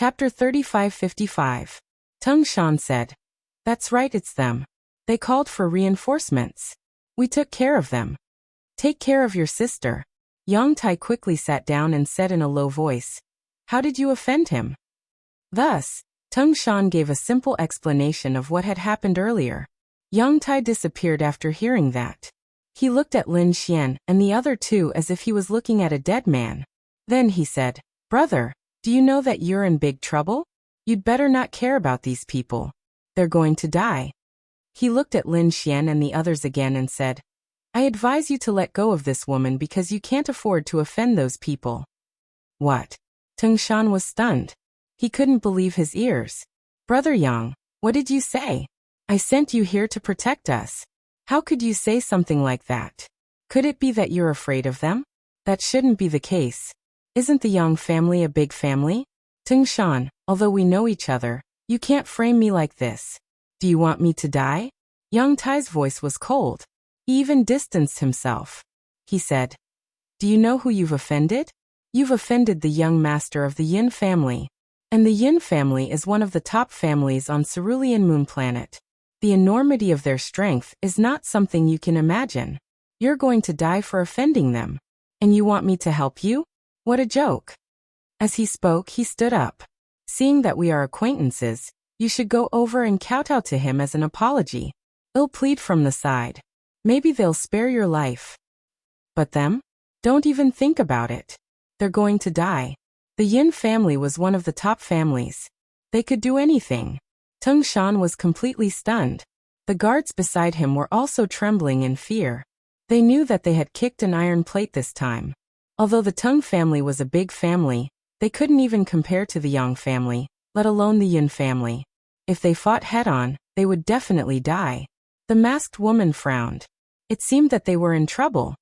Chapter 3555. Tung Shan said. That's right, it's them. They called for reinforcements. We took care of them. Take care of your sister. Yang Tai quickly sat down and said in a low voice. How did you offend him? Thus, Tung Shan gave a simple explanation of what had happened earlier. Yang Tai disappeared after hearing that. He looked at Lin Xian and the other two as if he was looking at a dead man. Then he said, Brother, do you know that you're in big trouble? You'd better not care about these people. They're going to die. He looked at Lin Xian and the others again and said, I advise you to let go of this woman because you can't afford to offend those people. What? Tung Shan was stunned. He couldn't believe his ears. Brother Yang, what did you say? I sent you here to protect us. How could you say something like that? Could it be that you're afraid of them? That shouldn't be the case. Isn't the Yang family a big family? Tung Shan, although we know each other, you can't frame me like this. Do you want me to die? Yang Tai's voice was cold. He even distanced himself. He said, Do you know who you've offended? You've offended the young master of the Yin family. And the Yin family is one of the top families on Cerulean Moon Planet. The enormity of their strength is not something you can imagine. You're going to die for offending them. And you want me to help you? What a joke. As he spoke, he stood up. Seeing that we are acquaintances, you should go over and kowtow to him as an apology. He'll plead from the side. Maybe they'll spare your life. But them? Don't even think about it. They're going to die. The Yin family was one of the top families. They could do anything. Tung Shan was completely stunned. The guards beside him were also trembling in fear. They knew that they had kicked an iron plate this time. Although the Tung family was a big family, they couldn't even compare to the Yang family, let alone the Yin family. If they fought head-on, they would definitely die. The masked woman frowned. It seemed that they were in trouble.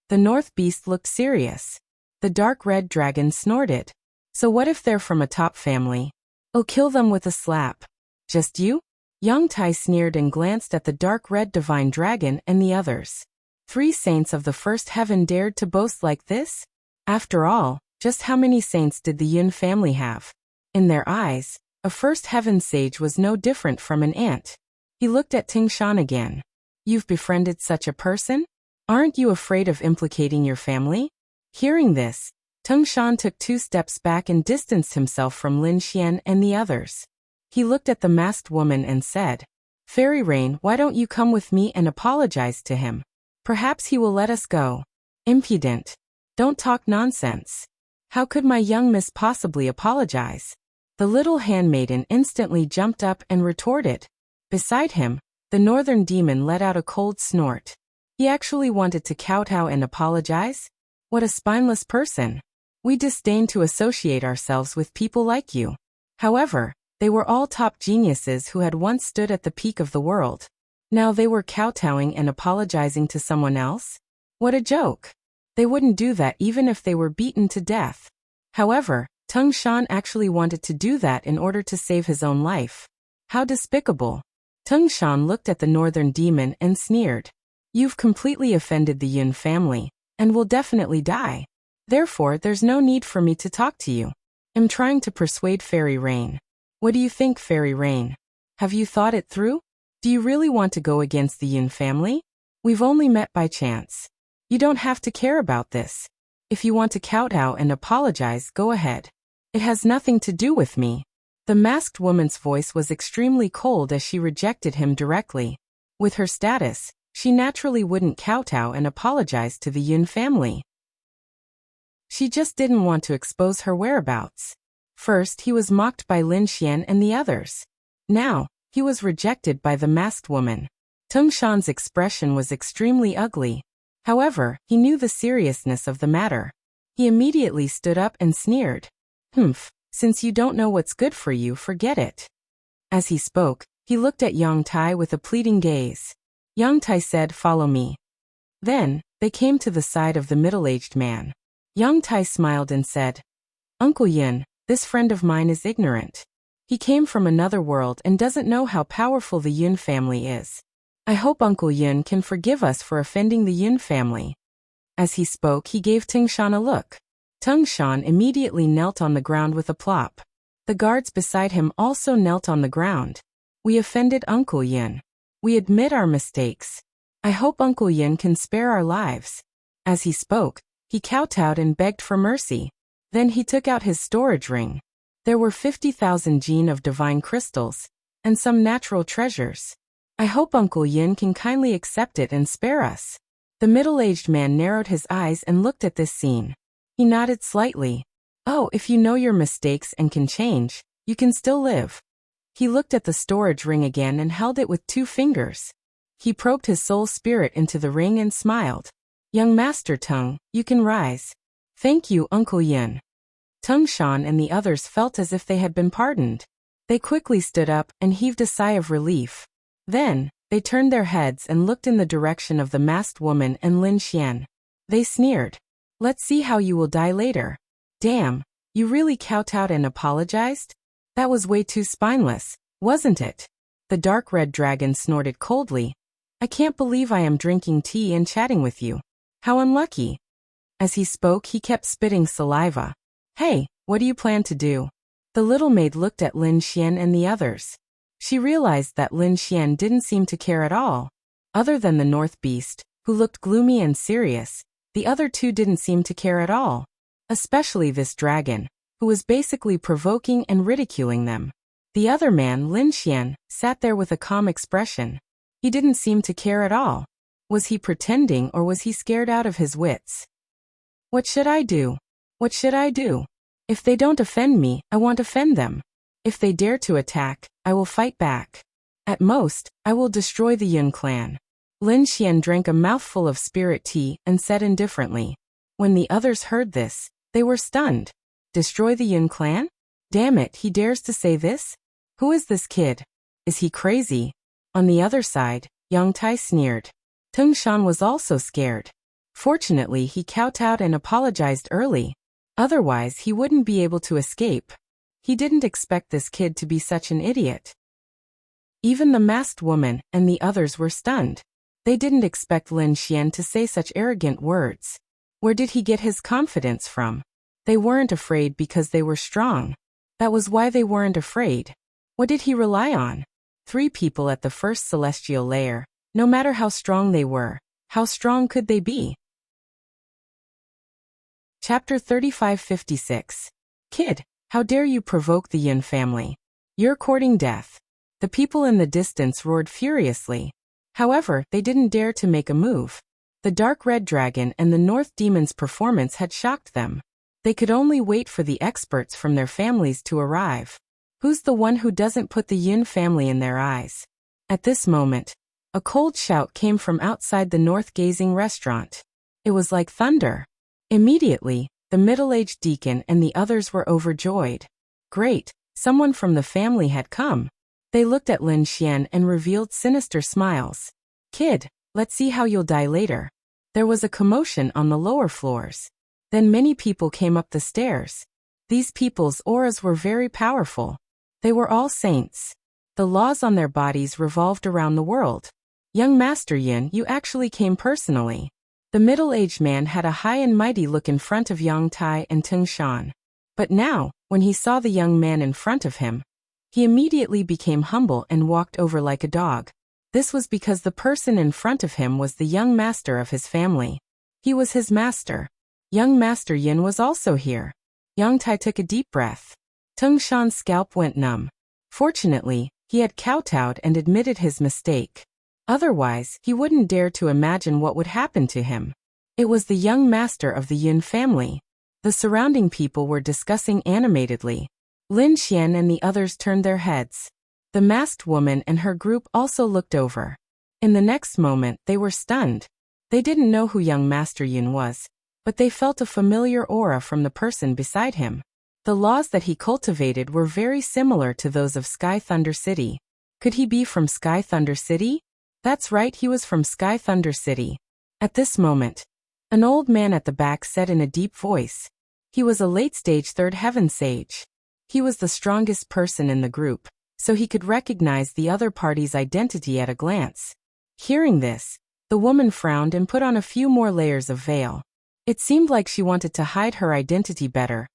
The North Beast looked serious. The dark red dragon snorted. So what if they're from a top family? I'll kill them with a slap. Just you? Yang Tai sneered and glanced at the dark red divine dragon and the others. 3 saints of the first heaven dared to boast like this? After all, just how many saints did the Yin family have? In their eyes, a first heaven sage was no different from an ant. He looked at Tung Shan again. You've befriended such a person? Aren't you afraid of implicating your family? Hearing this, Tung Shan took 2 steps back and distanced himself from Lin Xian and the others. He looked at the masked woman and said, Fairy Rain, why don't you come with me and apologize to him? Perhaps he will let us go. Impudent. Don't talk nonsense. How could my young miss possibly apologize? The little handmaiden instantly jumped up and retorted. Beside him, the northern demon let out a cold snort. He actually wanted to kowtow and apologize? What a spineless person. We disdain to associate ourselves with people like you. However, they were all top geniuses who had once stood at the peak of the world. Now they were kowtowing and apologizing to someone else? What a joke. They wouldn't do that even if they were beaten to death. However, Tung Shan actually wanted to do that in order to save his own life. How despicable. Tung Shan looked at the northern demon and sneered. You've completely offended the Yin family, and will definitely die. Therefore, there's no need for me to talk to you. I'm trying to persuade Fairy Rain. What do you think, Fairy Rain? Have you thought it through? Do you really want to go against the Yin family? We've only met by chance. You don't have to care about this. If you want to kowtow and apologize, go ahead. It has nothing to do with me. The masked woman's voice was extremely cold as she rejected him directly. With her status, she naturally wouldn't kowtow and apologize to the Yin family. She just didn't want to expose her whereabouts. First, he was mocked by Lin Xian and the others. Now, he was rejected by the masked woman. Tung Shan's expression was extremely ugly. However, he knew the seriousness of the matter. He immediately stood up and sneered. Humph, since you don't know what's good for you, forget it. As he spoke, he looked at Yang Tai with a pleading gaze. Yang Tai said, Follow me. Then, they came to the side of the middle-aged man. Yang Tai smiled and said, Uncle Yin, this friend of mine is ignorant. He came from another world and doesn't know how powerful the Yin family is. I hope Uncle Yin can forgive us for offending the Yin family. As he spoke, he gave Tung Shan a look. Tung Shan immediately knelt on the ground with a plop. The guards beside him also knelt on the ground. We offended Uncle Yin. We admit our mistakes. I hope Uncle Yin can spare our lives. As he spoke, he kowtowed and begged for mercy. Then he took out his storage ring. There were 50,000 gene of divine crystals, and some natural treasures. I hope Uncle Yin can kindly accept it and spare us. The middle-aged man narrowed his eyes and looked at this scene. He nodded slightly. Oh, if you know your mistakes and can change, you can still live. He looked at the storage ring again and held it with 2 fingers. He probed his soul spirit into the ring and smiled. Young Master Tung, you can rise. Thank you, Uncle Yin. Tung Shan and the others felt as if they had been pardoned. They quickly stood up and heaved a sigh of relief. Then, they turned their heads and looked in the direction of the masked woman and Lin Xian. They sneered. Let's see how you will die later. Damn, you really kowtowed and apologized? That was way too spineless, wasn't it? The dark red dragon snorted coldly. I can't believe I am drinking tea and chatting with you. How unlucky. As he spoke, he kept spitting saliva. Hey, what do you plan to do? The little maid looked at Lin Xian and the others. She realized that Lin Xian didn't seem to care at all. Other than the North Beast, who looked gloomy and serious, the other 2 didn't seem to care at all. Especially this dragon, who was basically provoking and ridiculing them. The other man, Lin Xian, sat there with a calm expression. He didn't seem to care at all. Was he pretending or was he scared out of his wits? What should I do? What should I do? If they don't offend me, I won't offend them. If they dare to attack, I will fight back. At most, I will destroy the Yun clan. Lin Xian drank a mouthful of spirit tea and said indifferently. When the others heard this, they were stunned. Destroy the Yun clan? Damn it, he dares to say this? Who is this kid? Is he crazy? On the other side, Yang Tai sneered. Tung Shan was also scared. Fortunately, he kowtowed and apologized early. Otherwise, he wouldn't be able to escape. He didn't expect this kid to be such an idiot. Even the masked woman and the others were stunned. They didn't expect Lin Xian to say such arrogant words. Where did he get his confidence from? They weren't afraid because they were strong. That was why they weren't afraid. What did he rely on? 3 people at the first celestial layer. No matter how strong they were, how strong could they be? Chapter 3556. Kid, how dare you provoke the Yin family? You're courting death. The people in the distance roared furiously. However, they didn't dare to make a move. The dark red dragon and the North Demon's performance had shocked them. They could only wait for the experts from their families to arrive. Who's the one who doesn't put the Yin family in their eyes? At this moment, a cold shout came from outside the North Gazing restaurant. It was like thunder. Immediately, the middle-aged deacon and the others were overjoyed. Great, someone from the family had come. They looked at Lin Xian and revealed sinister smiles. Kid, let's see how you'll die later. There was a commotion on the lower floors. Then many people came up the stairs. These people's auras were very powerful. They were all saints. The laws on their bodies revolved around the world. Young Master Yin, you actually came personally. The middle-aged man had a high and mighty look in front of Yang Tai and Tung Shan. But now, when he saw the young man in front of him, he immediately became humble and walked over like a dog. This was because the person in front of him was the young master of his family. He was his master. Young Master Yin was also here. Yang Tai took a deep breath. Tung Shan's scalp went numb. Fortunately, he had kowtowed and admitted his mistake. Otherwise, he wouldn't dare to imagine what would happen to him. It was the young master of the Yin family. The surrounding people were discussing animatedly. Lin Xian and the others turned their heads. The masked woman and her group also looked over. In the next moment, they were stunned. They didn't know who young Master Yin was, but they felt a familiar aura from the person beside him. The laws that he cultivated were very similar to those of Sky Thunder City. Could he be from Sky Thunder City? That's right, he was from Sky Thunder City. At this moment, an old man at the back said in a deep voice. He was a late-stage third heaven sage. He was the strongest person in the group, so he could recognize the other party's identity at a glance. Hearing this, the woman frowned and put on a few more layers of veil. It seemed like she wanted to hide her identity better.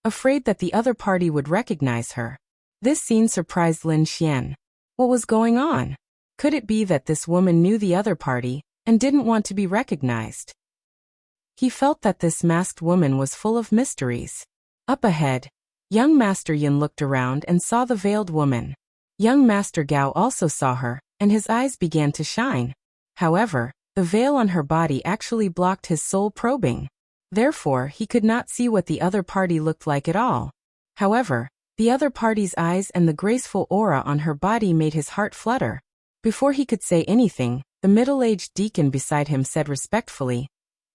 afraid that the other party would recognize her. This scene surprised Lin Xian. What was going on? Could it be that this woman knew the other party and didn't want to be recognized? He felt that this masked woman was full of mysteries. Up ahead, young Master Yin looked around and saw the veiled woman. Young Master Gao also saw her, and his eyes began to shine. However, the veil on her body actually blocked his soul probing. Therefore, he could not see what the other party looked like at all. However, the other party's eyes and the graceful aura on her body made his heart flutter. Before he could say anything, the middle-aged deacon beside him said respectfully,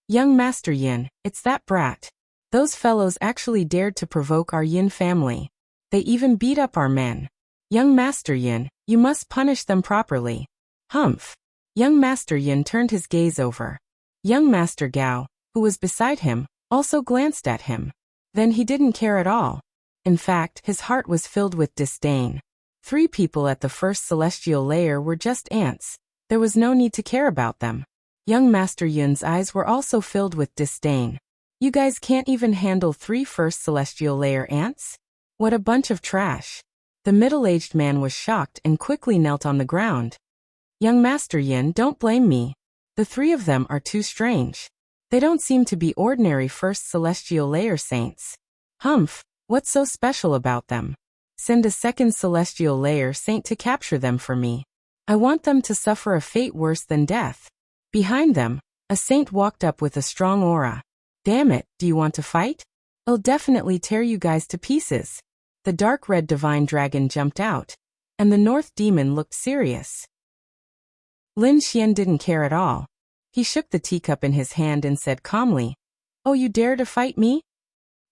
"Young Master Yin, it's that brat. Those fellows actually dared to provoke our Yin family. They even beat up our men. Young Master Yin, you must punish them properly." Humph. Young Master Yin turned his gaze over. Young Master Gao, who was beside him, also glanced at him. Then he didn't care at all. In fact, his heart was filled with disdain. 3 people at the first celestial layer were just ants. There was no need to care about them. Young Master Yun's eyes were also filled with disdain. You guys can't even handle 3 first celestial layer ants? What a bunch of trash. The middle-aged man was shocked and quickly knelt on the ground. Young Master Yin, don't blame me. The 3 of them are too strange. They don't seem to be ordinary first celestial layer saints. Humph, what's so special about them? Send a second celestial layer saint to capture them for me. I want them to suffer a fate worse than death. Behind them, a saint walked up with a strong aura. Damn it, do you want to fight? I'll definitely tear you guys to pieces. The dark red divine dragon jumped out, and the north demon looked serious. Lin Xian didn't care at all. He shook the teacup in his hand and said calmly, "Oh, you dare to fight me?"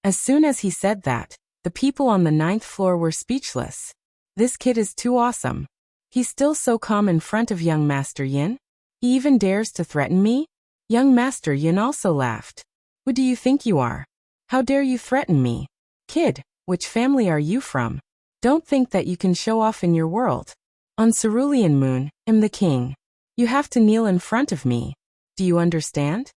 As soon as he said that, the people on the 9th floor were speechless. This kid is too awesome. He's still so calm in front of young Master Yin. He even dares to threaten me? Young Master Yin also laughed. Who do you think you are? How dare you threaten me? Kid, which family are you from? Don't think that you can show off in your world. On Cerulean Moon, I'm the king. You have to kneel in front of me. Do you understand?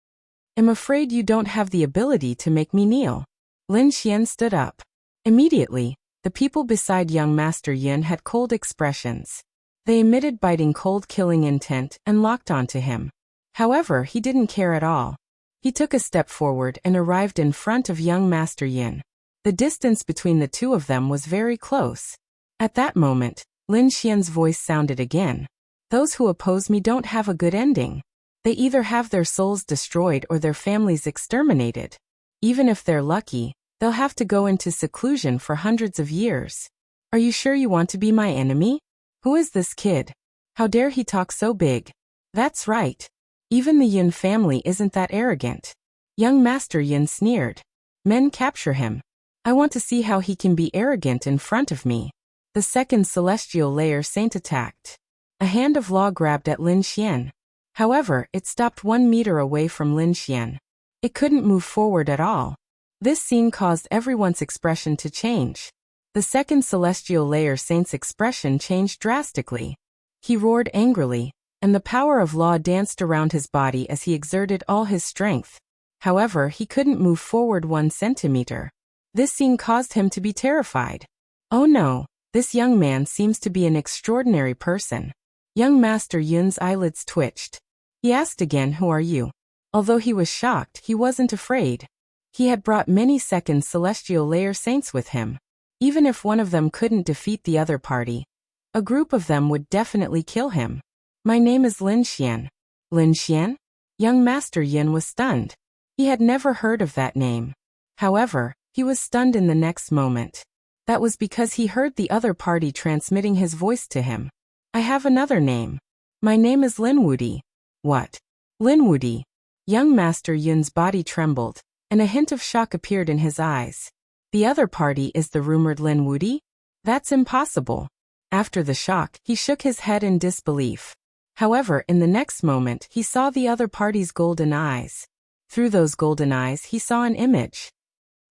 I'm afraid you don't have the ability to make me kneel. Lin Xian stood up. Immediately, the people beside young Master Yin had cold expressions. They emitted biting cold killing intent and locked onto him. However, he didn't care at all. He took a step forward and arrived in front of young Master Yin. The distance between the 2 of them was very close. At that moment, Lin Xian's voice sounded again. Those who oppose me don't have a good ending. They either have their souls destroyed or their families exterminated. Even if they're lucky, they'll have to go into seclusion for hundreds of years. Are you sure you want to be my enemy? Who is this kid? How dare he talk so big? That's right. Even the Yin family isn't that arrogant. Young Master Yin sneered. Men, capture him. I want to see how he can be arrogant in front of me. The second celestial layer saint attacked. A hand of law grabbed at Lin Xian. However, it stopped 1 meter away from Lin Xian. It couldn't move forward at all. This scene caused everyone's expression to change. The second celestial layer saint's expression changed drastically. He roared angrily, and the power of law danced around his body as he exerted all his strength. However, he couldn't move forward 1 centimeter. This scene caused him to be terrified. Oh no, this young man seems to be an extraordinary person. Young Master Yun's eyelids twitched. He asked again, "Who are you?" Although he was shocked, he wasn't afraid. He had brought many second celestial layer saints with him. Even if one of them couldn't defeat the other party, a group of them would definitely kill him. My name is Lin Xian. Lin Xian? Young Master Yin was stunned. He had never heard of that name. However, he was stunned in the next moment. That was because he heard the other party transmitting his voice to him. I have another name. My name is Lin Wudi. What? Lin Wudi. Young Master Yun's body trembled, and a hint of shock appeared in his eyes. The other party is the rumored Lin Wudi? That's impossible. After the shock, he shook his head in disbelief. However, in the next moment, he saw the other party's golden eyes. Through those golden eyes, he saw an image.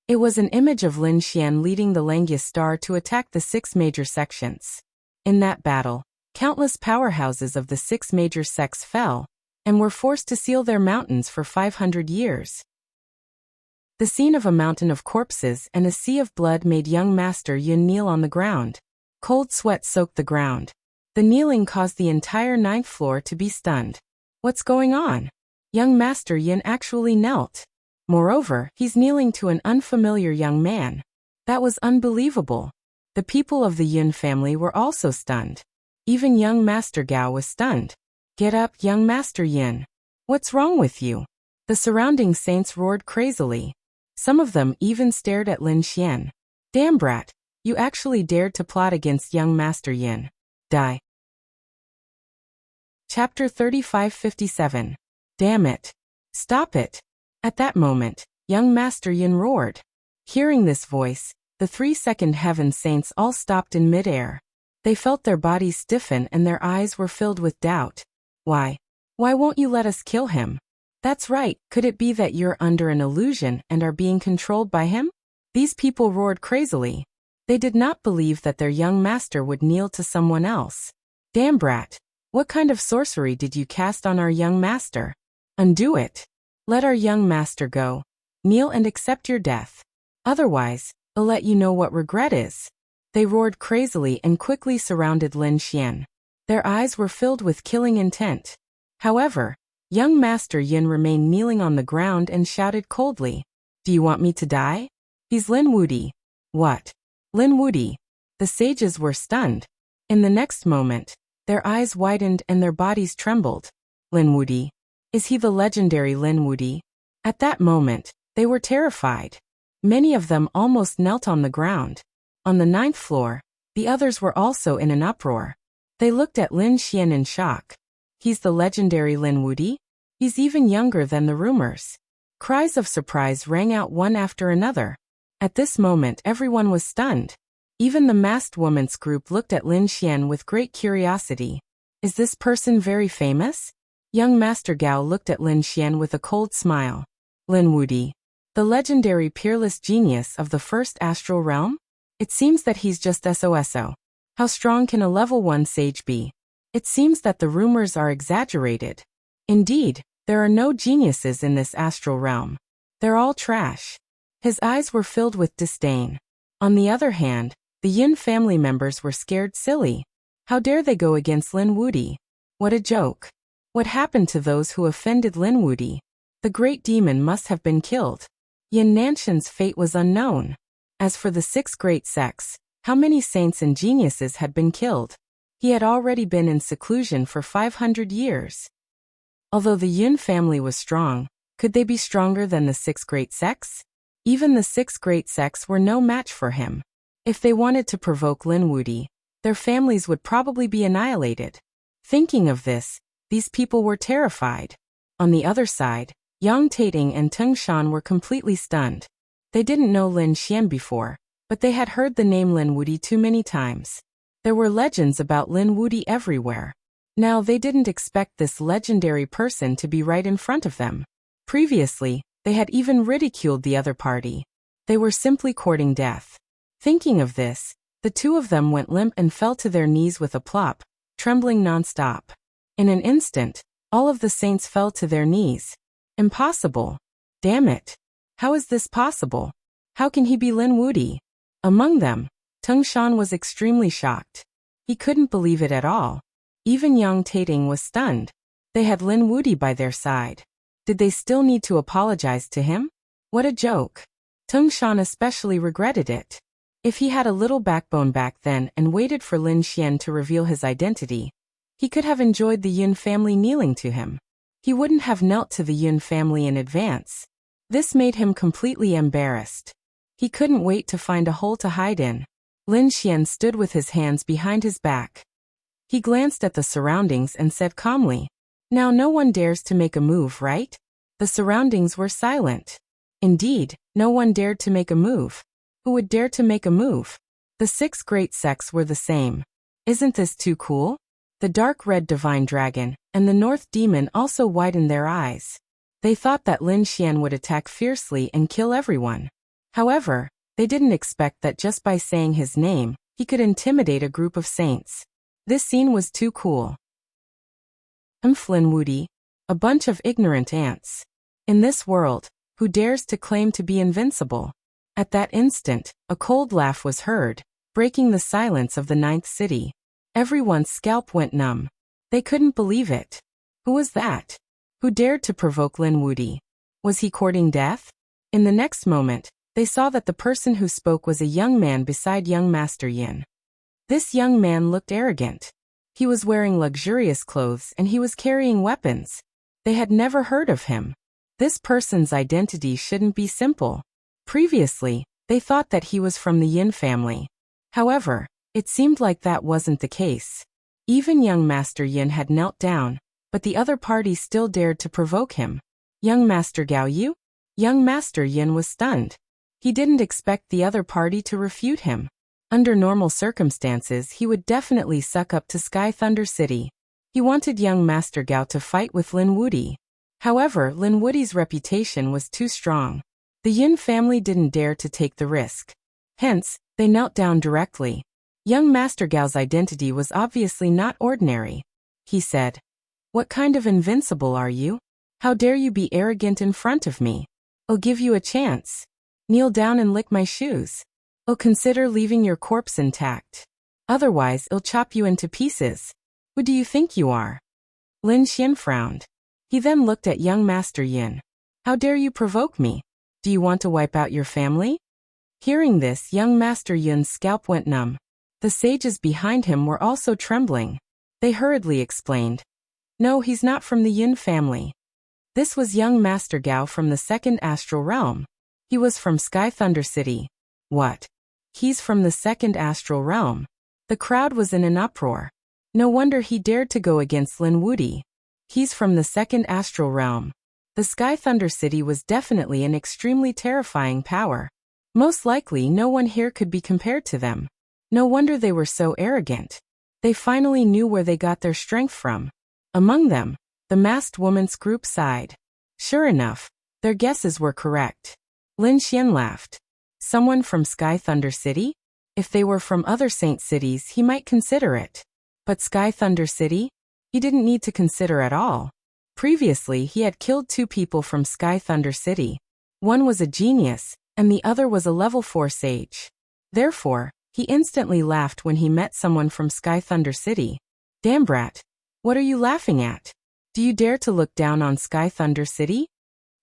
It was an image of Lin Xian leading the Langyus star to attack the 6 major sections. In that battle, countless powerhouses of the 6 major sects fell, and were forced to seal their mountains for 500 years. The scene of a mountain of corpses and a sea of blood made young Master Yin kneel on the ground. Cold sweat soaked the ground. The kneeling caused the entire 9th floor to be stunned. What's going on? Young Master Yin actually knelt. Moreover, he's kneeling to an unfamiliar young man. That was unbelievable. The people of the Yin family were also stunned. Even young Master Gao was stunned. Get up, young Master Yin. What's wrong with you? The surrounding saints roared crazily. Some of them even stared at Lin Xian. Damn brat, you actually dared to plot against young Master Yin. Die. Chapter 3557. Damn it. Stop it. At that moment, young Master Yin roared. Hearing this voice, the 3-second heaven saints all stopped in midair. They felt their bodies stiffen and their eyes were filled with doubt. Why? Why won't you let us kill him? That's right, could it be that you're under an illusion and are being controlled by him? These people roared crazily. They did not believe that their young master would kneel to someone else. Damn brat, what kind of sorcery did you cast on our young master? Undo it. Let our young master go. Kneel and accept your death. Otherwise, I'll let you know what regret is. They roared crazily and quickly surrounded Lin Xian. Their eyes were filled with killing intent. However, young Master Yin remained kneeling on the ground and shouted coldly, "Do you want me to die?" He's Lin Wudi. What? Lin Wudi. The sages were stunned. In the next moment, their eyes widened and their bodies trembled. Lin Wudi. Is he the legendary Lin Wudi? At that moment, they were terrified. Many of them almost knelt on the ground. On the 9th floor, the others were also in an uproar. They looked at Lin Xian in shock. He's the legendary Lin Wudi? He's even younger than the rumors. Cries of surprise rang out one after another. At this moment everyone was stunned. Even the masked woman's group looked at Lin Xian with great curiosity. Is this person very famous? Young Master Gao looked at Lin Xian with a cold smile. Lin Wudi, the legendary peerless genius of the first astral realm? It seems that he's just SOSO. How strong can a level 1 sage be? It seems that the rumors are exaggerated. Indeed, there are no geniuses in this astral realm. They're all trash. His eyes were filled with disdain. On the other hand, the Yin family members were scared silly. How dare they go against Lin Wudi? What a joke. What happened to those who offended Lin Wudi? The great demon must have been killed. Yin Nanshan's fate was unknown. As for the 6 great sects, how many saints and geniuses had been killed? He had already been in seclusion for 500 years. Although the Yin family was strong, could they be stronger than the 6 great sects? Even the 6 great sects were no match for him. If they wanted to provoke Lin Wudi, their families would probably be annihilated. Thinking of this, these people were terrified. On the other side, Yang Tating and Tung Shan were completely stunned. They didn't know Lin Xian before, but they had heard the name Lin Wudi too many times. There were legends about Lin Wudi everywhere. Now they didn't expect this legendary person to be right in front of them. Previously, they had even ridiculed the other party. They were simply courting death. Thinking of this, the two of them went limp and fell to their knees with a plop, trembling non-stop. In an instant, all of the saints fell to their knees. Impossible. Damn it. How is this possible? How can he be Lin Wudi? Among them, Tung Shan was extremely shocked. He couldn't believe it at all. Even Yang Tating was stunned. They had Lin Wudi by their side. Did they still need to apologize to him? What a joke. Tung Shan especially regretted it. If he had a little backbone back then and waited for Lin Xian to reveal his identity, he could have enjoyed the Yun family kneeling to him. He wouldn't have knelt to the Yun family in advance. This made him completely embarrassed. He couldn't wait to find a hole to hide in. Lin Xian stood with his hands behind his back. He glanced at the surroundings and said calmly, "Now no one dares to make a move, right?" The surroundings were silent. Indeed, no one dared to make a move. Who would dare to make a move? The 6 great sects were the same. Isn't this too cool? The dark red divine dragon and the north demon also widened their eyes. They thought that Lin Xian would attack fiercely and kill everyone. However, they didn't expect that just by saying his name, he could intimidate a group of saints. This scene was too cool. Lin Wudi, a bunch of ignorant ants. In this world, Who dares to claim to be invincible? At that instant, a cold laugh was heard, breaking the silence of the ninth city. Everyone's scalp went numb. They couldn't believe it. Who was that? Who dared to provoke Lin Wuti? Was he courting death? In the next moment, they saw that the person who spoke was a young man beside young Master Yin. This young man looked arrogant. He was wearing luxurious clothes and he was carrying weapons. They had never heard of him. This person's identity shouldn't be simple. Previously, they thought that he was from the Yin family. However, it seemed like that wasn't the case. Even young Master Yin had knelt down, but the other party still dared to provoke him. Young Master Gao Yu? Young Master Yin was stunned. He didn't expect the other party to refute him. Under normal circumstances, he would definitely suck up to Sky Thunder City. He wanted young Master Gao to fight with Lin Wuti. However, Lin Wuti's reputation was too strong. The Yin family didn't dare to take the risk. Hence, they knelt down directly. Young Master Gao's identity was obviously not ordinary. He said, "What kind of invincible are you? How dare you be arrogant in front of me? I'll give you a chance. Kneel down and lick my shoes. I'll consider leaving your corpse intact. Otherwise, I'll chop you into pieces. Who do you think you are?" Lin Xian frowned. He then looked at young Master Yin. "How dare you provoke me? Do you want to wipe out your family?" Hearing this, young Master Yin's scalp went numb. The sages behind him were also trembling. They hurriedly explained, "No, he's not from the Yin family. This was young Master Gao from the second astral realm. He was from Sky Thunder City." "What? He's from the second astral realm?" The crowd was in an uproar. No wonder he dared to go against Lin Wuti. He's from the second astral realm. The Sky Thunder City was definitely an extremely terrifying power. Most likely no one here could be compared to them. No wonder they were so arrogant. They finally knew where they got their strength from. Among them, the masked woman's group sighed. Sure enough, their guesses were correct. Lin Xian laughed. Someone from Sky Thunder City? If they were from other saint cities, he might consider it. But Sky Thunder City? He didn't need to consider at all. Previously, he had killed 2 people from Sky Thunder City. One was a genius, and the other was a level 4 sage. Therefore, he instantly laughed when he met someone from Sky Thunder City. "Damn brat, what are you laughing at? Do you dare to look down on Sky Thunder City?"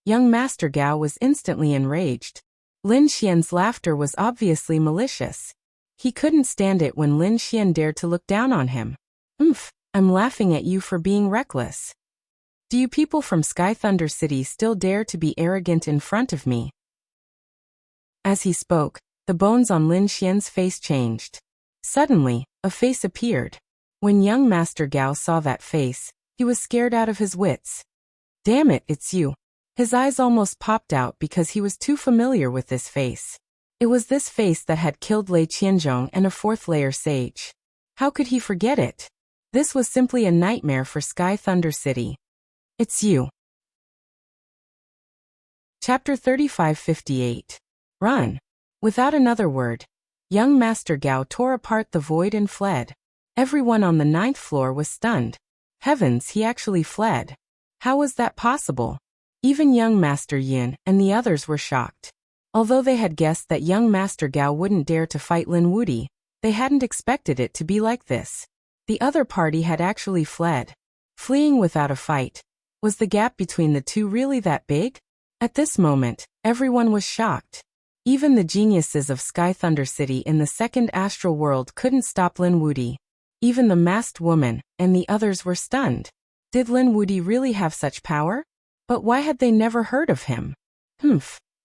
Young Master Gao was instantly enraged. Lin Xian's laughter was obviously malicious. He couldn't stand it when Lin Xian dared to look down on him. I'm laughing at you for being reckless. Do you people from Sky Thunder City still dare to be arrogant in front of me?" As he spoke, the bones on Lin Xian's face changed. Suddenly, a face appeared. When young Master Gao saw that face, he was scared out of his wits. "Damn it, it's you." His eyes almost popped out because he was too familiar with this face. It was this face that had killed Lei Qianzhong and a 4th layer sage. How could he forget it? This was simply a nightmare for Sky Thunder City. "It's you." Chapter 3558. Run. Without another word, young Master Gao tore apart the void and fled. Everyone on the 9th floor was stunned. Heavens, he actually fled. How was that possible? Even young Master Yin and the others were shocked. Although they had guessed that young Master Gao wouldn't dare to fight Lin Wuti, they hadn't expected it to be like this. The other party had actually fled. Fleeing without a fight. Was the gap between the two really that big? At this moment, everyone was shocked. Even the geniuses of Sky Thunder City in the second astral world couldn't stop Lin Wuti. Even the masked woman and the others were stunned. Did Lin Wuti really have such power? But why had they never heard of him?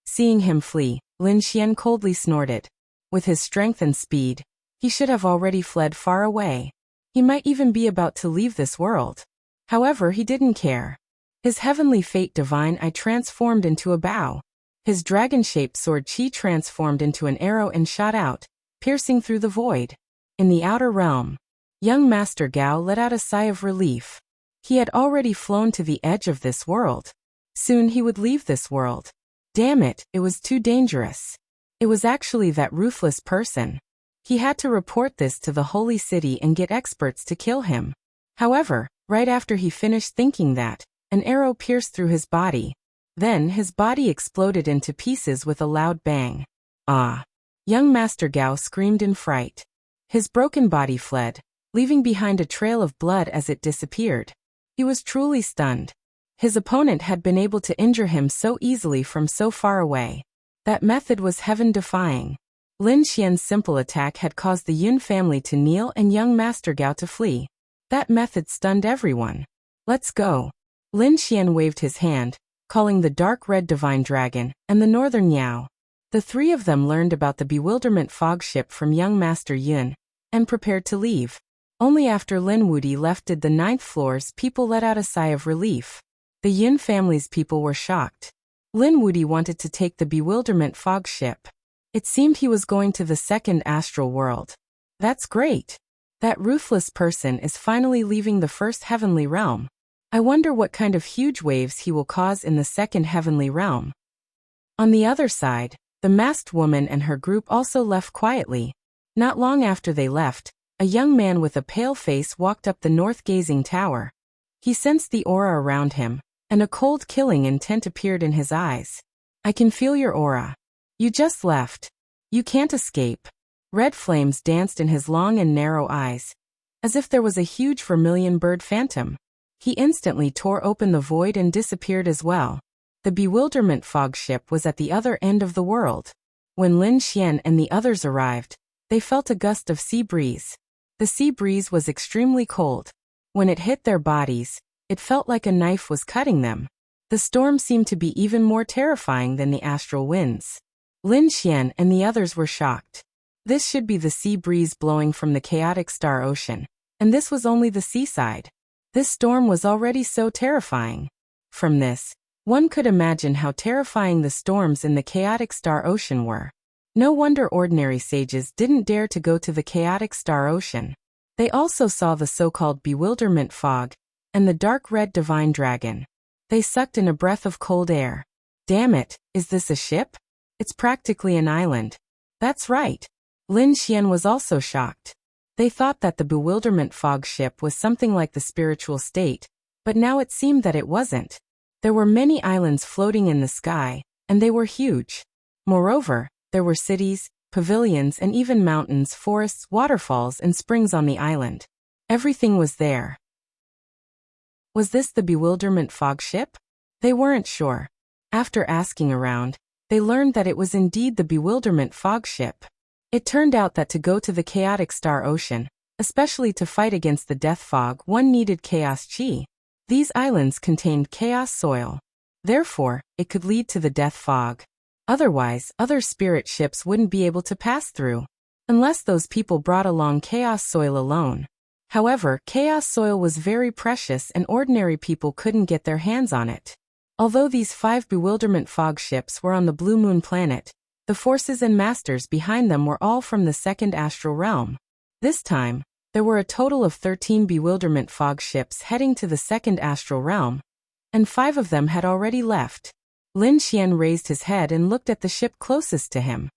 Seeing him flee, Lin Xian coldly snorted. With his strength and speed, he should have already fled far away. He might even be about to leave this world. However, he didn't care. His heavenly fate divine eye transformed into a bow. His dragon-shaped sword qi transformed into an arrow and shot out, piercing through the void. In the outer realm, young Master Gao let out a sigh of relief. He had already flown to the edge of this world. Soon he would leave this world. Damn it, it was too dangerous. It was actually that ruthless person. He had to report this to the holy city and get experts to kill him. However, right after he finished thinking that, an arrow pierced through his body. Then his body exploded into pieces with a loud bang. Ah! Young Master Gao screamed in fright. His broken body fled, leaving behind a trail of blood as it disappeared. He was truly stunned. His opponent had been able to injure him so easily from so far away. That method was heaven-defying. Lin Xian's simple attack had caused the Yun family to kneel and young Master Gao to flee. That method stunned everyone. Let's go. Lin Xian waved his hand, calling the dark red divine dragon and the northern Yao. The three of them learned about the bewilderment fog ship from young Master Yun and prepared to leave. Only after Lin Wudi left did the 9th floor's people let out a sigh of relief. The Yun family's people were shocked. Lin Wudi wanted to take the bewilderment fog ship. It seemed he was going to the second astral world. That's great. That ruthless person is finally leaving the first heavenly realm. I wonder what kind of huge waves he will cause in the second heavenly realm. On the other side, the masked woman and her group also left quietly. Not long after they left, a young man with a pale face walked up the north-gazing tower. He sensed the aura around him, and a cold killing intent appeared in his eyes. I can feel your aura. You just left. You can't escape. Red flames danced in his long and narrow eyes, as if there was a huge vermilion bird phantom. He instantly tore open the void and disappeared as well. The bewilderment fog ship was at the other end of the world. When Lin Xian and the others arrived, they felt a gust of sea breeze. The sea breeze was extremely cold. When it hit their bodies, it felt like a knife was cutting them. The storm seemed to be even more terrifying than the astral winds. Lin Xian and the others were shocked. This should be the sea breeze blowing from the chaotic star ocean, and this was only the seaside. This storm was already so terrifying. From this, one could imagine how terrifying the storms in the chaotic star ocean were. No wonder ordinary sages didn't dare to go to the chaotic star ocean. They also saw the so-called bewilderment fog and the dark red divine dragon. They sucked in a breath of cold air. Damn it, is this a ship? It's practically an island. That's right. Lin Xian was also shocked. They thought that the bewilderment fog ship was something like the spiritual state, but now it seemed that it wasn't. There were many islands floating in the sky, and they were huge. Moreover, there were cities, pavilions, and even mountains, forests, waterfalls, and springs on the island. Everything was there. Was this the bewilderment fog ship? They weren't sure. After asking around, they learned that it was indeed the bewilderment fog ship. It turned out that to go to the chaotic star ocean, especially to fight against the death fog, one needed chaos chi. These islands contained chaos soil. Therefore, it could lead to the death fog. Otherwise, other spirit ships wouldn't be able to pass through, unless those people brought along chaos soil alone. However, chaos soil was very precious and ordinary people couldn't get their hands on it. Although these 5 bewilderment fog ships were on the Blue Moon planet, the forces and masters behind them were all from the second astral realm. This time, there were a total of 13 bewilderment fog ships heading to the second astral realm, and 5 of them had already left. Lin Xian raised his head and looked at the ship closest to him.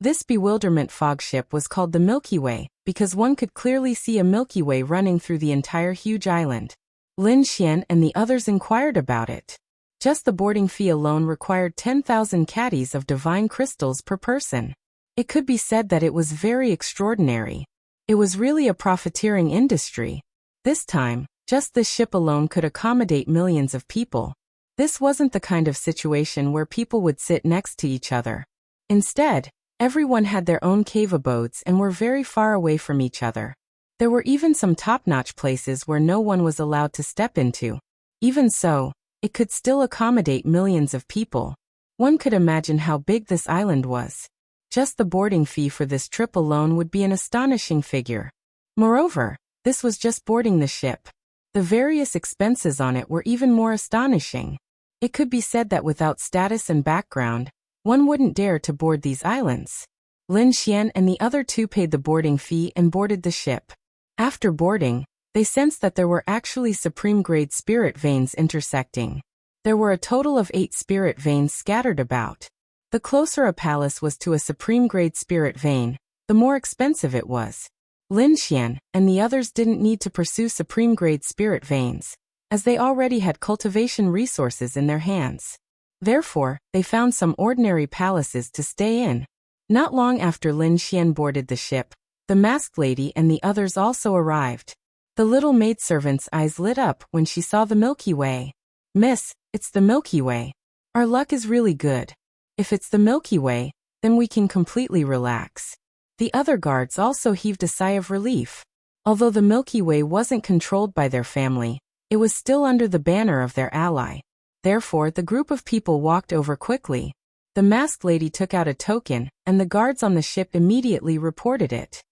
This bewilderment fog ship was called the Milky Way, because one could clearly see a Milky Way running through the entire huge island. Lin Xian and the others inquired about it. Just the boarding fee alone required 10,000 caddies of divine crystals per person. It could be said that it was very extraordinary. It was really a profiteering industry. This time, just this ship alone could accommodate millions of people. This wasn't the kind of situation where people would sit next to each other. Instead, everyone had their own cave abodes and were very far away from each other. There were even some top-notch places where no one was allowed to step into. Even so, it could still accommodate millions of people. One could imagine how big this island was. Just the boarding fee for this trip alone would be an astonishing figure. Moreover, this was just boarding the ship. The various expenses on it were even more astonishing. It could be said that without status and background, one wouldn't dare to board these islands. Lin Xian and the other 2 paid the boarding fee and boarded the ship. After boarding, they sensed that there were actually supreme-grade spirit veins intersecting. There were a total of 8 spirit veins scattered about. The closer a palace was to a supreme-grade spirit vein, the more expensive it was. Lin Xian and the others didn't need to pursue supreme-grade spirit veins, as they already had cultivation resources in their hands. Therefore, they found some ordinary palaces to stay in. Not long after Lin Xian boarded the ship, the masked lady and the others also arrived. The little maidservant's eyes lit up when she saw the Milky Way. "Miss, it's the Milky Way. Our luck is really good. If it's the Milky Way, then we can completely relax." The other guards also heaved a sigh of relief. Although the Milky Way wasn't controlled by their family, it was still under the banner of their ally. Therefore, the group of people walked over quickly. The masked lady took out a token, and the guards on the ship immediately reported it.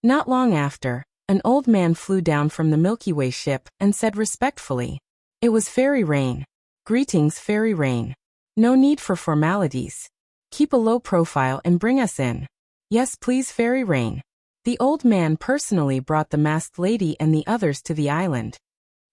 Not long after, an old man flew down from the Milky Way ship and said respectfully, "It was Fairy Rain. Greetings, Fairy Rain. No need for formalities. Keep a low profile and bring us in." "Yes, please, Fairy Rain." The old man personally brought the masked lady and the others to the island.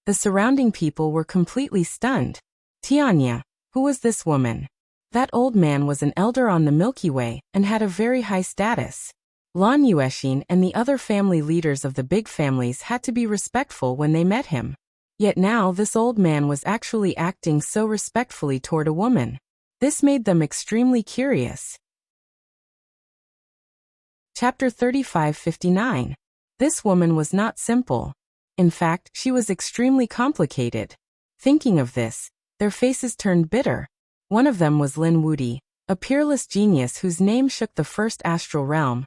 The surrounding people were completely stunned. "Tianya, who was this woman?" That old man was an elder on the Milky Way and had a very high status. Lan Yuexin and the other family leaders of the big families had to be respectful when they met him. Yet now this old man was actually acting so respectfully toward a woman. This made them extremely curious. Chapter 3559. This woman was not simple. In fact, she was extremely complicated. Thinking of this, their faces turned bitter. One of them was Lin Wudi, a peerless genius whose name shook the first astral realm,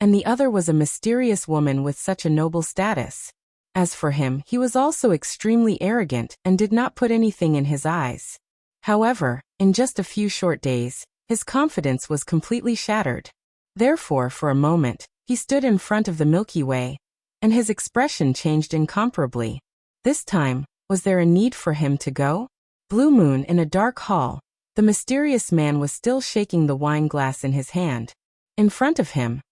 and the other was a mysterious woman with such a noble status. As for him, he was also extremely arrogant and did not put anything in his eyes. However, in just a few short days, his confidence was completely shattered. Therefore, for a moment, he stood in front of the Milky Way, and his expression changed incomparably. This time, was there a need for him to go? Blue moon in a dark hall. The mysterious man was still shaking the wine glass in his hand. In front of him,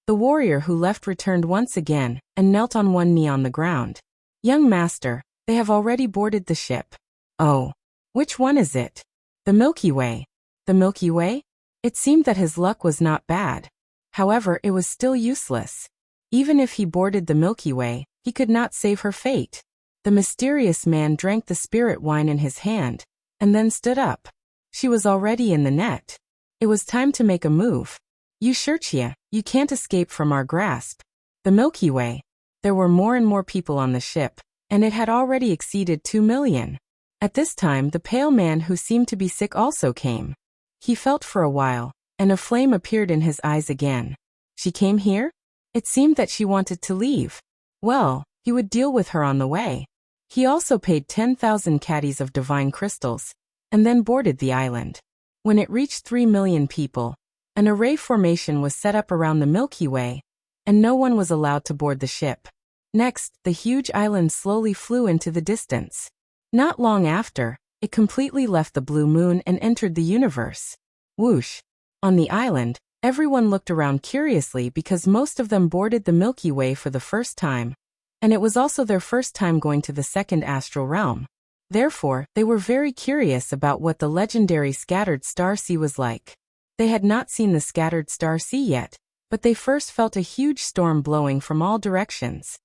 the warrior who left returned once again and knelt on one knee on the ground. "Young master, they have already boarded the ship." "Oh, which one is it?" "The Milky Way." "The Milky Way?" It seemed that his luck was not bad. However, it was still useless. Even if he boarded the Milky Way, he could not save her fate. The mysterious man drank the spirit wine in his hand, and then stood up. She was already in the net. It was time to make a move. "Wuxia, you can't escape from our grasp." The Milky Way. There were more and more people on the ship, and it had already exceeded 2 million. At this time, the pale man who seemed to be sick also came. He felt for a while, and a flame appeared in his eyes again. She came here? It seemed that she wanted to leave. Well, he would deal with her on the way. He also paid 10,000 caddies of divine crystals, and then boarded the island. When it reached 3 million people, an array formation was set up around the Milky Way, and no one was allowed to board the ship. Next, the huge island slowly flew into the distance. Not long after, it completely left the blue moon and entered the universe. Whoosh! On the island, everyone looked around curiously because most of them boarded the Milky Way for the first time, and it was also their first time going to the second astral realm. Therefore, they were very curious about what the legendary scattered star sea was like. They had not seen the scattered star sea yet, but they first felt a huge storm blowing from all directions.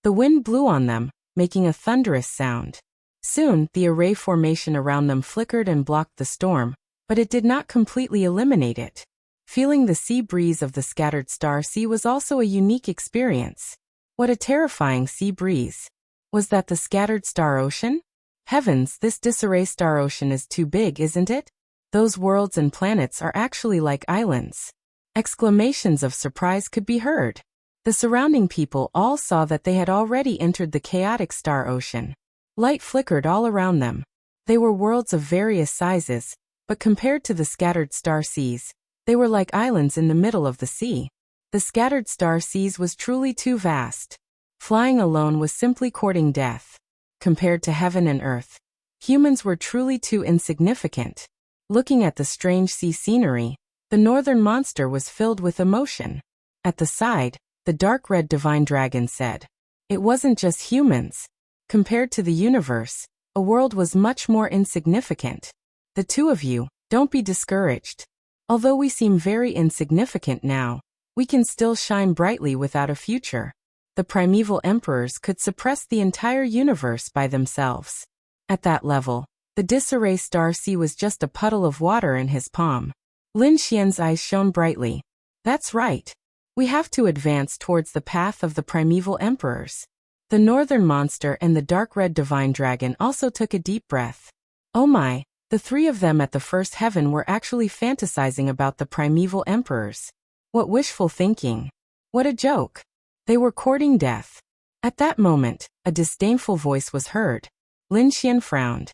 The wind blew on them, making a thunderous sound. Soon, the array formation around them flickered and blocked the storm, but it did not completely eliminate it. Feeling the sea breeze of the scattered star sea was also a unique experience. What a terrifying sea breeze. Was that the scattered star ocean? Heavens, this disarray star ocean is too big, isn't it? Those worlds and planets are actually like islands. Exclamations of surprise could be heard. The surrounding people all saw that they had already entered the chaotic star ocean. Light flickered all around them. They were worlds of various sizes, but compared to the scattered star seas, they were like islands in the middle of the sea. The scattered star seas was truly too vast. Flying alone was simply courting death. Compared to heaven and earth, humans were truly too insignificant. Looking at the strange sea scenery, the northern monster was filled with emotion. At the side, the dark red divine dragon said, "It wasn't just humans. Compared to the universe, a world was much more insignificant. The two of you, don't be discouraged. Although we seem very insignificant now, we can still shine brightly without a future." The primeval emperors could suppress the entire universe by themselves. At that level, The disarray star sea was just a puddle of water in his palm. Lin Xian's eyes shone brightly. That's right. We have to advance towards the path of the primeval emperors. The northern monster and the dark red divine dragon also took a deep breath. Oh my, the three of them at the first heaven were actually fantasizing about the primeval emperors. What wishful thinking. What a joke. They were courting death. At that moment, a disdainful voice was heard. Lin Xian frowned.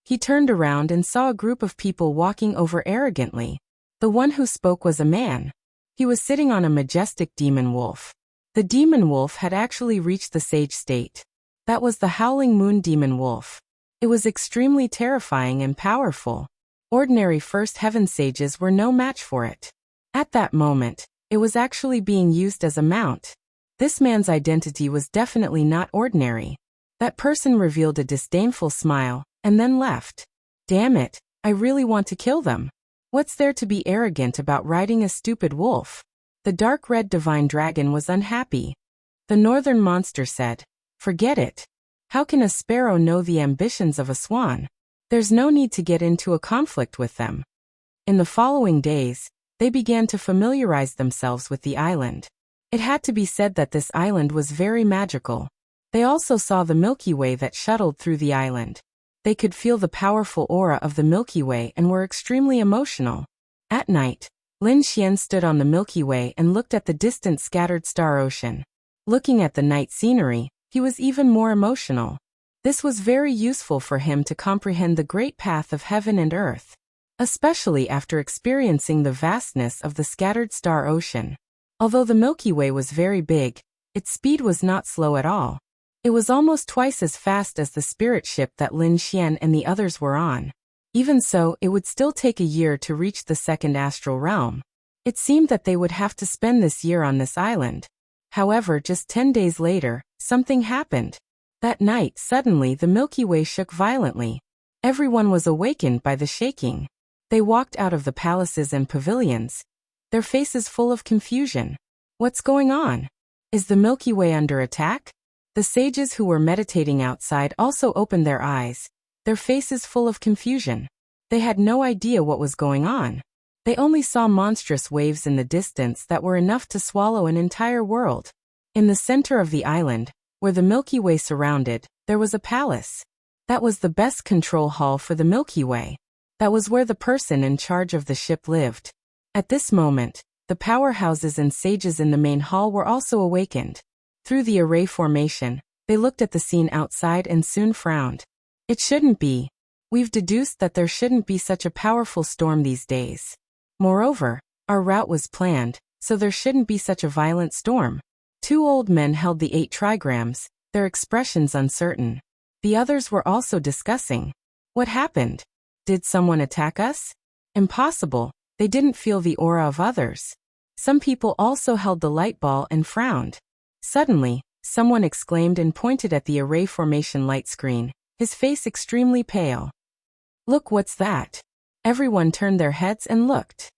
He turned around and saw a group of people walking over arrogantly. The one who spoke was a man. He was sitting on a majestic demon wolf. The demon wolf had actually reached the sage state. That was the howling moon demon wolf. It was extremely terrifying and powerful. Ordinary first heaven sages were no match for it. At that moment, it was actually being used as a mount. This man's identity was definitely not ordinary. That person revealed a disdainful smile, and then left. Damn it, I really want to kill them. What's there to be arrogant about riding a stupid wolf? The dark red divine dragon was unhappy. The northern monster said, forget it. How can a sparrow know the ambitions of a swan? There's no need to get into a conflict with them. In the following days, they began to familiarize themselves with the island. It had to be said that this island was very magical. They also saw the Milky Way that shuttled through the island. They could feel the powerful aura of the Milky Way and were extremely emotional. At night, Lin Xian stood on the Milky Way and looked at the distant scattered star ocean. Looking at the night scenery, he was even more emotional. This was very useful for him to comprehend the great path of heaven and earth, especially after experiencing the vastness of the scattered star ocean. Although the Milky Way was very big, its speed was not slow at all. It was almost twice as fast as the spirit ship that Lin Xian and the others were on. Even so, it would still take a year to reach the second astral realm. It seemed that they would have to spend this year on this island. However, just 10 days later, something happened. That night, suddenly the Milky Way shook violently. Everyone was awakened by the shaking. They walked out of the palaces and pavilions, their faces full of confusion. What's going on? Is the Milky Way under attack? The sages who were meditating outside also opened their eyes, their faces full of confusion. They had no idea what was going on. They only saw monstrous waves in the distance that were enough to swallow an entire world. In the center of the island, where the Milky Way surrounded, there was a palace. That was the best control hall for the Milky Way. That was where the person in charge of the ship lived. At this moment, the powerhouses and sages in the main hall were also awakened. Through the array formation, they looked at the scene outside and soon frowned. It shouldn't be. We've deduced that there shouldn't be such a powerful storm these days. Moreover, our route was planned, so there shouldn't be such a violent storm. Two old men held the 8 trigrams, their expressions uncertain. The others were also discussing. What happened? Did someone attack us? Impossible, they didn't feel the aura of others. Some people also held the light ball and frowned. Suddenly, someone exclaimed and pointed at the array formation light screen, his face extremely pale. Look, what's that? Everyone turned their heads and looked.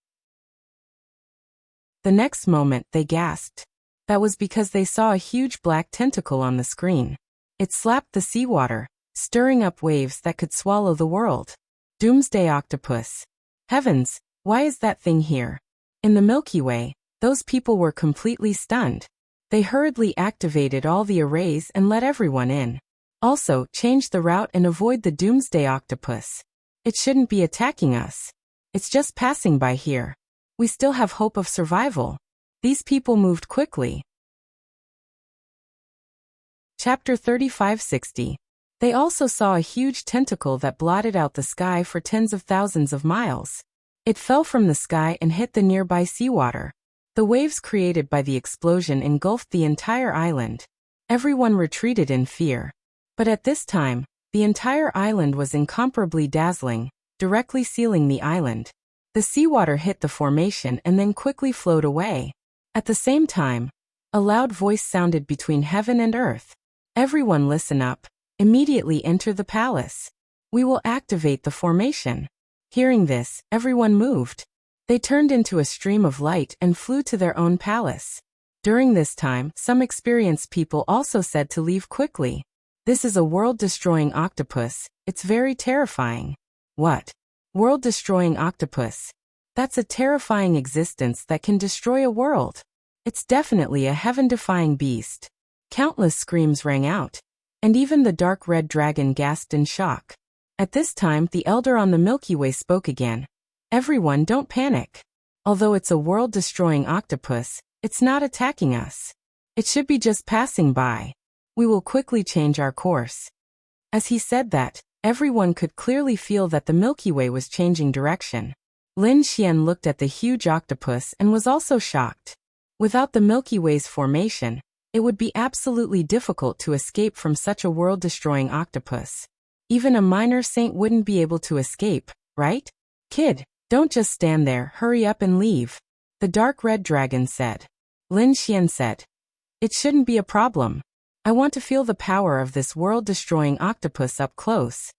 The next moment they gasped. That was because they saw a huge black tentacle on the screen. It slapped the seawater, stirring up waves that could swallow the world. Doomsday octopus. Heavens, why is that thing here? In the Milky Way, those people were completely stunned. They hurriedly activated all the arrays and let everyone in. Also, change the route and avoid the Doomsday octopus. It shouldn't be attacking us. It's just passing by here. We still have hope of survival. These people moved quickly. Chapter 3560. They also saw a huge tentacle that blotted out the sky for tens of thousands of miles. It fell from the sky and hit the nearby seawater. The waves created by the explosion engulfed the entire island. Everyone retreated in fear. But at this time, the entire island was incomparably dazzling, directly sealing the island. The seawater hit the formation and then quickly flowed away. At the same time, a loud voice sounded between heaven and earth. Everyone listen up. Immediately enter the palace. We will activate the formation. Hearing this, everyone moved. They turned into a stream of light and flew to their own palace. During this time, some experienced people also said to leave quickly. This is a world-destroying octopus. It's very terrifying. What? World-destroying octopus? That's a terrifying existence that can destroy a world. It's definitely a heaven-defying beast. Countless screams rang out, and even the dark red dragon gasped in shock. At this time, the elder on the Milky Way spoke again. Everyone, don't panic. Although it's a world-destroying octopus, it's not attacking us. It should be just passing by. We will quickly change our course. As he said that, everyone could clearly feel that the Milky Way was changing direction. Lin Xian looked at the huge octopus and was also shocked. Without the Milky Way's formation, it would be absolutely difficult to escape from such a world-destroying octopus. Even a minor saint wouldn't be able to escape, right? Kid, don't just stand there, hurry up and leave. The dark red dragon said. Lin Xian said, it shouldn't be a problem. I want to feel the power of this world-destroying octopus up close.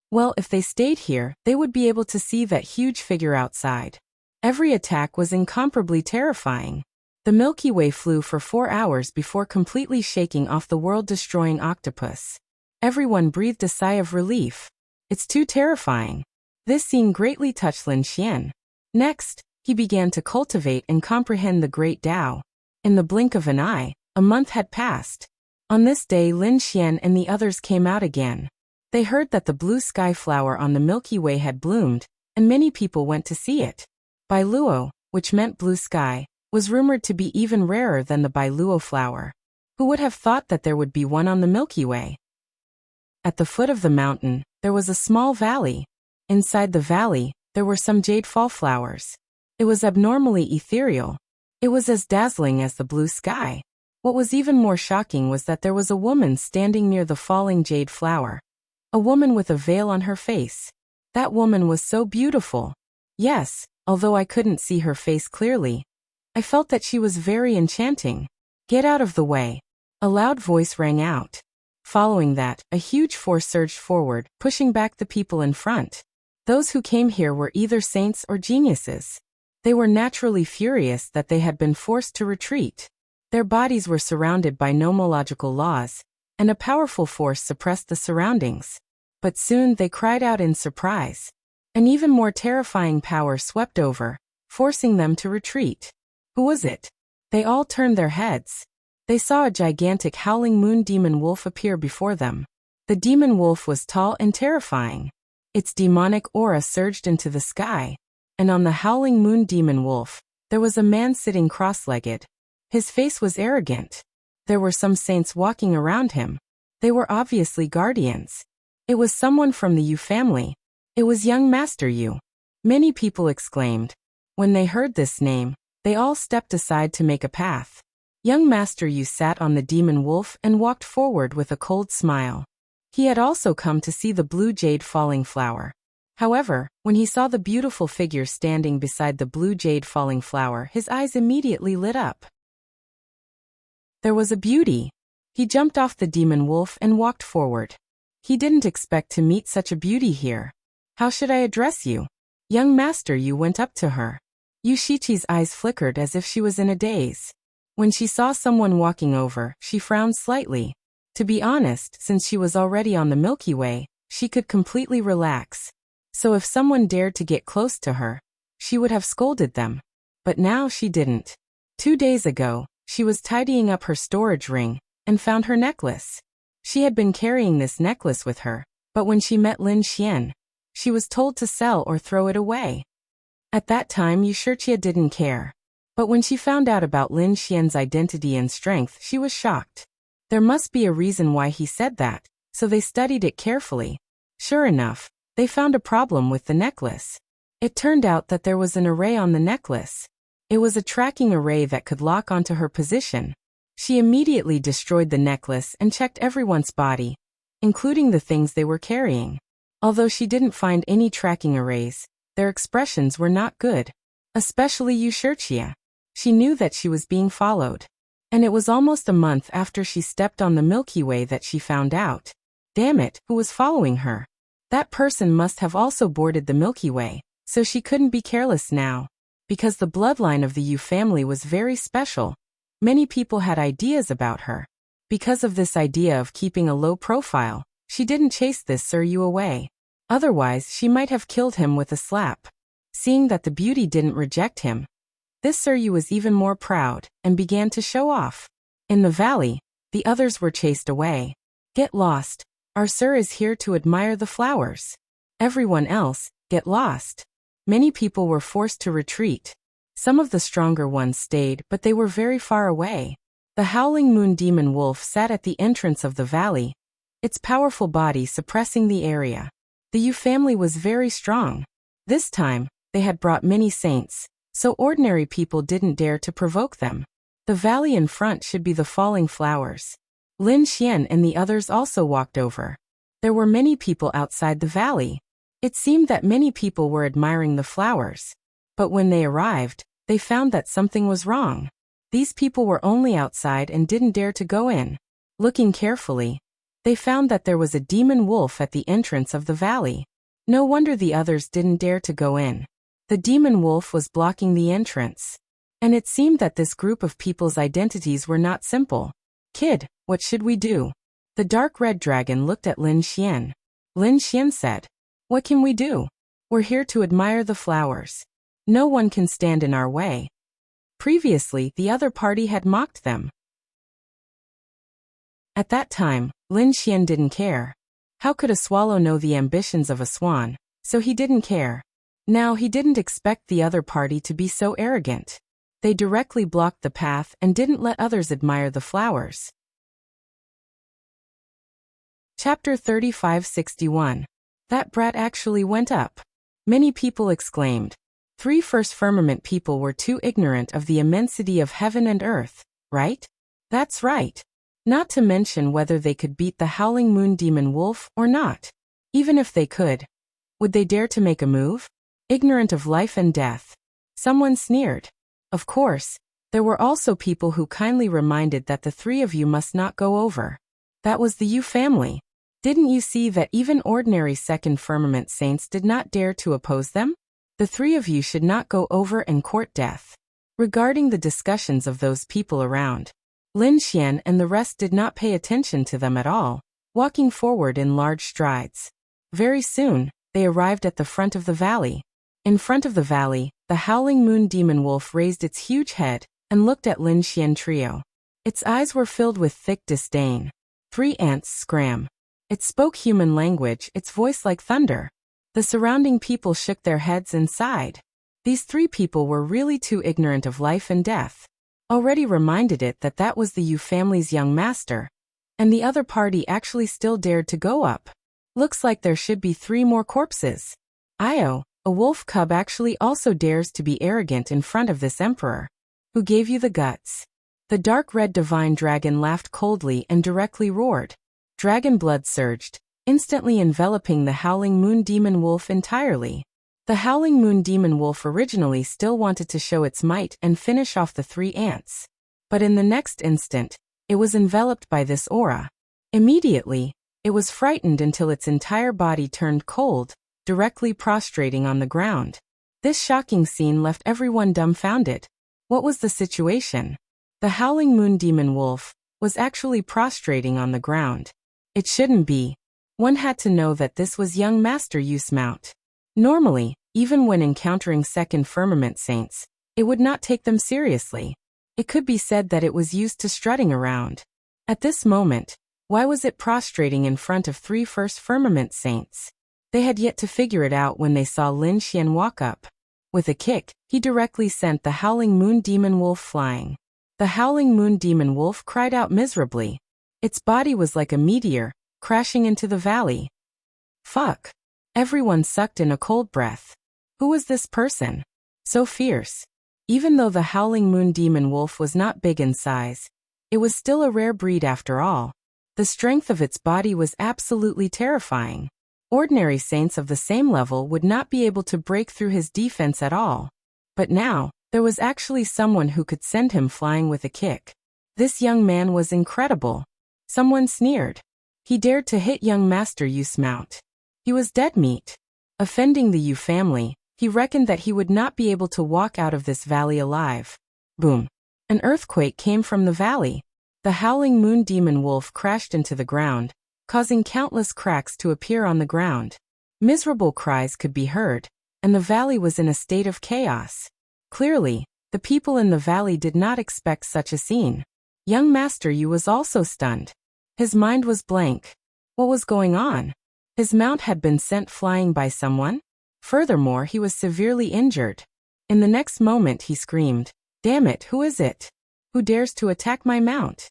Well, if they stayed here, they would be able to see that huge figure outside. Every attack was incomparably terrifying. The Milky Way flew for 4 hours before completely shaking off the world-destroying octopus. Everyone breathed a sigh of relief. It's too terrifying. This scene greatly touched Lin Xian. Next, he began to cultivate and comprehend the great Tao. In the blink of an eye, a month had passed. On this day, Lin Xian and the others came out again. They heard that the blue sky flower on the Milky Way had bloomed, and many people went to see it. Bailuo, which meant blue sky, was rumored to be even rarer than the Bailuo flower. Who would have thought that there would be one on the Milky Way? At the foot of the mountain, there was a small valley. Inside the valley, there were some jade fall flowers. It was abnormally ethereal. It was as dazzling as the blue sky. What was even more shocking was that there was a woman standing near the falling jade flower. A woman with a veil on her face. That woman was so beautiful. Yes, although I couldn't see her face clearly, I felt that she was very enchanting. Get out of the way. A loud voice rang out. Following that, a huge force surged forward, pushing back the people in front. Those who came here were either saints or geniuses. They were naturally furious that they had been forced to retreat. Their bodies were surrounded by nomological laws, and a powerful force suppressed the surroundings. But soon they cried out in surprise. An even more terrifying power swept over, forcing them to retreat. Who was it? They all turned their heads. They saw a gigantic howling moon demon wolf appear before them. The demon wolf was tall and terrifying. Its demonic aura surged into the sky, and on the howling moon demon wolf, there was a man sitting cross-legged. His face was arrogant. There were some saints walking around him. They were obviously guardians. It was someone from the Yu family. It was young Master Yu. Many people exclaimed. When they heard this name, they all stepped aside to make a path. Young Master Yu sat on the demon wolf and walked forward with a cold smile. He had also come to see the blue jade falling flower. However, when he saw the beautiful figure standing beside the blue jade falling flower, his eyes immediately lit up. There was a beauty. He jumped off the demon wolf and walked forward. He didn't expect to meet such a beauty here. How should I address you? Young Master Yu went up to her. Yu Shiqi's eyes flickered as if she was in a daze. When she saw someone walking over, she frowned slightly. To be honest, since she was already on the Milky Way, she could completely relax. So if someone dared to get close to her, she would have scolded them. But now she didn't. 2 days ago, she was tidying up her storage ring, and found her necklace. She had been carrying this necklace with her, but when she met Lin Xian, she was told to sell or throw it away. At that time, Yu Shiqi didn't care. But when she found out about Lin Xian's identity and strength, she was shocked. There must be a reason why he said that, so they studied it carefully. Sure enough, they found a problem with the necklace. It turned out that there was an array on the necklace. It was a tracking array that could lock onto her position. She immediately destroyed the necklace and checked everyone's body, including the things they were carrying. Although she didn't find any tracking arrays, their expressions were not good. Especially Yu Shiqi. She knew that she was being followed. And it was almost a month after she stepped on the Milky Way that she found out. Damn it, who was following her? That person must have also boarded the Milky Way, so she couldn't be careless now. Because the bloodline of the Yu family was very special, many people had ideas about her. Because of this idea of keeping a low profile, she didn't chase this Suryu away. Otherwise, she might have killed him with a slap. Seeing that the beauty didn't reject him, this Suryu was even more proud and began to show off. In the valley, the others were chased away. Get lost. Our sir is here to admire the flowers. Everyone else, get lost. Many people were forced to retreat. Some of the stronger ones stayed, but they were very far away. The howling moon demon wolf sat at the entrance of the valley, its powerful body suppressing the area. The Yu family was very strong. This time, they had brought many saints, so ordinary people didn't dare to provoke them. The valley in front should be the falling flowers. Lin Xian and the others also walked over. There were many people outside the valley. It seemed that many people were admiring the flowers. But when they arrived, they found that something was wrong. These people were only outside and didn't dare to go in. Looking carefully, they found that there was a demon wolf at the entrance of the valley. No wonder the others didn't dare to go in. The demon wolf was blocking the entrance. And it seemed that this group of people's identities were not simple. Kid, what should we do? The dark red dragon looked at Lin Xian. Lin Xian said, what can we do? We're here to admire the flowers. No one can stand in our way. Previously, the other party had mocked them. At that time, Lin Xian didn't care. How could a swallow know the ambitions of a swan? So he didn't care. Now he didn't expect the other party to be so arrogant. They directly blocked the path and didn't let others admire the flowers. Chapter 3561. That brat actually went up. Many people exclaimed. 3 first firmament people were too ignorant of the immensity of heaven and earth, right? That's right. Not to mention whether they could beat the howling moon demon wolf or not. Even if they could, would they dare to make a move? Ignorant of life and death. Someone sneered. Of course, there were also people who kindly reminded that the 3 of you must not go over. That was the Yu family. Didn't you see that even ordinary second firmament saints did not dare to oppose them? The 3 of you should not go over and court death. Regarding the discussions of those people around, Lin Xian and the rest did not pay attention to them at all, walking forward in large strides. Very soon, they arrived at the front of the valley. In front of the valley, the howling moon demon wolf raised its huge head and looked at Lin Xian trio. Its eyes were filled with thick disdain. 3 ants scram. It spoke human language, its voice like thunder. The surrounding people shook their heads and sighed. These 3 people were really too ignorant of life and death. Already reminded it that that was the Yu family's young master. And the other party actually still dared to go up. Looks like there should be 3 more corpses. Io, a wolf cub actually also dares to be arrogant in front of this emperor. Who gave you the guts? The dark red divine dragon laughed coldly and directly roared. Dragon blood surged, instantly enveloping the howling moon demon wolf entirely. The howling moon demon wolf originally still wanted to show its might and finish off the 3 ants. But in the next instant, it was enveloped by this aura. Immediately, it was frightened until its entire body turned cold, directly prostrating on the ground. This shocking scene left everyone dumbfounded. What was the situation? The howling moon demon wolf was actually prostrating on the ground. It shouldn't be. One had to know that this was young Master Yu's mount. Normally, even when encountering second firmament saints, it would not take them seriously. It could be said that it was used to strutting around. At this moment, why was it prostrating in front of 3 first firmament saints? They had yet to figure it out when they saw Lin Xian walk up. With a kick, he directly sent the howling moon demon wolf flying. The howling moon demon wolf cried out miserably. Its body was like a meteor, crashing into the valley. Fuck. Everyone sucked in a cold breath. Who was this person? So fierce. Even though the howling moon demon wolf was not big in size, it was still a rare breed after all. The strength of its body was absolutely terrifying. Ordinary saints of the same level would not be able to break through his defense at all. But now, there was actually someone who could send him flying with a kick. This young man was incredible. Someone sneered. He dared to hit young Master Yu's mount. He was dead meat. Offending the Yu family, he reckoned that he would not be able to walk out of this valley alive. Boom. An earthquake came from the valley. The howling moon demon wolf crashed into the ground, causing countless cracks to appear on the ground. Miserable cries could be heard, and the valley was in a state of chaos. Clearly, the people in the valley did not expect such a scene. Young Master Yu was also stunned. His mind was blank. What was going on? His mount had been sent flying by someone? Furthermore, he was severely injured. In the next moment he screamed, "Damn it, who is it? Who dares to attack my mount?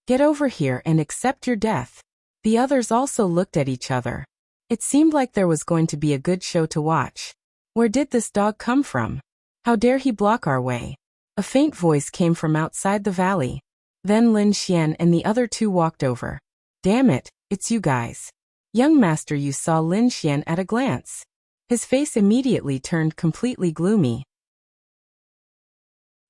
Get over here and accept your death." The others also looked at each other. It seemed like there was going to be a good show to watch. Where did this dog come from? How dare he block our way? A faint voice came from outside the valley. Then Lin Xian and the other two walked over. "Damn it, it's you guys." Young Master Yu saw Lin Xian at a glance. His face immediately turned completely gloomy.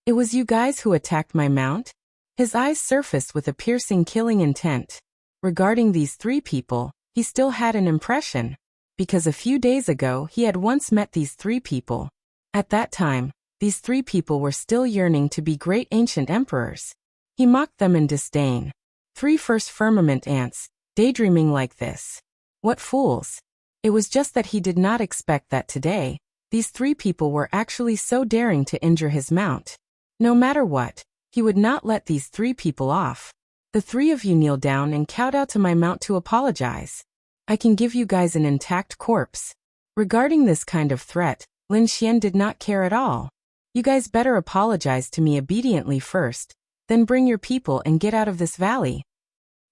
"It was you guys who attacked my mount?" His eyes surfaced with a piercing killing intent. Regarding these three people, he still had an impression, because a few days ago he had once met these three people. At that time, these three people were still yearning to be great ancient emperors. He mocked them in disdain. Three first firmament ants, daydreaming like this. What fools! It was just that he did not expect that today, these three people were actually so daring to injure his mount. No matter what, he would not let these three people off. "The three of you kneel down and kowtow to my mount to apologize. I can give you guys an intact corpse." Regarding this kind of threat, Lin Xian did not care at all. "You guys better apologize to me obediently first, then bring your people and get out of this valley.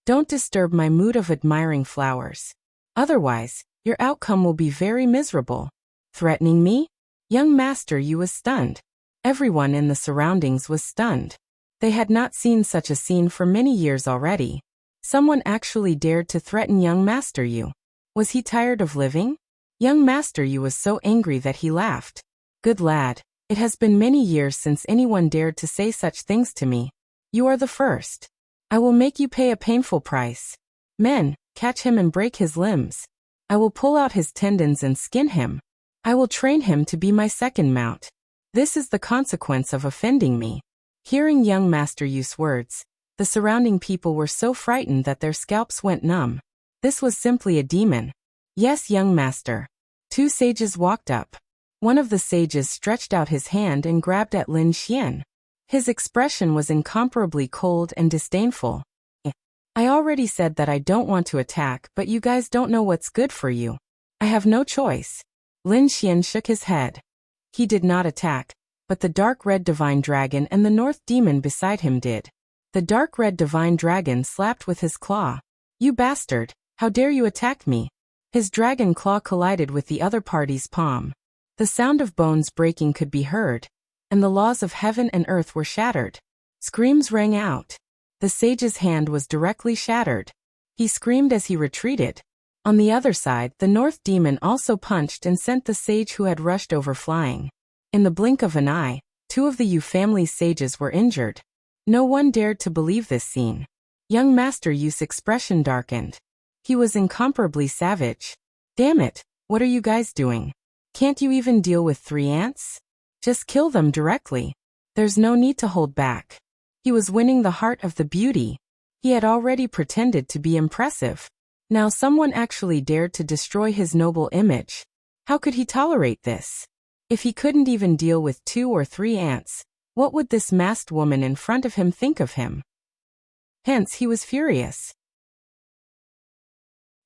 Don't disturb my mood of admiring flowers. Otherwise, your outcome will be very miserable." Threatening me? Young Master Yu was stunned. Everyone in the surroundings was stunned. They had not seen such a scene for many years already. Someone actually dared to threaten young Master Yu. Was he tired of living? Young Master Yu was so angry that he laughed. "Good lad, it has been many years since anyone dared to say such things to me. You are the first. I will make you pay a painful price. Men, catch him and break his limbs. I will pull out his tendons and skin him. I will train him to be my second mount. This is the consequence of offending me." Hearing young Master Yu's words, the surrounding people were so frightened that their scalps went numb. This was simply a demon. "Yes, young master." Two sages walked up. One of the sages stretched out his hand and grabbed at Lin Xian. His expression was incomparably cold and disdainful. "I already said that I don't want to attack, but you guys don't know what's good for you. I have no choice." Lin Xian shook his head. He did not attack, but the dark red divine dragon and the north demon beside him did. The dark red divine dragon slapped with his claw. "You bastard, how dare you attack me?" His dragon claw collided with the other party's palm. The sound of bones breaking could be heard, and the laws of heaven and earth were shattered. Screams rang out. The sage's hand was directly shattered. He screamed as he retreated. On the other side, the north demon also punched and sent the sage who had rushed over flying. In the blink of an eye, two of the Yu family sages were injured. No one dared to believe this scene. Young Master Yu's expression darkened. He was incomparably savage. "Damn it, what are you guys doing? Can't you even deal with 3 ants? Just kill them directly. There's no need to hold back." He was winning the heart of the beauty. He had already pretended to be impressive. Now someone actually dared to destroy his noble image. How could he tolerate this? If he couldn't even deal with 2 or 3 ants, what would this masked woman in front of him think of him? Hence he was furious.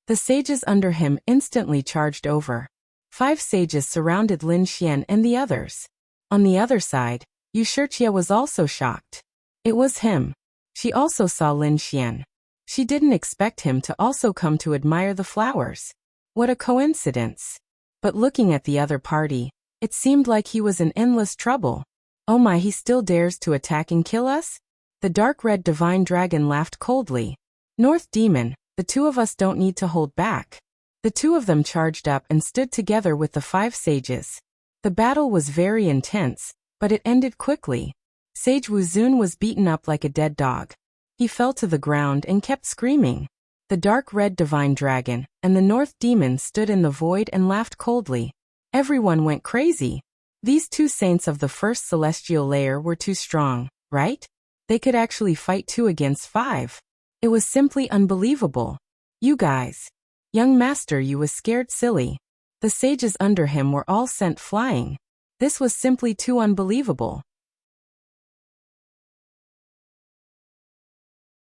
The sages under him instantly charged over. 5 sages surrounded Lin Xian and the others. On the other side, Wuxia was also shocked. It was him. She also saw Lin Xian. She didn't expect him to also come to admire the flowers. What a coincidence. But looking at the other party, it seemed like he was in endless trouble. "Oh my, he still dares to attack and kill us?" The dark red divine dragon laughed coldly. "North demon, the 2 of us don't need to hold back." The 2 of them charged up and stood together with the 5 sages. The battle was very intense, but it ended quickly. Sage Wuzun was beaten up like a dead dog. He fell to the ground and kept screaming. The dark red divine dragon and the north demon stood in the void and laughed coldly. Everyone went crazy. These 2 saints of the first celestial layer were too strong, right? They could actually fight 2 against 5. It was simply unbelievable. You guys. Young Master Yu was scared silly. The sages under him were all sent flying. This was simply too unbelievable.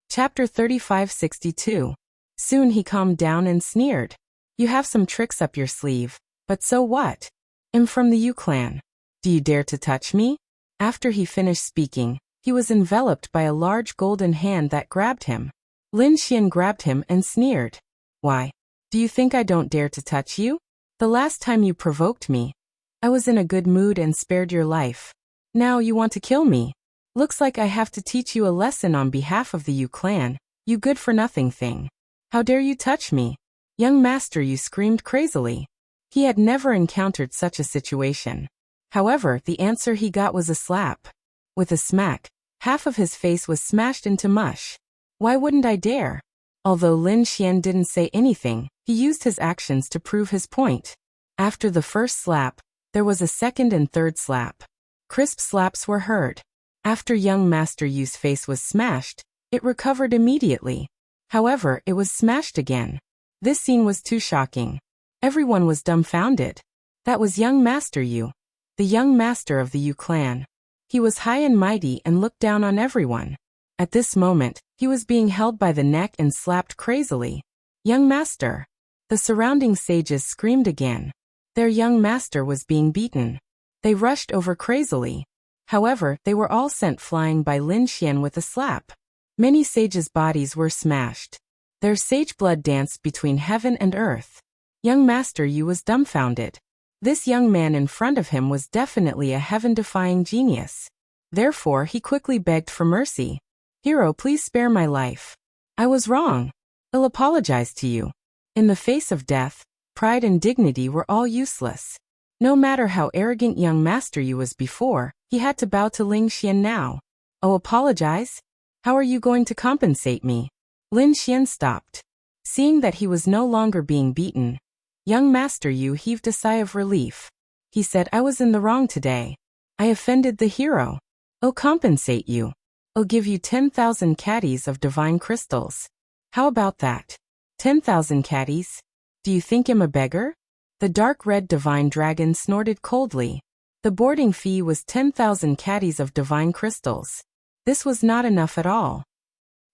Chapter 3562. Soon he calmed down and sneered. You have some tricks up your sleeve, but so what? I'm from the Yu clan. Do you dare to touch me? After he finished speaking, he was enveloped by a large golden hand that grabbed him. Lin Xian grabbed him and sneered. Why? Do you think I don't dare to touch you? The last time you provoked me, I was in a good mood and spared your life. Now you want to kill me. Looks like I have to teach you a lesson on behalf of the Yu clan, you good-for-nothing thing. How dare you touch me? Young Master Yu screamed crazily. He had never encountered such a situation. However, the answer he got was a slap. With a smack, half of his face was smashed into mush. Why wouldn't I dare? Although Lin Xian didn't say anything, he used his actions to prove his point. After the first slap, there was a second and third slap. Crisp slaps were heard. After young Master Yu's face was smashed, it recovered immediately. However, it was smashed again. This scene was too shocking. Everyone was dumbfounded. That was young Master Yu, the young master of the Yu clan. He was high and mighty and looked down on everyone. At this moment, he was being held by the neck and slapped crazily. Young master! The surrounding sages screamed again. Their young master was being beaten. They rushed over crazily. However, they were all sent flying by Lin Xian with a slap. Many sages' bodies were smashed. Their sage blood danced between heaven and earth. Young Master Yu was dumbfounded. This young man in front of him was definitely a heaven-defying genius. Therefore, he quickly begged for mercy. Hero, please spare my life. I was wrong. I'll apologize to you. In the face of death, pride and dignity were all useless. No matter how arrogant young Master Yu was before, he had to bow to Lin Xian now. Oh, apologize? How are you going to compensate me? Lin Xian stopped. Seeing that he was no longer being beaten, young Master Yu heaved a sigh of relief. He said, I was in the wrong today. I offended the hero. I'll compensate you. I'll give you 10,000 caddies of divine crystals. How about that? 10,000 caddies? Do you think I'm a beggar? The dark red divine dragon snorted coldly. The boarding fee was 10,000 caddies of divine crystals. This was not enough at all.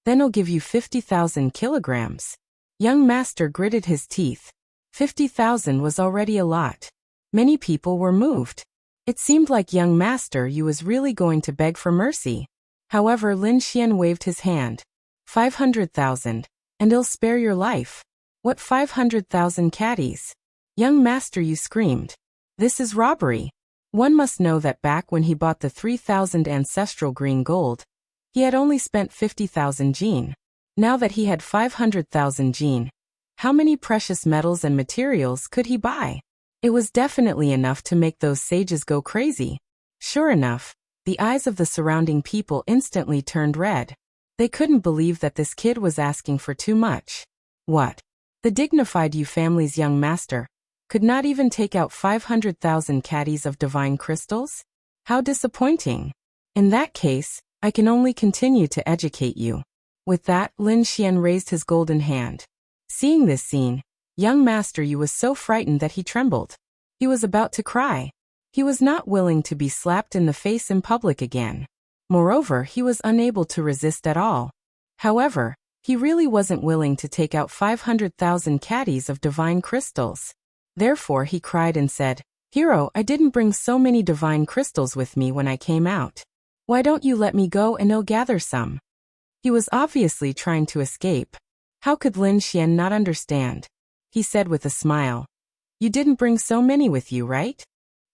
Then I'll give you 50,000 kilograms. Young Master gritted his teeth. 50,000 was already a lot. Many people were moved. It seemed like young Master Yu was really going to beg for mercy. However, Lin Xian waved his hand. 500,000, and I'll spare your life. What 500,000 caddies? Young Master Yu screamed. This is robbery. One must know that back when he bought the 3,000 ancestral green gold, he had only spent 50,000 jin. Now that he had 500,000 jin, how many precious metals and materials could he buy? It was definitely enough to make those sages go crazy. Sure enough, the eyes of the surrounding people instantly turned red. They couldn't believe that this kid was asking for too much. What? The dignified Yu family's young master could not even take out 500,000 caddies of divine crystals? How disappointing. In that case, I can only continue to educate you. With that, Lin Xian raised his golden hand. Seeing this scene, young Master Yu was so frightened that he trembled. He was about to cry. He was not willing to be slapped in the face in public again. Moreover, he was unable to resist at all. However, he really wasn't willing to take out 500,000 caddies of divine crystals. Therefore, he cried and said, Hero, I didn't bring so many divine crystals with me when I came out. Why don't you let me go and I'll gather some? He was obviously trying to escape. How could Lin Xian not understand? He said with a smile. You didn't bring so many with you, right?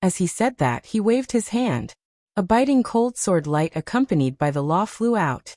As he said that, he waved his hand. A biting cold sword light accompanied by the law flew out.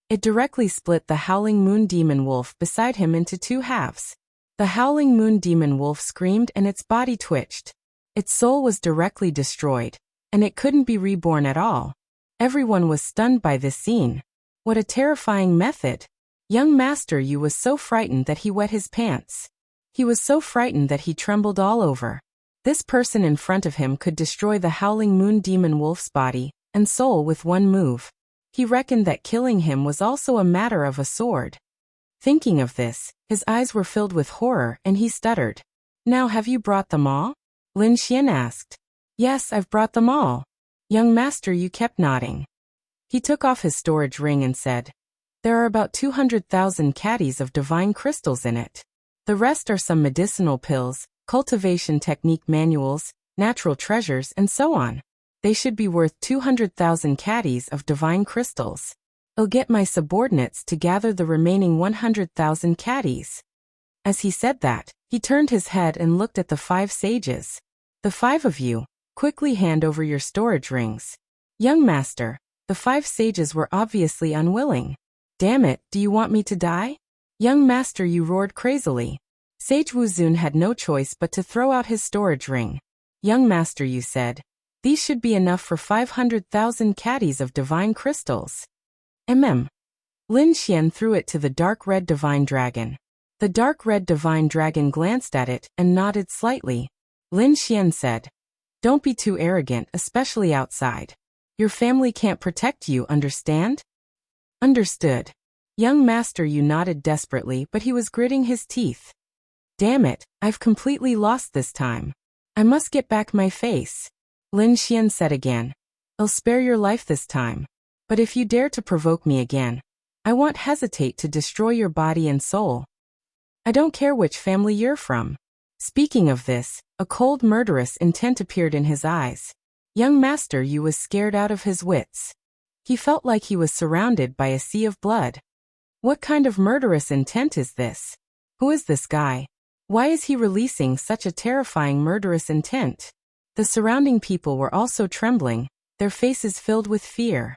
It directly split the howling moon demon wolf beside him into 2 halves. The howling moon demon wolf screamed and its body twitched. Its soul was directly destroyed, and it couldn't be reborn at all. Everyone was stunned by this scene. What a terrifying method! Young Master Yu was so frightened that he wet his pants. He was so frightened that he trembled all over. This person in front of him could destroy the howling moon demon wolf's body, and soul with one move. He reckoned that killing him was also a matter of a sword. Thinking of this, his eyes were filled with horror and he stuttered. Now have you brought them all? Lin Xian asked. Yes, I've brought them all. Young master, you kept nodding. He took off his storage ring and said, there are about 200,000 caddies of divine crystals in it. The rest are some medicinal pills, cultivation technique manuals, natural treasures, and so on. They should be worth 200,000 caddies of divine crystals. I'll get my subordinates to gather the remaining 100,000 caddies. As he said that, he turned his head and looked at the 5 sages. The 5 of you, quickly hand over your storage rings. Young master, the 5 sages were obviously unwilling. Damn it, do you want me to die? Young master, you roared crazily. Sage Wuzun had no choice but to throw out his storage ring. Young master, you said. These should be enough for 500,000 caddies of divine crystals. Lin Xian threw it to the dark red divine dragon. The dark red divine dragon glanced at it and nodded slightly. Lin Xian said, don't be too arrogant, especially outside. Your family can't protect you, understand? Understood. Young master, you nodded desperately, but he was gritting his teeth. Damn it, I've completely lost this time. I must get back my face. Lin Xian said again. I'll spare your life this time. But if you dare to provoke me again, I won't hesitate to destroy your body and soul. I don't care which family you're from. Speaking of this, a cold murderous intent appeared in his eyes. Young master, you was scared out of his wits. He felt like he was surrounded by a sea of blood. What kind of murderous intent is this? Who is this guy? Why is he releasing such a terrifying murderous intent? The surrounding people were also trembling, their faces filled with fear.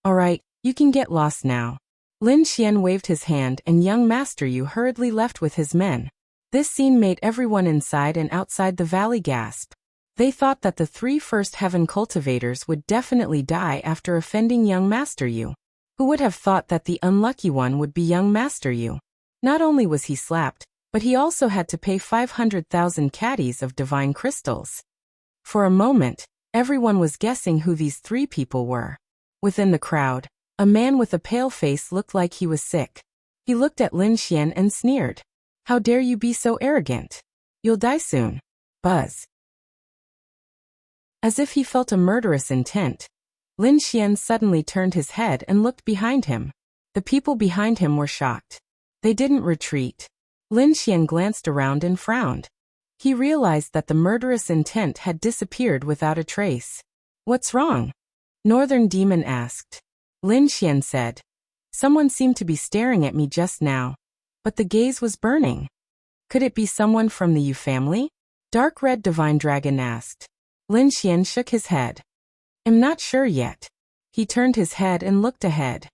All right, you can get lost now. Lin Xian waved his hand and young master Yu hurriedly left with his men. This scene made everyone inside and outside the valley gasp. They thought that the 3 first heaven cultivators would definitely die after offending young master Yu. Who would have thought that the unlucky one would be young master Yu? Not only was he slapped, but he also had to pay 500,000 caddies of divine crystals. For a moment, everyone was guessing who these 3 people were. Within the crowd, a man with a pale face looked like he was sick. He looked at Lin Xian and sneered. How dare you be so arrogant? You'll die soon. Buzz. As if he felt a murderous intent, Lin Xian suddenly turned his head and looked behind him. The people behind him were shocked. They didn't retreat. Lin Xian glanced around and frowned. He realized that the murderous intent had disappeared without a trace. What's wrong? Northern Demon asked. Lin Xian said. Someone seemed to be staring at me just now. But the gaze was burning. Could it be someone from the Yu family? Dark Red Divine Dragon asked. Lin Xian shook his head. I'm not sure yet. He turned his head and looked ahead.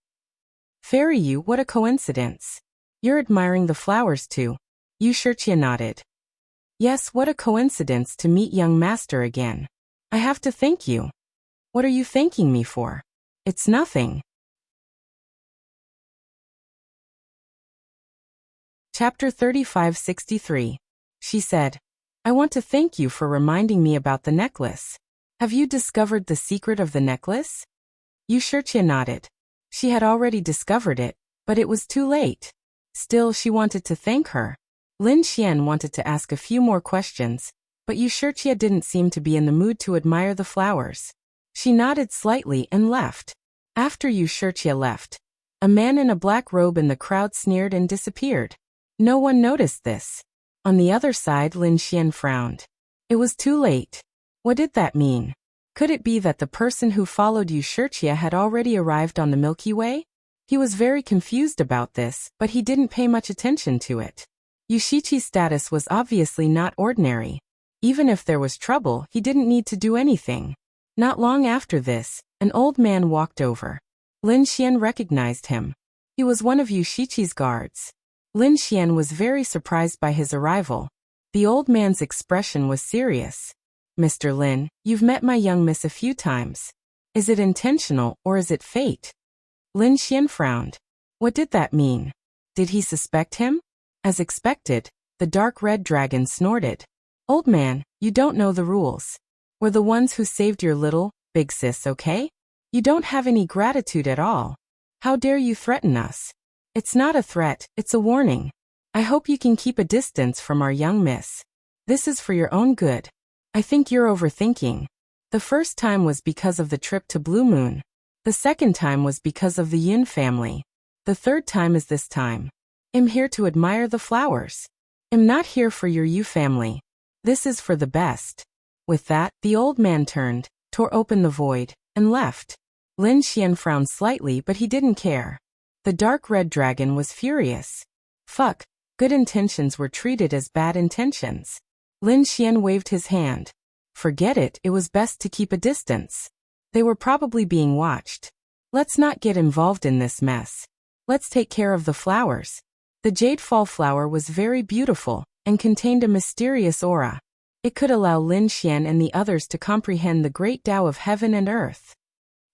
Fairy Yu, what a coincidence. You're admiring the flowers too. Yu Shiqia nodded. Yes, what a coincidence to meet young master again. I have to thank you. What are you thanking me for? It's nothing. Chapter 3563. She said, I want to thank you for reminding me about the necklace. Have you discovered the secret of the necklace? Yu Shiqia nodded. She had already discovered it, but it was too late. Still, she wanted to thank her. Lin Xian wanted to ask a few more questions, but Yu Shiqia didn't seem to be in the mood to admire the flowers. She nodded slightly and left. After Yu Shiqia left, a man in a black robe in the crowd sneered and disappeared. No one noticed this. On the other side, Lin Xian frowned. It was too late. What did that mean? Could it be that the person who followed Yu Shiqia had already arrived on the Milky Way? He was very confused about this, but he didn't pay much attention to it. Yu Shiqi's status was obviously not ordinary. Even if there was trouble, he didn't need to do anything. Not long after this, an old man walked over. Lin Xian recognized him. He was one of Yu Shiqi's guards. Lin Xian was very surprised by his arrival. The old man's expression was serious. Mr. Lin, you've met my young miss a few times. Is it intentional or is it fate? Lin Xian frowned. What did that mean? Did he suspect him? As expected, the dark red dragon snorted. Old man, you don't know the rules. We're the ones who saved your little, big sis, okay? You don't have any gratitude at all. How dare you threaten us? It's not a threat, it's a warning. I hope you can keep a distance from our young miss. This is for your own good. I think you're overthinking. The first time was because of the trip to Blue Moon. The second time was because of the Yin family. The third time is this time. I'm here to admire the flowers. I'm not here for your Yu family. This is for the best. With that, the old man turned, tore open the void, and left. Lin Xian frowned slightly, but he didn't care. The dark red dragon was furious. Fuck, good intentions were treated as bad intentions. Lin Xian waved his hand. Forget it, it was best to keep a distance. They were probably being watched. Let's not get involved in this mess. Let's take care of the flowers. The jade fall flower was very beautiful, and contained a mysterious aura. It could allow Lin Xian and the others to comprehend the great Tao of heaven and earth.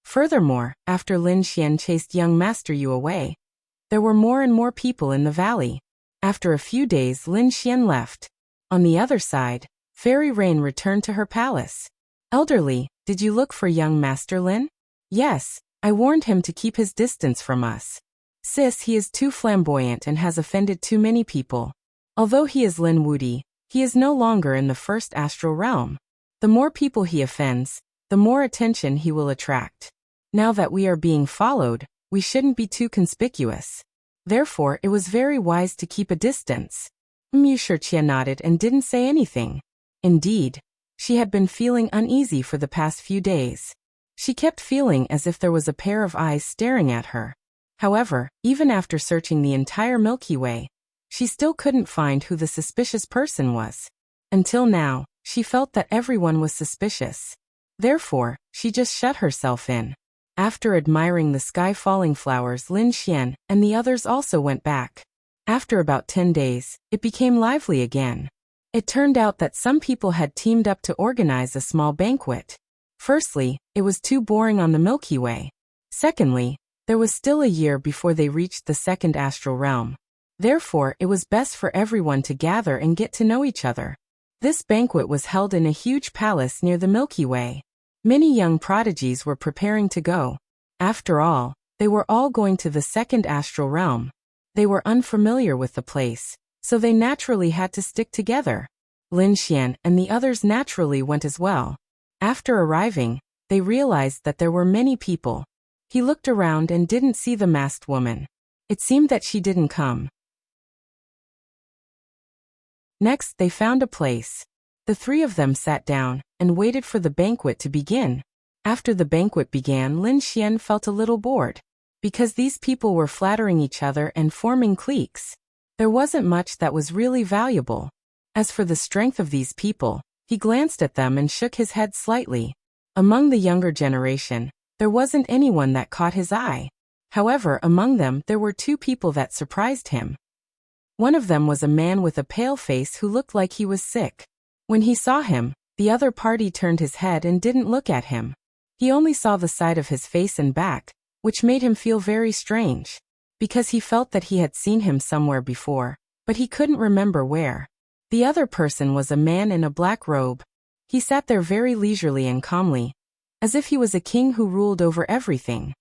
Furthermore, after Lin Xian chased young Master Yu away, there were more and more people in the valley. After a few days, Lin Xian left. On the other side, Fairy Rain returned to her palace. Elderly, did you look for young Master Lin? Yes, I warned him to keep his distance from us. Sis, he is too flamboyant and has offended too many people. Although he is Lin Wudi, he is no longer in the first astral realm. The more people he offends, the more attention he will attract. Now that we are being followed, we shouldn't be too conspicuous. Therefore, it was very wise to keep a distance. Wuxia nodded and didn't say anything. Indeed, she had been feeling uneasy for the past few days. She kept feeling as if there was a pair of eyes staring at her. However, even after searching the entire Milky Way, she still couldn't find who the suspicious person was. Until now, she felt that everyone was suspicious. Therefore, she just shut herself in. After admiring the sky-falling flowers, Lin Xian and the others also went back. After about 10 days, it became lively again. It turned out that some people had teamed up to organize a small banquet. Firstly, it was too boring on the Milky Way. Secondly, there was still a year before they reached the second astral realm. Therefore, it was best for everyone to gather and get to know each other. This banquet was held in a huge palace near the Milky Way. Many young prodigies were preparing to go. After all, they were all going to the second astral realm. They were unfamiliar with the place, so they naturally had to stick together. Lin Xian and the others naturally went as well. After arriving, they realized that there were many people. He looked around and didn't see the masked woman. It seemed that she didn't come. Next, they found a place. The three of them sat down and waited for the banquet to begin. After the banquet began, Lin Xian felt a little bored. Because these people were flattering each other and forming cliques. There wasn't much that was really valuable. As for the strength of these people, he glanced at them and shook his head slightly. Among the younger generation, there wasn't anyone that caught his eye. However, among them there were two people that surprised him. One of them was a man with a pale face who looked like he was sick. When he saw him, the other party turned his head and didn't look at him. He only saw the side of his face and back, which made him feel very strange. Because he felt that he had seen him somewhere before, but he couldn't remember where. The other person was a man in a black robe. He sat there very leisurely and calmly, as if he was a king who ruled over everything.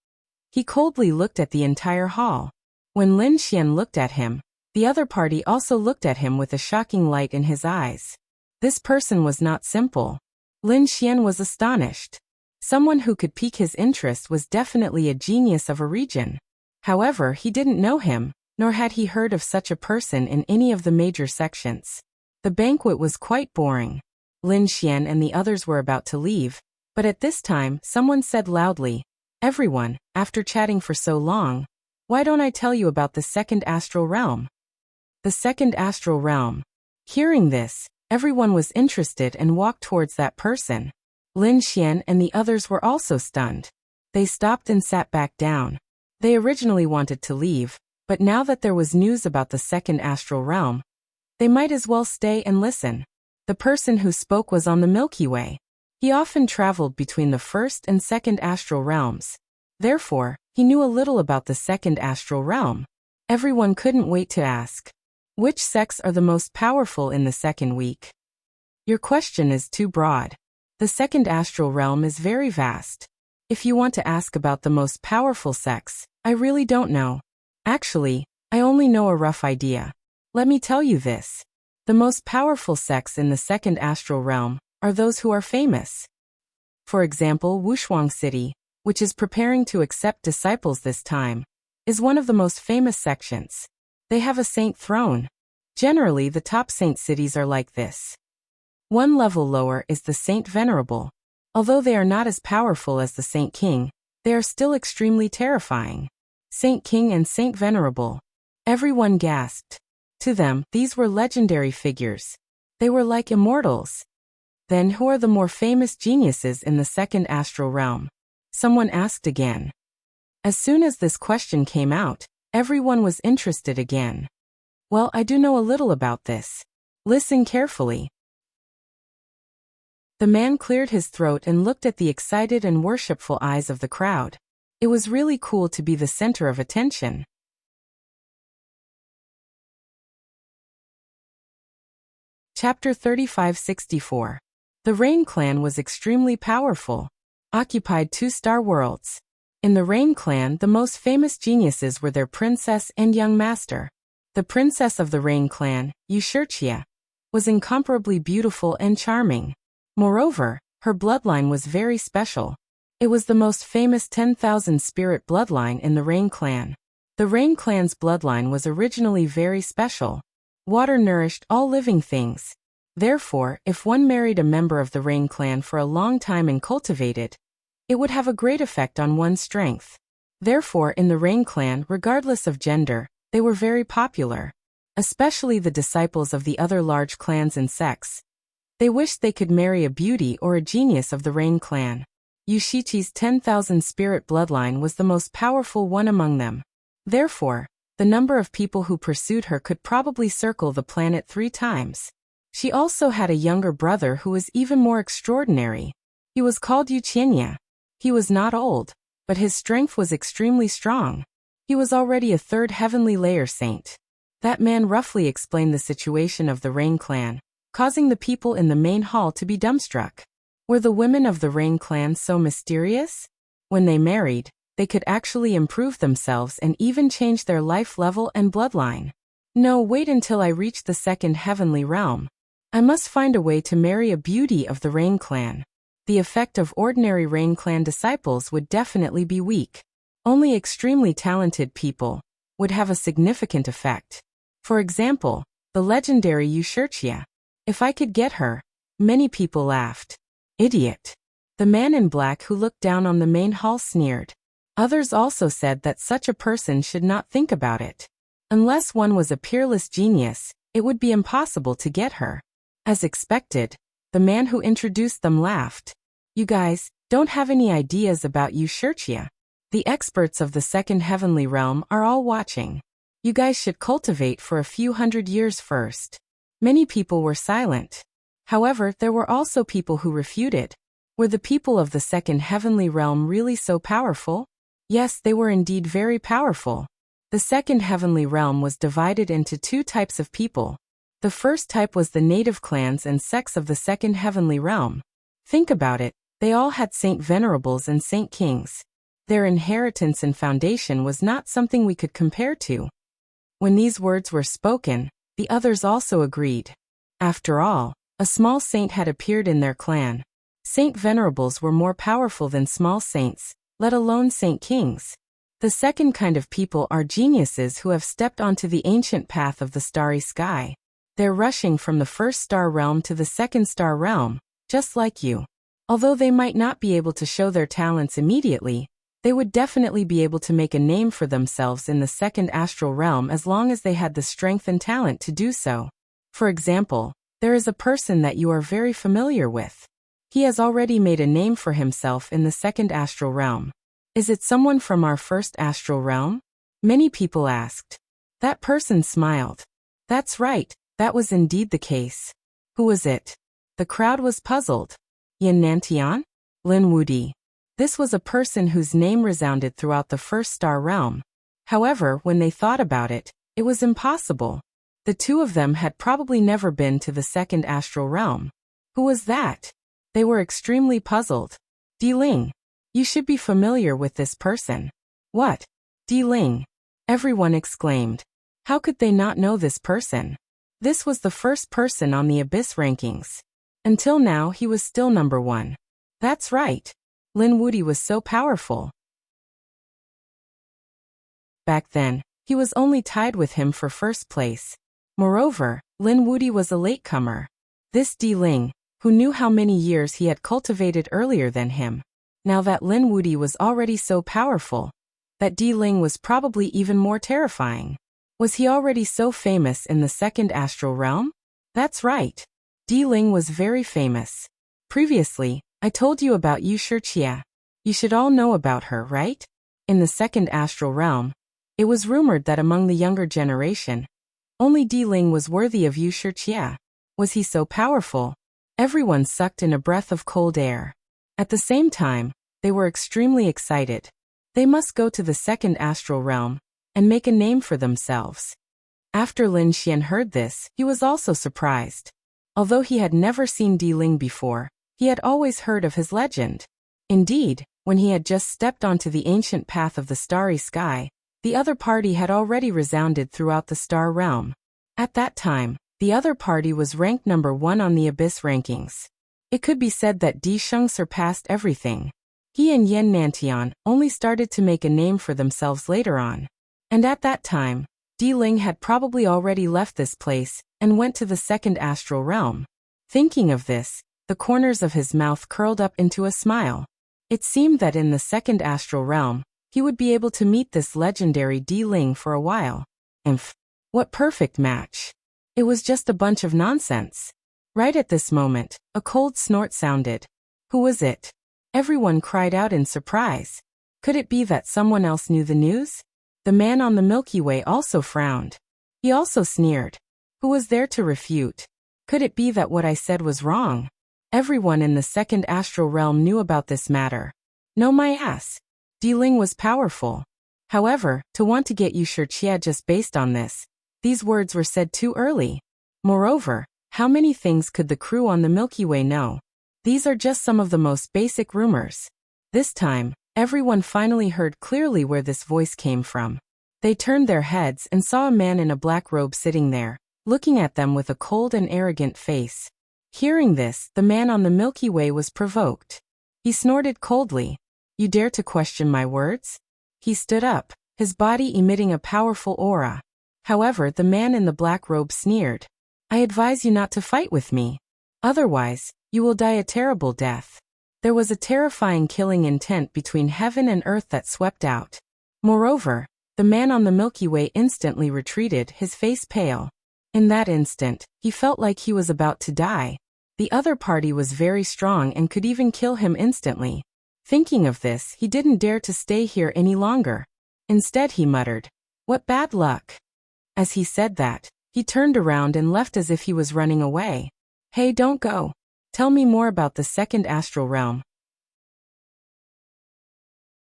He coldly looked at the entire hall. When Lin Xian looked at him, the other party also looked at him with a shocking light in his eyes. This person was not simple. Lin Xian was astonished. Someone who could pique his interest was definitely a genius of a region. However, he didn't know him, nor had he heard of such a person in any of the major sections. The banquet was quite boring. Lin Xian and the others were about to leave, but at this time, someone said loudly, "Everyone, after chatting for so long, why don't I tell you about the second astral realm?" The second astral realm. Hearing this, everyone was interested and walked towards that person. Lin Xian and the others were also stunned. They stopped and sat back down. They originally wanted to leave, but now that there was news about the second astral realm, they might as well stay and listen. The person who spoke was on the Milky Way. He often traveled between the first and second astral realms. Therefore, he knew a little about the second astral realm. Everyone couldn't wait to ask, which sects are the most powerful in the second week? Your question is too broad. The second astral realm is very vast. If you want to ask about the most powerful sex, I really don't know. Actually, I only know a rough idea. Let me tell you this. The most powerful sects in the second astral realm are those who are famous. For example, Wuxia City, which is preparing to accept disciples this time, is one of the most famous sections. They have a saint throne. Generally, the top saint cities are like this. One level lower is the Saint Venerable. Although they are not as powerful as the Saint King, they are still extremely terrifying. Saint King and Saint Venerable. Everyone gasped. To them, these were legendary figures. They were like immortals. Then who are the more famous geniuses in the second astral realm? Someone asked again. As soon as this question came out, everyone was interested again. Well, I do know a little about this. Listen carefully. The man cleared his throat and looked at the excited and worshipful eyes of the crowd. It was really cool to be the center of attention. Chapter 3564. The Rain Clan was extremely powerful. Occupied 2-star worlds. In the Rain Clan, the most famous geniuses were their princess and young master. The princess of the Rain Clan, Wuxia, was incomparably beautiful and charming. Moreover, her bloodline was very special. It was the most famous 10,000 spirit bloodline in the Rain Clan. The Rain Clan's bloodline was originally very special. Water nourished all living things. Therefore, if one married a member of the Rain Clan for a long time and cultivated, it would have a great effect on one's strength. Therefore, in the Rain Clan, regardless of gender, they were very popular. Especially the disciples of the other large clans and sects. They wished they could marry a beauty or a genius of the Rain Clan. Wuxia's 10,000 spirit bloodline was the most powerful one among them. Therefore, the number of people who pursued her could probably circle the planet 3 times. She also had a younger brother who was even more extraordinary. He was called Wuxia. He was not old, but his strength was extremely strong. He was already a 3rd heavenly layer saint. That man roughly explained the situation of the Rain Clan, causing the people in the main hall to be dumbstruck. Were the women of the Rain Clan so mysterious? When they married, they could actually improve themselves and even change their life level and bloodline. No, wait until I reach the 2nd heavenly realm. I must find a way to marry a beauty of the Rain Clan. The effect of ordinary Rain Clan disciples would definitely be weak. Only extremely talented people would have a significant effect. For example, the legendary Wuxia. If I could get her. Many people laughed. Idiot. The man in black who looked down on the main hall sneered. Others also said that such a person should not think about it. Unless one was a peerless genius, it would be impossible to get her. As expected, the man who introduced them laughed. You guys don't have any ideas about Wuxia. The experts of the 2nd heavenly realm are all watching. You guys should cultivate for a few hundred years first. Many people were silent. However, there were also people who refuted. Were the people of the 2nd heavenly realm really so powerful? Yes, they were indeed very powerful. The 2nd heavenly realm was divided into 2 types of people. The first type was the native clans and sects of the 2nd heavenly realm. Think about it, they all had Saint Venerables and Saint Kings. Their inheritance and foundation was not something we could compare to. When these words were spoken, the others also agreed. After all, a small saint had appeared in their clan. Saint Venerables were more powerful than small saints, let alone Saint Kings. The second kind of people are geniuses who have stepped onto the ancient path of the starry sky. They're rushing from the 1st star realm to the 2nd star realm, just like you. Although they might not be able to show their talents immediately, they would definitely be able to make a name for themselves in the 2nd astral realm as long as they had the strength and talent to do so. For example, there is a person that you are very familiar with. He has already made a name for himself in the 2nd astral realm. Is it someone from our 1st astral realm? Many people asked. That person smiled. That's right, that was indeed the case. Who was it? The crowd was puzzled. Yin Nantian? Lin Wudi. This was a person whose name resounded throughout the 1st star realm. However, when they thought about it, it was impossible. The 2 of them had probably never been to the 2nd astral realm. Who was that? They were extremely puzzled. Di Ling. You should be familiar with this person. What? Di Ling. Everyone exclaimed. How could they not know this person? This was the first person on the Abyss rankings. Until now he was still number 1. That's right. Lin Wuti was so powerful. Back then, he was only tied with him for first place. Moreover, Lin Wuti was a latecomer. This Di Ling, who knew how many years he had cultivated earlier than him. Now that Lin Wuti was already so powerful, that Di Ling was probably even more terrifying. Was he already so famous in the second astral realm? That's right. Di Ling was very famous. Previously, I told you about Wuxia. You should all know about her, right? In the second astral realm, it was rumored that among the younger generation, only Di Ling was worthy of Wuxia. Was he so powerful? Everyone sucked in a breath of cold air. At the same time, they were extremely excited. They must go to the second astral realm and make a name for themselves. After Lin Xian heard this, he was also surprised. Although he had never seen Di Ling before, he had always heard of his legend. Indeed, when he had just stepped onto the ancient path of the starry sky, the other party had already resounded throughout the star realm. At that time, the other party was ranked number 1 on the Abyss rankings. It could be said that Di Sheng surpassed everything. He and Yen Nantian only started to make a name for themselves later on. And at that time, Di Ling had probably already left this place and went to the second astral realm. Thinking of this, the corners of his mouth curled up into a smile. It seemed that in the second astral realm, he would be able to meet this legendary Di Ling for a while. What perfect match. It was just a bunch of nonsense. Right at this moment, a cold snort sounded. Who was it? Everyone cried out in surprise. Could it be that someone else knew the news? The man on the Milky Way also frowned. He also sneered. Who was there to refute? Could it be that what I said was wrong? Everyone in the second astral realm knew about this matter. No, my ass. Di Ling was powerful. However, to want to get Wuxia just based on this, these words were said too early. Moreover, how many things could the crew on the Milky Way know? These are just some of the most basic rumors. This time, everyone finally heard clearly where this voice came from. They turned their heads and saw a man in a black robe sitting there, looking at them with a cold and arrogant face. Hearing this, the man on the Milky Way was provoked. He snorted coldly. You dare to question my words? He stood up, his body emitting a powerful aura. However, the man in the black robe sneered. I advise you not to fight with me. Otherwise, you will die a terrible death. There was a terrifying killing intent between heaven and earth that swept out. Moreover, the man on the Milky Way instantly retreated, his face pale. In that instant, he felt like he was about to die. The other party was very strong and could even kill him instantly. Thinking of this, he didn't dare to stay here any longer. Instead, he muttered, "What bad luck." As he said that, he turned around and left as if he was running away. Hey, don't go. Tell me more about the second astral realm.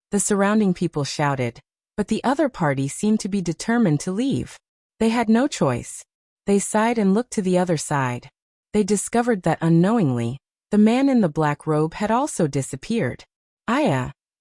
The surrounding people shouted, but the other party seemed to be determined to leave. They had no choice. They sighed and looked to the other side. They discovered that unknowingly, the man in the black robe had also disappeared.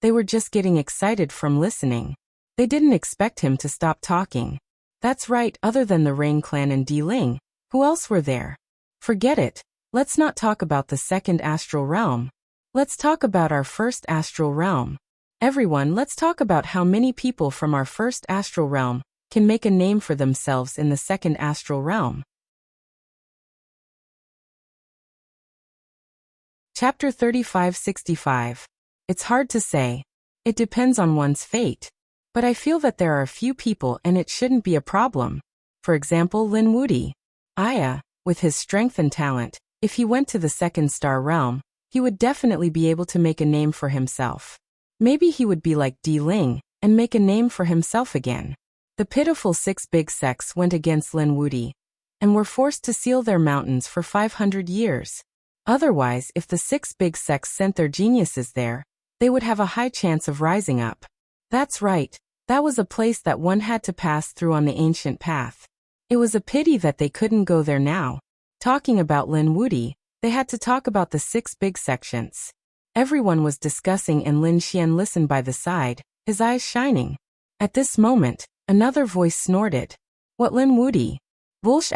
They were just getting excited from listening. They didn't expect him to stop talking. That's right, other than the Rain Clan and Di Ling, who else were there? Forget it. Let's not talk about the second astral realm. Let's talk about our first astral realm. Everyone, let's talk about how many people from our first astral realm can make a name for themselves in the second astral realm. Chapter 3565. It's hard to say. It depends on one's fate. But I feel that there are a few people and it shouldn't be a problem. For example, Lin Wuti. With his strength and talent, if he went to the second star realm, he would definitely be able to make a name for himself. Maybe he would be like Di Ling and make a name for himself again. The pitiful 6 big sects went against Lin Wuti and were forced to seal their mountains for 500 years. Otherwise, if the 6 big sects sent their geniuses there, they would have a high chance of rising up. That's right, that was a place that one had to pass through on the ancient path. It was a pity that they couldn't go there now. Talking about Lin Wuti, They had to talk about the 6 big sections. Everyone was discussing and Lin Xian listened by the side, his eyes shining. At this moment, another voice snorted. What Lin Wudi? Bullsh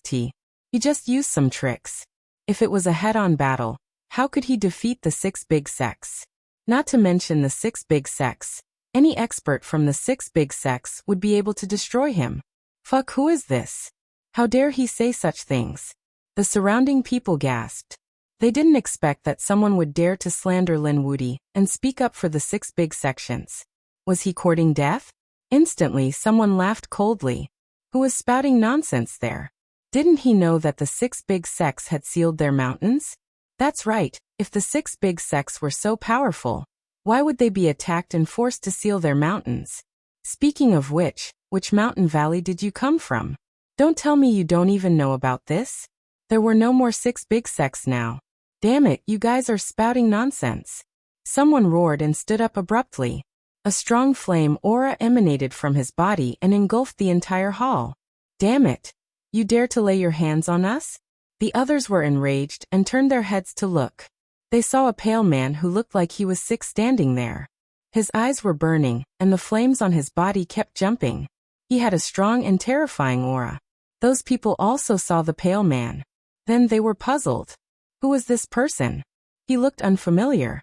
*T. He just used some tricks. If it was a head-on battle, how could he defeat the 6 big sects? Not to mention the 6 big sects. Any expert from the 6 big sects would be able to destroy him. Fuck, who is this? How dare he say such things? The surrounding people gasped. They didn't expect that someone would dare to slander Lin Wudi and speak up for the 6 big sections. Was he courting death? Instantly, someone laughed coldly. Who was spouting nonsense there? Didn't he know that the 6 big sects had sealed their mountains? That's right, if the 6 big sects were so powerful, why would they be attacked and forced to seal their mountains? Speaking of which mountain valley did you come from? Don't tell me you don't even know about this? There were no more 6 big sects now. Damn it, you guys are spouting nonsense. Someone roared and stood up abruptly. A strong flame aura emanated from his body and engulfed the entire hall. Damn it. You dare to lay your hands on us? The others were enraged and turned their heads to look. They saw a pale man who looked like he was sick standing there. His eyes were burning, and the flames on his body kept jumping. He had a strong and terrifying aura. Those people also saw the pale man. Then they were puzzled. Who was this person? He looked unfamiliar.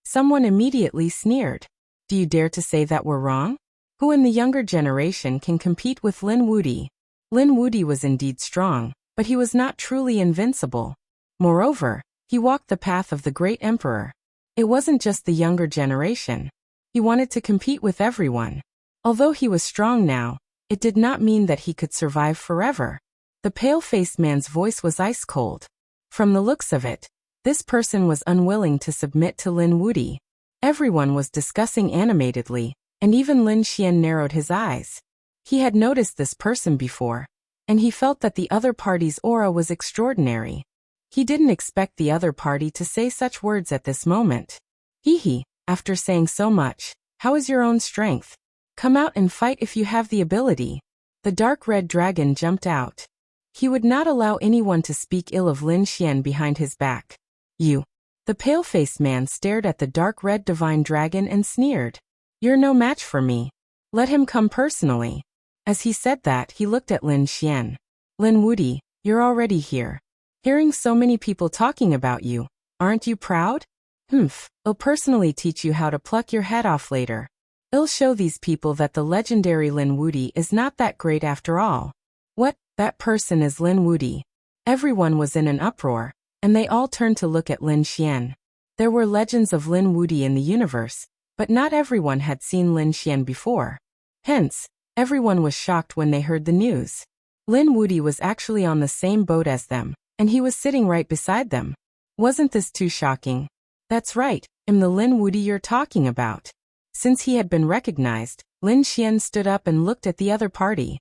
Someone immediately sneered. Do you dare to say that we're wrong? Who in the younger generation can compete with Lin Wudi? Lin Wudi was indeed strong, but he was not truly invincible. Moreover, he walked the path of the great emperor. It wasn't just the younger generation. He wanted to compete with everyone. Although he was strong now, it did not mean that he could survive forever. The pale-faced man's voice was ice cold. From the looks of it, this person was unwilling to submit to Lin Wudi. Everyone was discussing animatedly, and even Lin Xian narrowed his eyes. He had noticed this person before, and he felt that the other party's aura was extraordinary. He didn't expect the other party to say such words at this moment. Hee, after saying so much, how is your own strength? Come out and fight if you have the ability. The dark red dragon jumped out. He would not allow anyone to speak ill of Lin Xian behind his back. You. The pale-faced man stared at the dark red divine dragon and sneered. You're no match for me. Let him come personally. As he said that, he looked at Lin Xian. Lin Wudi, you're already here. Hearing so many people talking about you, aren't you proud? I'll personally teach you how to pluck your head off later. I'll show these people that the legendary Lin Wudi is not that great after all. What? That person is Lin Wudi. Everyone was in an uproar, and they all turned to look at Lin Xian. There were legends of Lin Wudi in the universe, but not everyone had seen Lin Xian before. Hence, everyone was shocked when they heard the news. Lin Wudi was actually on the same boat as them, and he was sitting right beside them. Wasn't this too shocking? That's right, I'm the Lin Wudi you're talking about. Since he had been recognized, Lin Xian stood up and looked at the other party.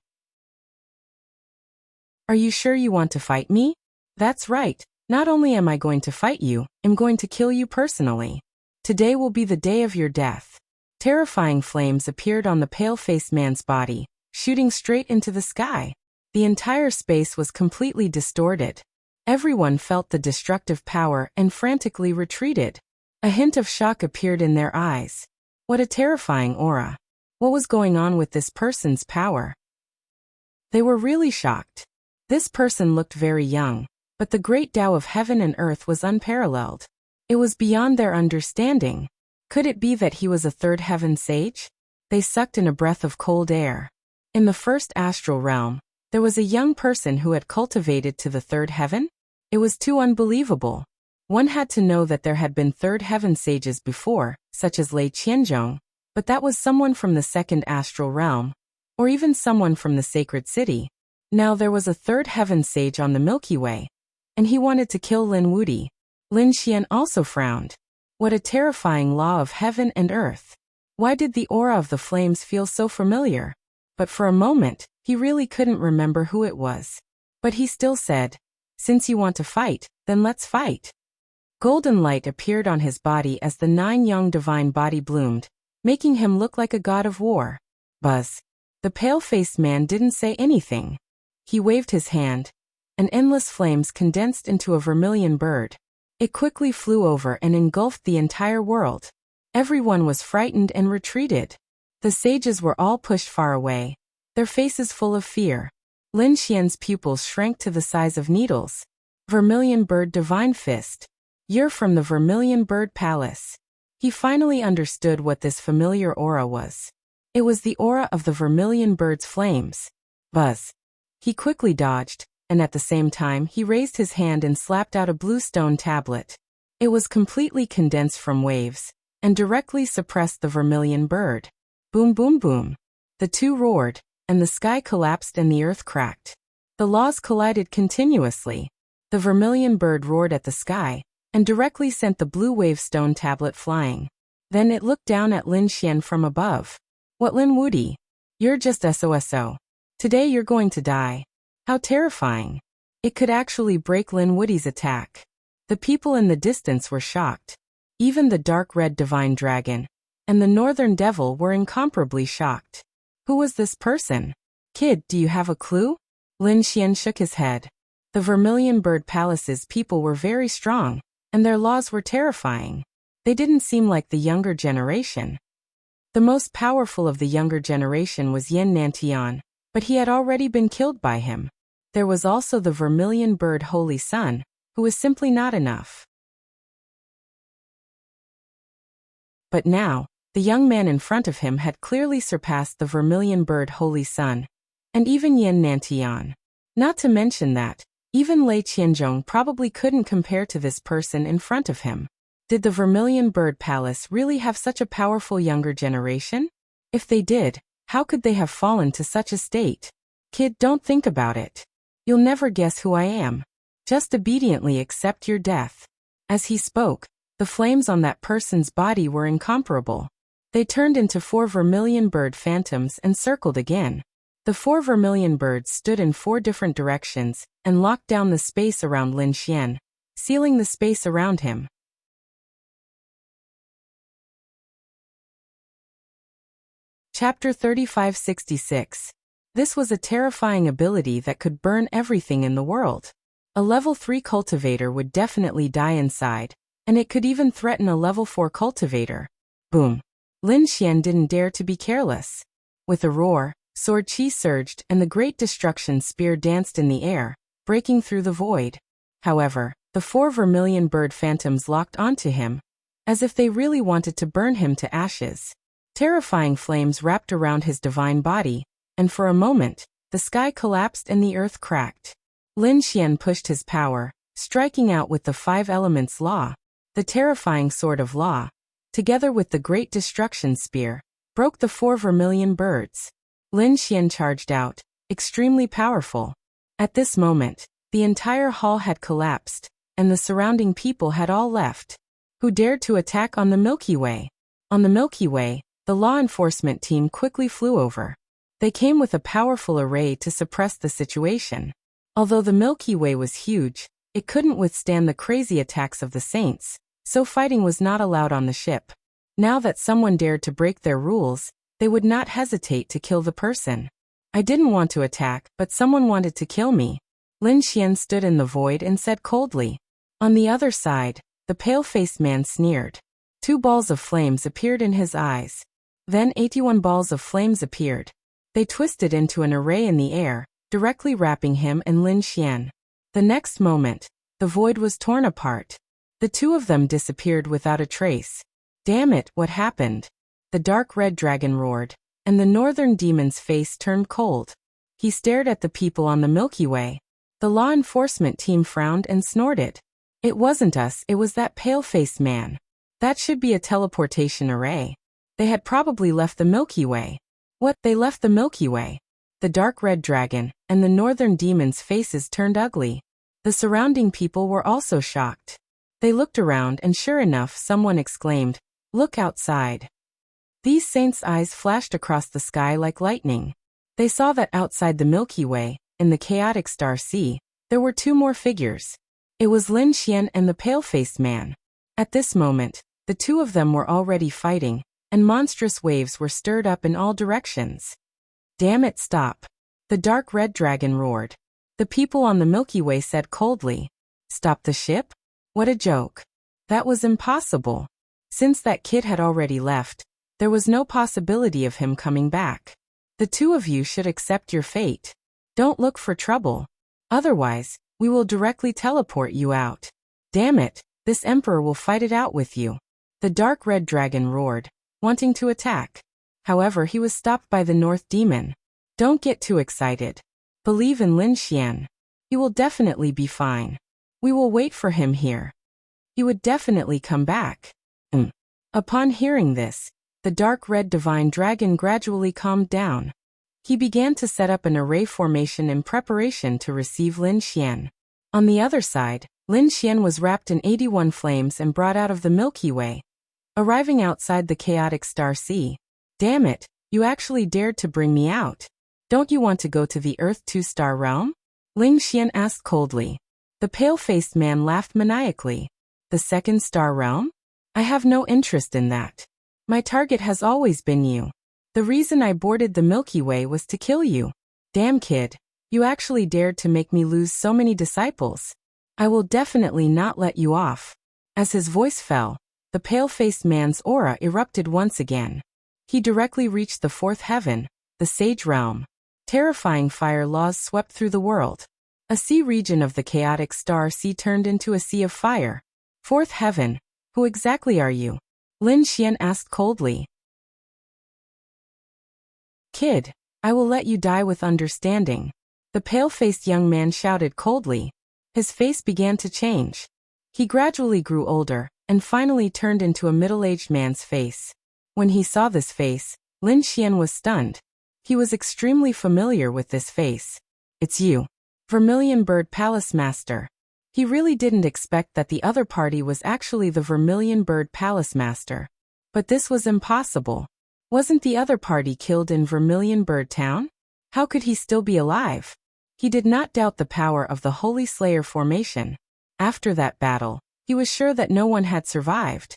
Are you sure you want to fight me? That's right. Not only am I going to fight you, I'm going to kill you personally. Today will be the day of your death. Terrifying flames appeared on the pale-faced man's body, shooting straight into the sky. The entire space was completely distorted. Everyone felt the destructive power and frantically retreated. A hint of shock appeared in their eyes. What a terrifying aura. What was going on with this person's power? They were really shocked. This person looked very young, but the great Tao of heaven and earth was unparalleled. It was beyond their understanding. Could it be that he was a third heaven sage? They sucked in a breath of cold air. In the first astral realm, there was a young person who had cultivated to the third heaven? It was too unbelievable. One had to know that there had been third heaven sages before, such as Lei Qianzhong, but that was someone from the second astral realm, or even someone from the sacred city. Now there was a third heaven sage on the Milky Way, and he wanted to kill Lin Wudi. Lin Xian also frowned. What a terrifying law of heaven and earth. Why did the aura of the flames feel so familiar? But for a moment, he really couldn't remember who it was. But he still said, since you want to fight, then let's fight. Golden light appeared on his body as the 9-yang divine body bloomed, making him look like a god of war. Buzz. The pale-faced man didn't say anything. He waved his hand. and endless flames condensed into a vermilion bird. It quickly flew over and engulfed the entire world. Everyone was frightened and retreated. The sages were all pushed far away, their faces full of fear. Lin Xian's pupils shrank to the size of needles. Vermilion Bird Divine Fist. You're from the Vermilion Bird Palace. He finally understood what this familiar aura was. It was the aura of the Vermilion Bird's flames. Buzz. He quickly dodged, and at the same time he raised his hand and slapped out a blue stone tablet. It was completely condensed from waves, and directly suppressed the Vermilion Bird. Boom boom boom. The two roared, and the sky collapsed and the earth cracked. The laws collided continuously. The Vermilion Bird roared at the sky, and directly sent the blue wave stone tablet flying. Then it looked down at Lin Xian from above. What, Lin Wudi? You're just SOSO. Today you're going to die. How terrifying. It could actually break Lin Wudi's attack. The people in the distance were shocked. Even the dark red divine dragon and the northern devil were incomparably shocked. Who was this person? Kid, do you have a clue? Lin Xian shook his head. The Vermilion Bird Palace's people were very strong, and their laws were terrifying. They didn't seem like the younger generation. The most powerful of the younger generation was Yan Nantian, but he had already been killed by him. There was also the Vermilion Bird Holy Sun, who was simply not enough. But now, the young man in front of him had clearly surpassed the Vermilion Bird Holy Sun, and even Yan Nantian. Not to mention that, even Lei Qianzhong probably couldn't compare to this person in front of him. Did the Vermilion Bird Palace really have such a powerful younger generation? If they did, how could they have fallen to such a state? Kid, don't think about it. You'll never guess who I am. Just obediently accept your death. As he spoke, the flames on that person's body were incomparable. They turned into 4 vermilion bird phantoms and circled again. The 4 vermilion birds stood in 4 different directions and locked down the space around Lin Xian, sealing the space around him. Chapter 3566. This was a terrifying ability that could burn everything in the world. A level 3 cultivator would definitely die inside, and it could even threaten a level 4 cultivator. Boom. Lin Xian didn't dare to be careless. With a roar, sword chi surged and the great destruction spear danced in the air, breaking through the void. However, the 4 vermilion bird phantoms locked onto him, as if they really wanted to burn him to ashes. Terrifying flames wrapped around his divine body, and for a moment, the sky collapsed and the earth cracked. Lin Xian pushed his power, striking out with the 5 elements law. The terrifying sword of law, together with the great destruction spear, broke the 4 vermilion birds. Lin Xian charged out, extremely powerful. At this moment, the entire hall had collapsed, and the surrounding people had all left. Who dared to attack on the Milky Way? On the Milky Way, the law enforcement team quickly flew over. They came with a powerful array to suppress the situation. Although the Milky Way was huge, it couldn't withstand the crazy attacks of the saints, so fighting was not allowed on the ship. Now that someone dared to break their rules, they would not hesitate to kill the person. I didn't want to attack, but someone wanted to kill me. Lin Xian stood in the void and said coldly. On the other side, the pale-faced man sneered. 2 balls of flames appeared in his eyes. Then 81 balls of flames appeared. They twisted into an array in the air, directly wrapping him and Lin Xian. The next moment, the void was torn apart. The 2 of them disappeared without a trace. Damn it, what happened? The dark red dragon roared, and the northern demon's face turned cold. He stared at the people on the Milky Way. The law enforcement team frowned and snorted. It wasn't us, it was that pale-faced man. That should be a teleportation array. They had probably left the Milky Way. What, they left the Milky Way? The dark red dragon and the northern demon's faces turned ugly. The surrounding people were also shocked. They looked around and sure enough someone exclaimed, "Look outside." These saints' eyes flashed across the sky like lightning. They saw that outside the Milky Way, in the chaotic star sea, there were 2 more figures. It was Lin Xian and the pale-faced man. At this moment, the 2 of them were already fighting, and monstrous waves were stirred up in all directions. Damn it, stop. The dark red dragon roared. The people on the Milky Way said coldly. Stop the ship? What a joke. That was impossible. Since that kid had already left, there was no possibility of him coming back. The two of you should accept your fate. Don't look for trouble. Otherwise, we will directly teleport you out. Damn it, this emperor will fight it out with you. The dark red dragon roared, wanting to attack. However, he was stopped by the North Demon. Don't get too excited. Believe in Lin Xian. He will definitely be fine. We will wait for him here. He would definitely come back. Upon hearing this, the dark red divine dragon gradually calmed down. He began to set up an array formation in preparation to receive Lin Xian. On the other side, Lin Xian was wrapped in 81 flames and brought out of the Milky Way, arriving outside the chaotic star sea. Damn it, you actually dared to bring me out. Don't you want to go to the Earth 2-star realm? Lin Xian asked coldly. The pale-faced man laughed maniacally. The 2nd-star realm? I have no interest in that. My target has always been you. The reason I boarded the Milky Way was to kill you. Damn kid, you actually dared to make me lose so many disciples. I will definitely not let you off. As his voice fell, the pale-faced man's aura erupted once again. He directly reached the 4th heaven, the Sage Realm. Terrifying fire laws swept through the world. A sea region of the chaotic star sea turned into a sea of fire. 4th heaven, who exactly are you? Lin Xian asked coldly. Kid, I will let you die with understanding. The pale-faced young man shouted coldly. His face began to change. He gradually grew older, and finally turned into a middle-aged man's face. When he saw this face, Lin Xian was stunned. He was extremely familiar with this face. It's you. Vermilion Bird Palace Master. He really didn't expect that the other party was actually the Vermilion Bird Palace Master. But this was impossible. Wasn't the other party killed in Vermilion Bird Town? How could he still be alive? He did not doubt the power of the Holy Slayer formation. After that battle, he was sure that no one had survived.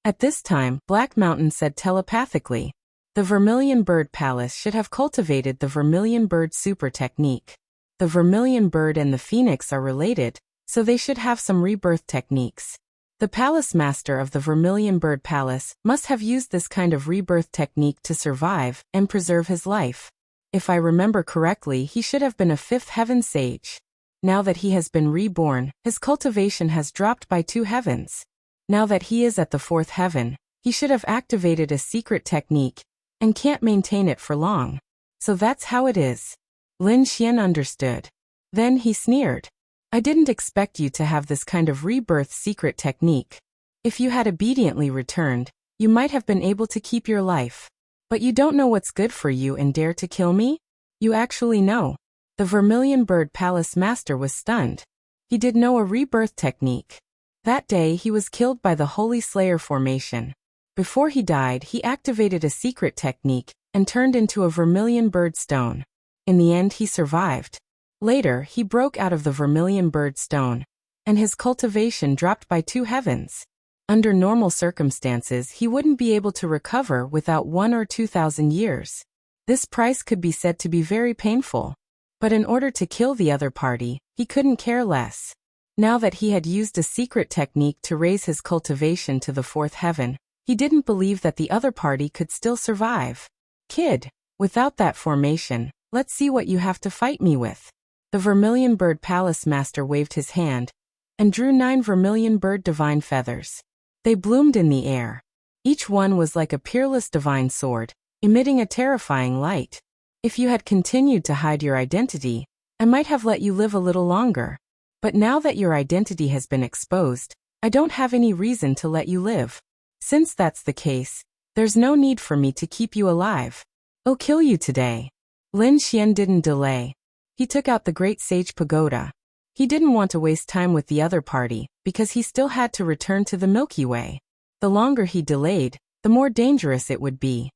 At this time, Black Mountain said telepathically, the Vermilion Bird Palace should have cultivated the Vermilion Bird Super Technique. The Vermilion Bird and the Phoenix are related, so they should have some rebirth techniques. The Palace Master of the Vermilion Bird Palace must have used this kind of rebirth technique to survive and preserve his life. If I remember correctly, he should have been a 5th heaven sage. Now that he has been reborn, his cultivation has dropped by 2 heavens. Now that he is at the 4th heaven, he should have activated a secret technique and can't maintain it for long. So that's how it is. Lin Xian understood. Then he sneered. I didn't expect you to have this kind of rebirth secret technique. If you had obediently returned, you might have been able to keep your life. But you don't know what's good for you and dare to kill me? You actually know. The Vermilion Bird Palace Master was stunned. He did know a rebirth technique. That day he was killed by the Holy Slayer formation. Before he died, he activated a secret technique and turned into a Vermilion Bird Stone. In the end, he survived. Later, he broke out of the Vermilion Bird Stone, and his cultivation dropped by 2 heavens. Under normal circumstances, he wouldn't be able to recover without 1 or 2,000 years. This price could be said to be very painful. But in order to kill the other party, he couldn't care less. Now that he had used a secret technique to raise his cultivation to the 4th heaven, he didn't believe that the other party could still survive. Kid, without that formation, let's see what you have to fight me with. The Vermilion Bird Palace Master waved his hand and drew 9 Vermilion Bird Divine Feathers. They bloomed in the air. Each one was like a peerless divine sword, emitting a terrifying light. If you had continued to hide your identity, I might have let you live a little longer. But now that your identity has been exposed, I don't have any reason to let you live. Since that's the case, there's no need for me to keep you alive. I'll kill you today. Lin Xian didn't delay. He took out the Great Sage Pagoda. He didn't want to waste time with the other party, because he still had to return to the Milky Way. The longer he delayed, the more dangerous it would be.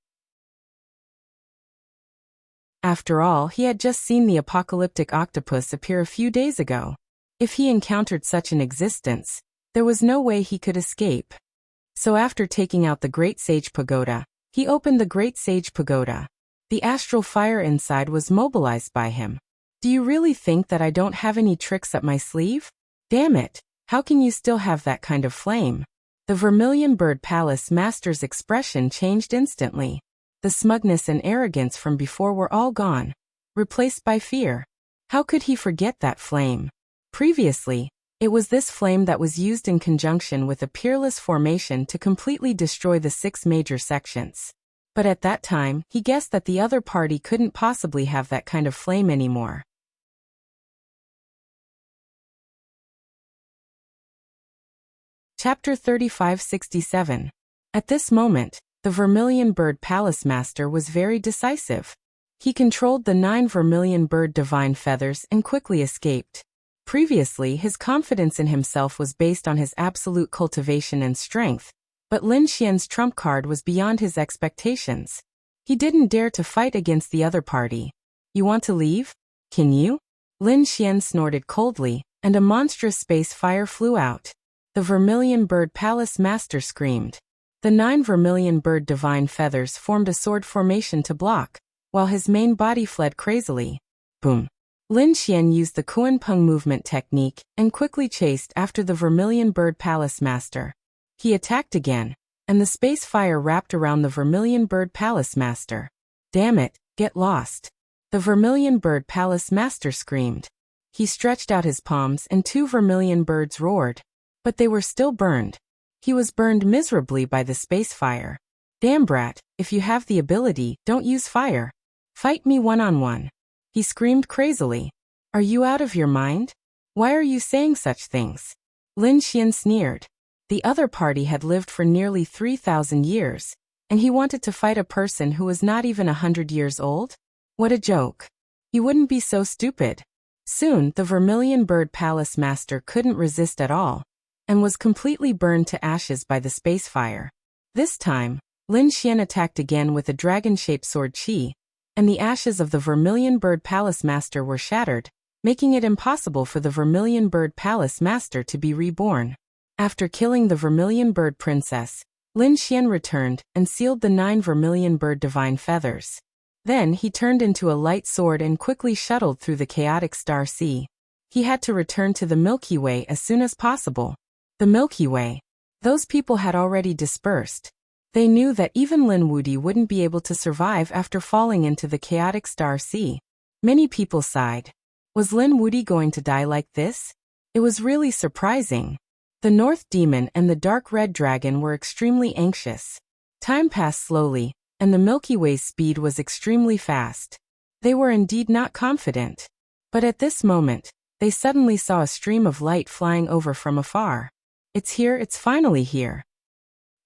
After all, he had just seen the apocalyptic octopus appear a few days ago. If he encountered such an existence, there was no way he could escape. So after taking out the Great Sage Pagoda, he opened the Great Sage Pagoda. The astral fire inside was mobilized by him. Do you really think that I don't have any tricks up my sleeve? Damn it, how can you still have that kind of flame? The Vermilion Bird Palace Master's expression changed instantly. The smugness and arrogance from before were all gone, replaced by fear. How could he forget that flame? Previously, it was this flame that was used in conjunction with a peerless formation to completely destroy the 6 major sections. But at that time, he guessed that the other party couldn't possibly have that kind of flame anymore. Chapter 3567. At this moment, the Vermilion Bird Palace Master was very decisive. He controlled the 9 Vermilion Bird Divine Feathers and quickly escaped. Previously, his confidence in himself was based on his absolute cultivation and strength, but Lin Xian's trump card was beyond his expectations. He didn't dare to fight against the other party. You want to leave? Can you? Lin Xian snorted coldly, and a monstrous space fire flew out. The Vermilion Bird Palace Master screamed. The 9 Vermilion Bird Divine Feathers formed a sword formation to block, while his main body fled crazily. Boom. Lin Xian used the Kuan-Peng movement technique and quickly chased after the Vermilion Bird Palace Master. He attacked again, and the space fire wrapped around the Vermilion Bird Palace Master. Damn it, get lost. The Vermilion Bird Palace Master screamed. He stretched out his palms and 2 vermilion birds roared. But they were still burned. He was burned miserably by the space fire. Damn brat, if you have the ability, don't use fire. Fight me one-on-one. He screamed crazily. Are you out of your mind? Why are you saying such things? Lin Xian sneered. The other party had lived for nearly 3,000 years, and he wanted to fight a person who was not even 100 years old? What a joke. He wouldn't be so stupid. Soon, the Vermilion Bird Palace Master couldn't resist at all, and was completely burned to ashes by the space fire. This time, Lin Xian attacked again with a dragon-shaped sword qi, and the ashes of the Vermilion Bird Palace Master were shattered, making it impossible for the Vermilion Bird Palace Master to be reborn. After killing the Vermilion Bird Princess, Lin Xian returned and sealed the 9 Vermilion Bird Divine Feathers. Then he turned into a light sword and quickly shuttled through the chaotic star sea. He had to return to the Milky Way as soon as possible. The Milky Way. Those people had already dispersed. They knew that even Lin Wudi wouldn't be able to survive after falling into the chaotic star sea. Many people sighed. Was Lin Wudi going to die like this? It was really surprising. The North Demon and the Dark Red Dragon were extremely anxious. Time passed slowly, and the Milky Way's speed was extremely fast. They were indeed not confident. But at this moment, they suddenly saw a stream of light flying over from afar. It's here, it's finally here.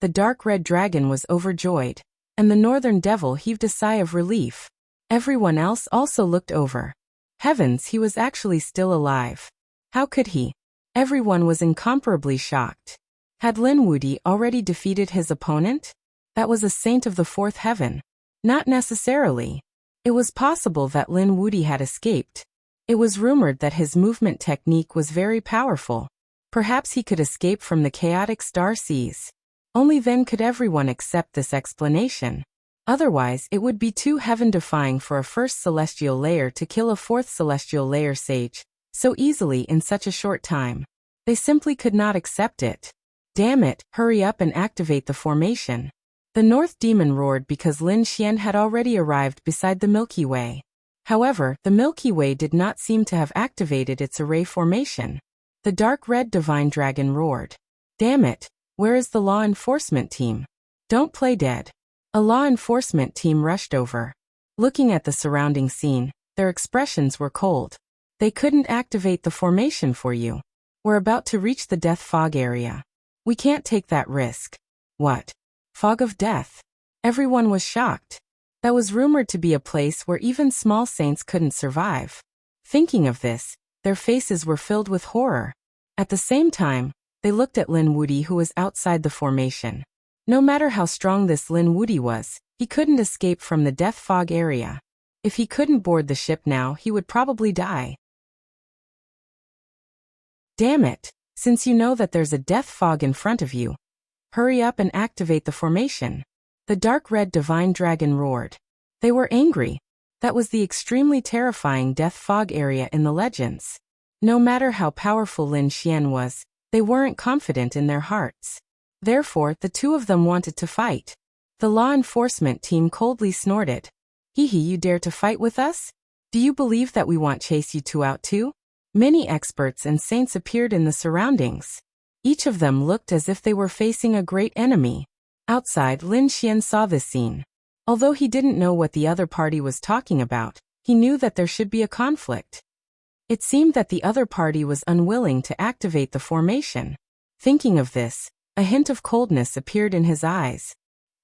The Dark Red Dragon was overjoyed, and the Northern Devil heaved a sigh of relief. Everyone else also looked over. Heavens, he was actually still alive. How could he? Everyone was incomparably shocked. Had Lin Wudi already defeated his opponent? That was a saint of the 4th heaven. Not necessarily. It was possible that Lin Wudi had escaped. It was rumored that his movement technique was very powerful. Perhaps he could escape from the chaotic star seas. Only then could everyone accept this explanation. Otherwise, it would be too heaven-defying for a 1st celestial layer to kill a 4th celestial layer sage so easily in such a short time. They simply could not accept it. Damn it, hurry up and activate the formation. The North Demon roared because Lin Xian had already arrived beside the Milky Way. However, the Milky Way did not seem to have activated its array formation. The Dark Red Divine Dragon roared. Damn it, where is the law enforcement team? Don't play dead. A law enforcement team rushed over. Looking at the surrounding scene, their expressions were cold. They couldn't activate the formation for you. We're about to reach the death fog area. We can't take that risk. What? Fog of death? Everyone was shocked. That was rumored to be a place where even small saints couldn't survive. Thinking of this, their faces were filled with horror. At the same time, they looked at Lin Wudi, who was outside the formation. No matter how strong this Lin Wudi was, he couldn't escape from the death fog area. If he couldn't board the ship now, he would probably die. Damn it, since you know that there's a death fog in front of you, hurry up and activate the formation. The Dark Red Divine Dragon roared. They were angry. That was the extremely terrifying death fog area in the legends. No matter how powerful Lin Xian was, they weren't confident in their hearts. Therefore, the two of them wanted to fight. The law enforcement team coldly snorted. Hee hee, you dare to fight with us? Do you believe that we won't chase you two out too? Many experts and saints appeared in the surroundings. Each of them looked as if they were facing a great enemy. Outside, Lin Xian saw this scene. Although he didn't know what the other party was talking about, he knew that there should be a conflict. It seemed that the other party was unwilling to activate the formation. Thinking of this, a hint of coldness appeared in his eyes.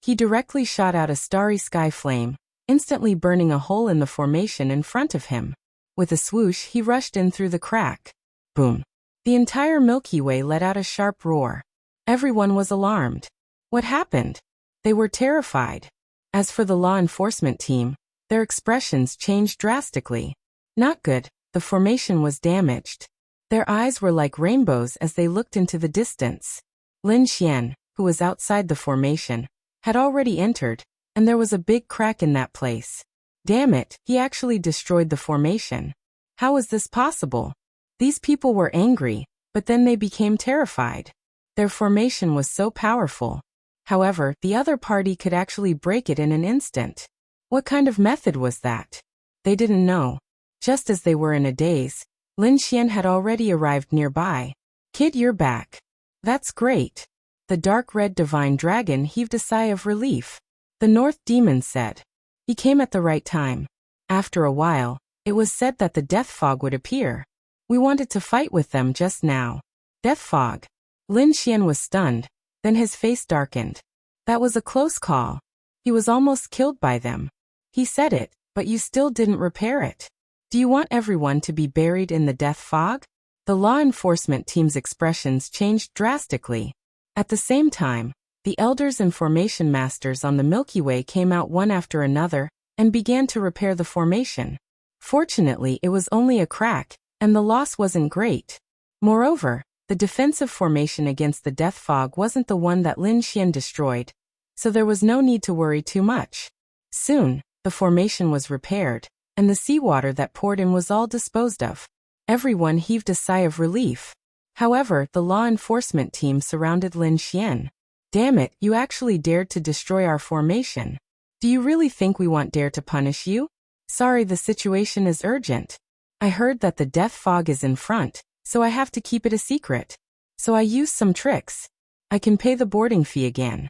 He directly shot out a starry sky flame, instantly burning a hole in the formation in front of him. With a swoosh, he rushed in through the crack. Boom! The entire Milky Way let out a sharp roar. Everyone was alarmed. What happened? They were terrified. As for the law enforcement team, their expressions changed drastically. Not good, the formation was damaged. Their eyes were like rainbows as they looked into the distance. Lin Xian, who was outside the formation, had already entered, and there was a big crack in that place. Damn it, he actually destroyed the formation. How was this possible? These people were angry, but then they became terrified. Their formation was so powerful. However, the other party could actually break it in an instant. What kind of method was that? They didn't know. Just as they were in a daze, Lin Xian had already arrived nearby. Kid, you're back. That's great. The dark red divine dragon heaved a sigh of relief. The North Demon said. He came at the right time. After a while, it was said that the death fog would appear. We wanted to fight with them just now. Death fog. Lin Xian was stunned, then his face darkened. That was a close call. He was almost killed by them. He said it, but you still didn't repair it. Do you want everyone to be buried in the death fog? The law enforcement team's expressions changed drastically. At the same time, the elders and formation masters on the Milky Way came out one after another and began to repair the formation. Fortunately, it was only a crack, and the loss wasn't great. Moreover, the defensive formation against the death fog wasn't the one that Lin Xian destroyed, so there was no need to worry too much. Soon, the formation was repaired, and the seawater that poured in was all disposed of. Everyone heaved a sigh of relief. However, the law enforcement team surrounded Lin Xian. Damn it, you actually dared to destroy our formation. Do you really think we won't dare to punish you? Sorry, the situation is urgent. I heard that the death fog is in front, so I have to keep it a secret. So I used some tricks. I can pay the boarding fee again.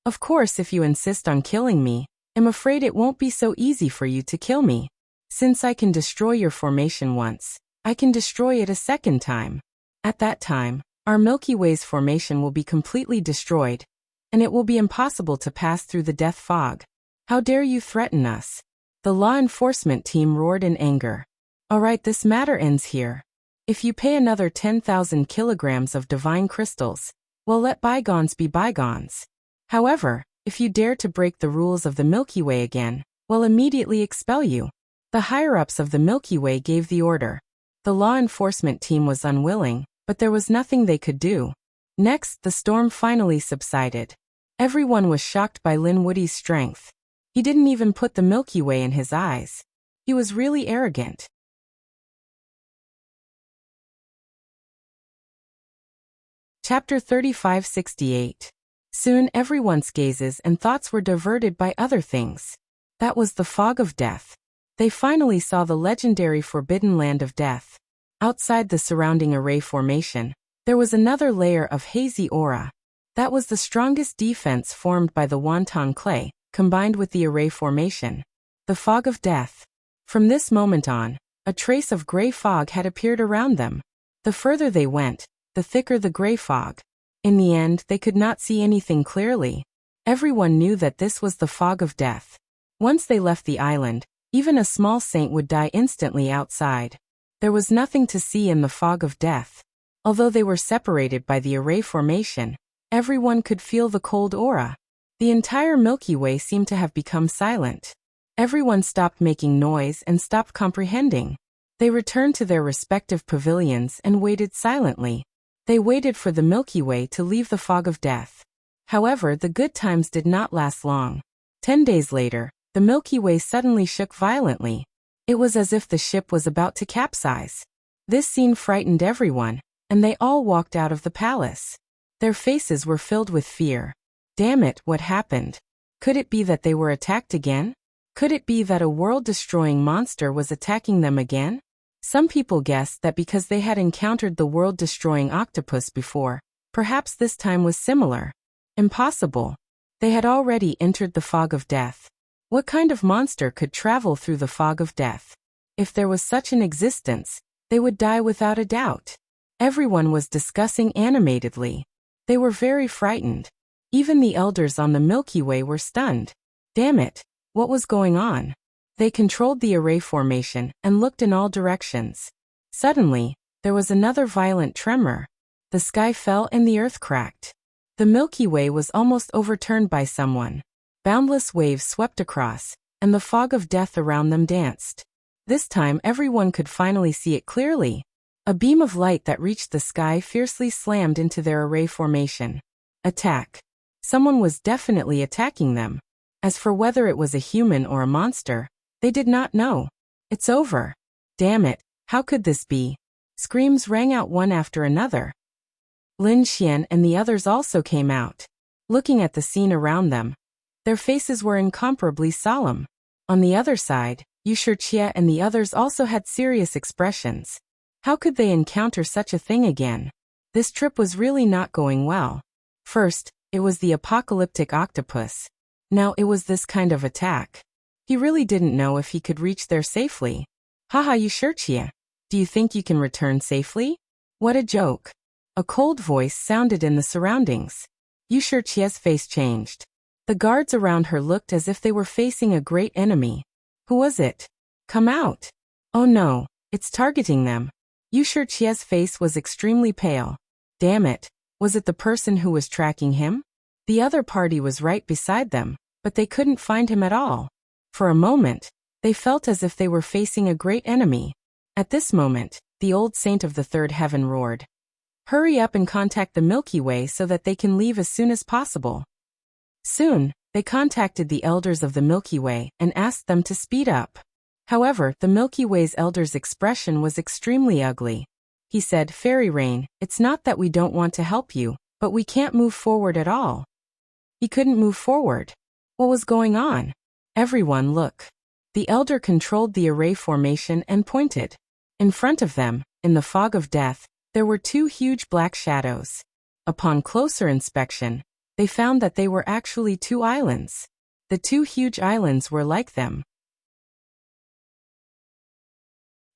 Of course, if you insist on killing me, I'm afraid it won't be so easy for you to kill me. Since I can destroy your formation once, I can destroy it a second time. At that time, our Milky Way's formation will be completely destroyed, and it will be impossible to pass through the death fog. How dare you threaten us? The law enforcement team roared in anger. Alright, this matter ends here. If you pay another 10,000 kilograms of divine crystals, well, let bygones be bygones. However, if you dare to break the rules of the Milky Way again, we'll immediately expel you. The higher-ups of the Milky Way gave the order. The law enforcement team was unwilling, but there was nothing they could do. Next, the storm finally subsided. Everyone was shocked by Lin Woody's strength. He didn't even put the Milky Way in his eyes. He was really arrogant. Chapter 3568. Soon everyone's gazes and thoughts were diverted by other things. That was the fog of death. They finally saw the legendary Forbidden Land of Death. Outside the surrounding array formation, there was another layer of hazy aura. That was the strongest defense formed by the wonton clay, combined with the array formation. The fog of death. From this moment on, a trace of gray fog had appeared around them. The further they went, the thicker the gray fog. In the end, they could not see anything clearly. Everyone knew that this was the fog of death. Once they left the island, even a small saint would die instantly outside. There was nothing to see in the fog of death. Although they were separated by the array formation, everyone could feel the cold aura. The entire Milky Way seemed to have become silent. Everyone stopped making noise and stopped comprehending. They returned to their respective pavilions and waited silently. They waited for the Milky Way to leave the fog of death. However, the good times did not last long. 10 days later, the Milky Way suddenly shook violently. It was as if the ship was about to capsize. This scene frightened everyone, and they all walked out of the palace. Their faces were filled with fear. Damn it, what happened? Could it be that they were attacked again? Could it be that a world-destroying monster was attacking them again? Some people guessed that because they had encountered the world-destroying octopus before, perhaps this time was similar. Impossible. They had already entered the fog of death. What kind of monster could travel through the fog of death? If there was such an existence, they would die without a doubt. Everyone was discussing animatedly. They were very frightened. Even the elders on the Milky Way were stunned. Damn it, what was going on? They controlled the array formation and looked in all directions. Suddenly, there was another violent tremor. The sky fell and the earth cracked. The Milky Way was almost overturned by someone. Boundless waves swept across, and the fog of death around them danced. This time everyone could finally see it clearly. A beam of light that reached the sky fiercely slammed into their array formation. Attack. Someone was definitely attacking them. As for whether it was a human or a monster, they did not know. It's over. Damn it, how could this be? Screams rang out one after another. Lin Xian and the others also came out. Looking at the scene around them, their faces were incomparably solemn. On the other side, Wuxia and the others also had serious expressions. How could they encounter such a thing again? This trip was really not going well. First, it was the apocalyptic octopus. Now it was this kind of attack. He really didn't know if he could reach there safely. Haha, Wuxia. Do you think you can return safely? What a joke. A cold voice sounded in the surroundings. Wuxia's face changed. The guards around her looked as if they were facing a great enemy. Who was it? Come out. Oh no, it's targeting them. Wuxia's face was extremely pale. Damn it, was it the person who was tracking him? The other party was right beside them, but they couldn't find him at all. For a moment, they felt as if they were facing a great enemy. At this moment, the old saint of the third heaven roared. Hurry up and contact the Milky Way so that they can leave as soon as possible. Soon, they contacted the elders of the Milky Way and asked them to speed up. However, the Milky Way's elder's expression was extremely ugly. He said, Fairy Rain, it's not that we don't want to help you, but we can't move forward at all. He couldn't move forward. What was going on? Everyone look. The elder controlled the array formation and pointed. In front of them, in the fog of death, there were two huge black shadows. Upon closer inspection, they found that they were actually two islands. The two huge islands were like them.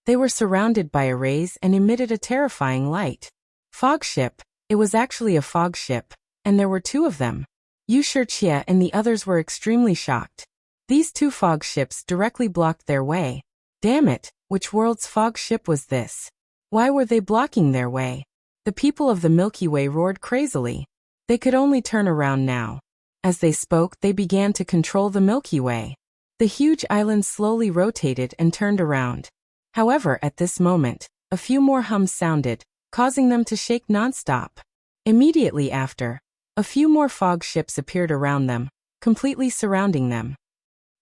They were surrounded by arrays and emitted a terrifying light. Fog ship. It was actually a fog ship, and there were two of them. Wuxia and the others were extremely shocked. These two fog ships directly blocked their way. Damn it, which world's fog ship was this? Why were they blocking their way? The people of the Milky Way roared crazily. They could only turn around now. As they spoke, they began to control the Milky Way. The huge island slowly rotated and turned around. However, at this moment, a few more hums sounded, causing them to shake non-stop. Immediately after, a few more fog ships appeared around them, completely surrounding them.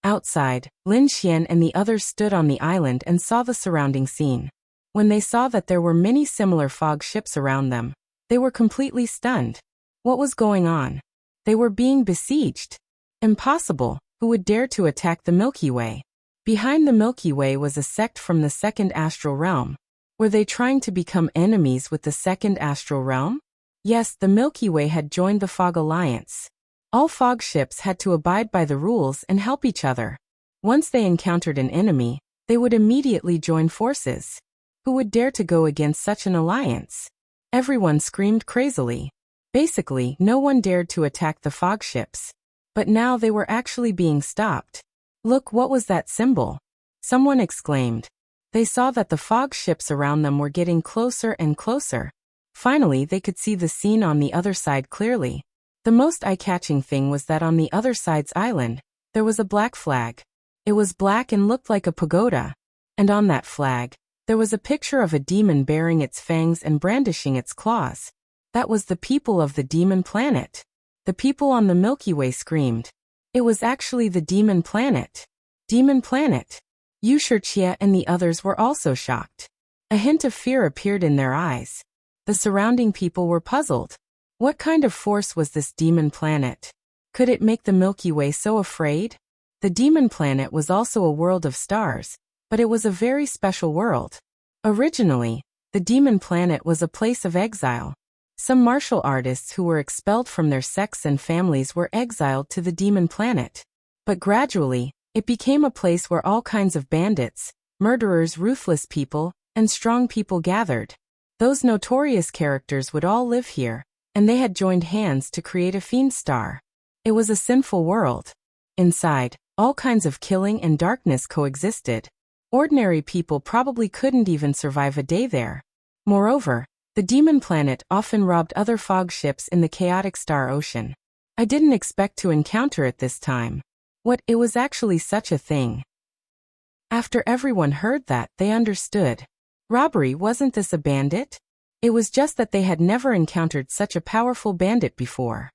Outside, Lin Xian and the others stood on the island and saw the surrounding scene. When they saw that there were many similar fog ships around them, they were completely stunned. What was going on? They were being besieged. Impossible, who would dare to attack the Milky Way? Behind the Milky Way was a sect from the second astral realm. Were they trying to become enemies with the second astral realm? Yes, the Milky Way had joined the Fog Alliance. All fog ships had to abide by the rules and help each other. Once they encountered an enemy, they would immediately join forces. Who would dare to go against such an alliance? Everyone screamed crazily. Basically, no one dared to attack the fog ships. But now they were actually being stopped. Look, what was that symbol? Someone exclaimed. They saw that the fog ships around them were getting closer and closer. Finally, they could see the scene on the other side clearly. The most eye-catching thing was that on the other side's island, there was a black flag. It was black and looked like a pagoda. And on that flag, there was a picture of a demon baring its fangs and brandishing its claws. That was the people of the demon planet. The people on the Milky Way screamed. It was actually the demon planet. Demon planet. Wuxia and the others were also shocked. A hint of fear appeared in their eyes. The surrounding people were puzzled. What kind of force was this demon planet? Could it make the Milky Way so afraid? The demon planet was also a world of stars, but it was a very special world. Originally, the demon planet was a place of exile. Some martial artists who were expelled from their sects and families were exiled to the demon planet. But gradually, it became a place where all kinds of bandits, murderers, ruthless people, and strong people gathered. Those notorious characters would all live here, and they had joined hands to create a fiend star. It was a sinful world. Inside, all kinds of killing and darkness coexisted. Ordinary people probably couldn't even survive a day there. Moreover, the demon planet often robbed other fog ships in the chaotic star ocean. I didn't expect to encounter it this time. It was actually such a thing. After everyone heard that, they understood. Robbery, wasn't this a bandit? It was just that they had never encountered such a powerful bandit before.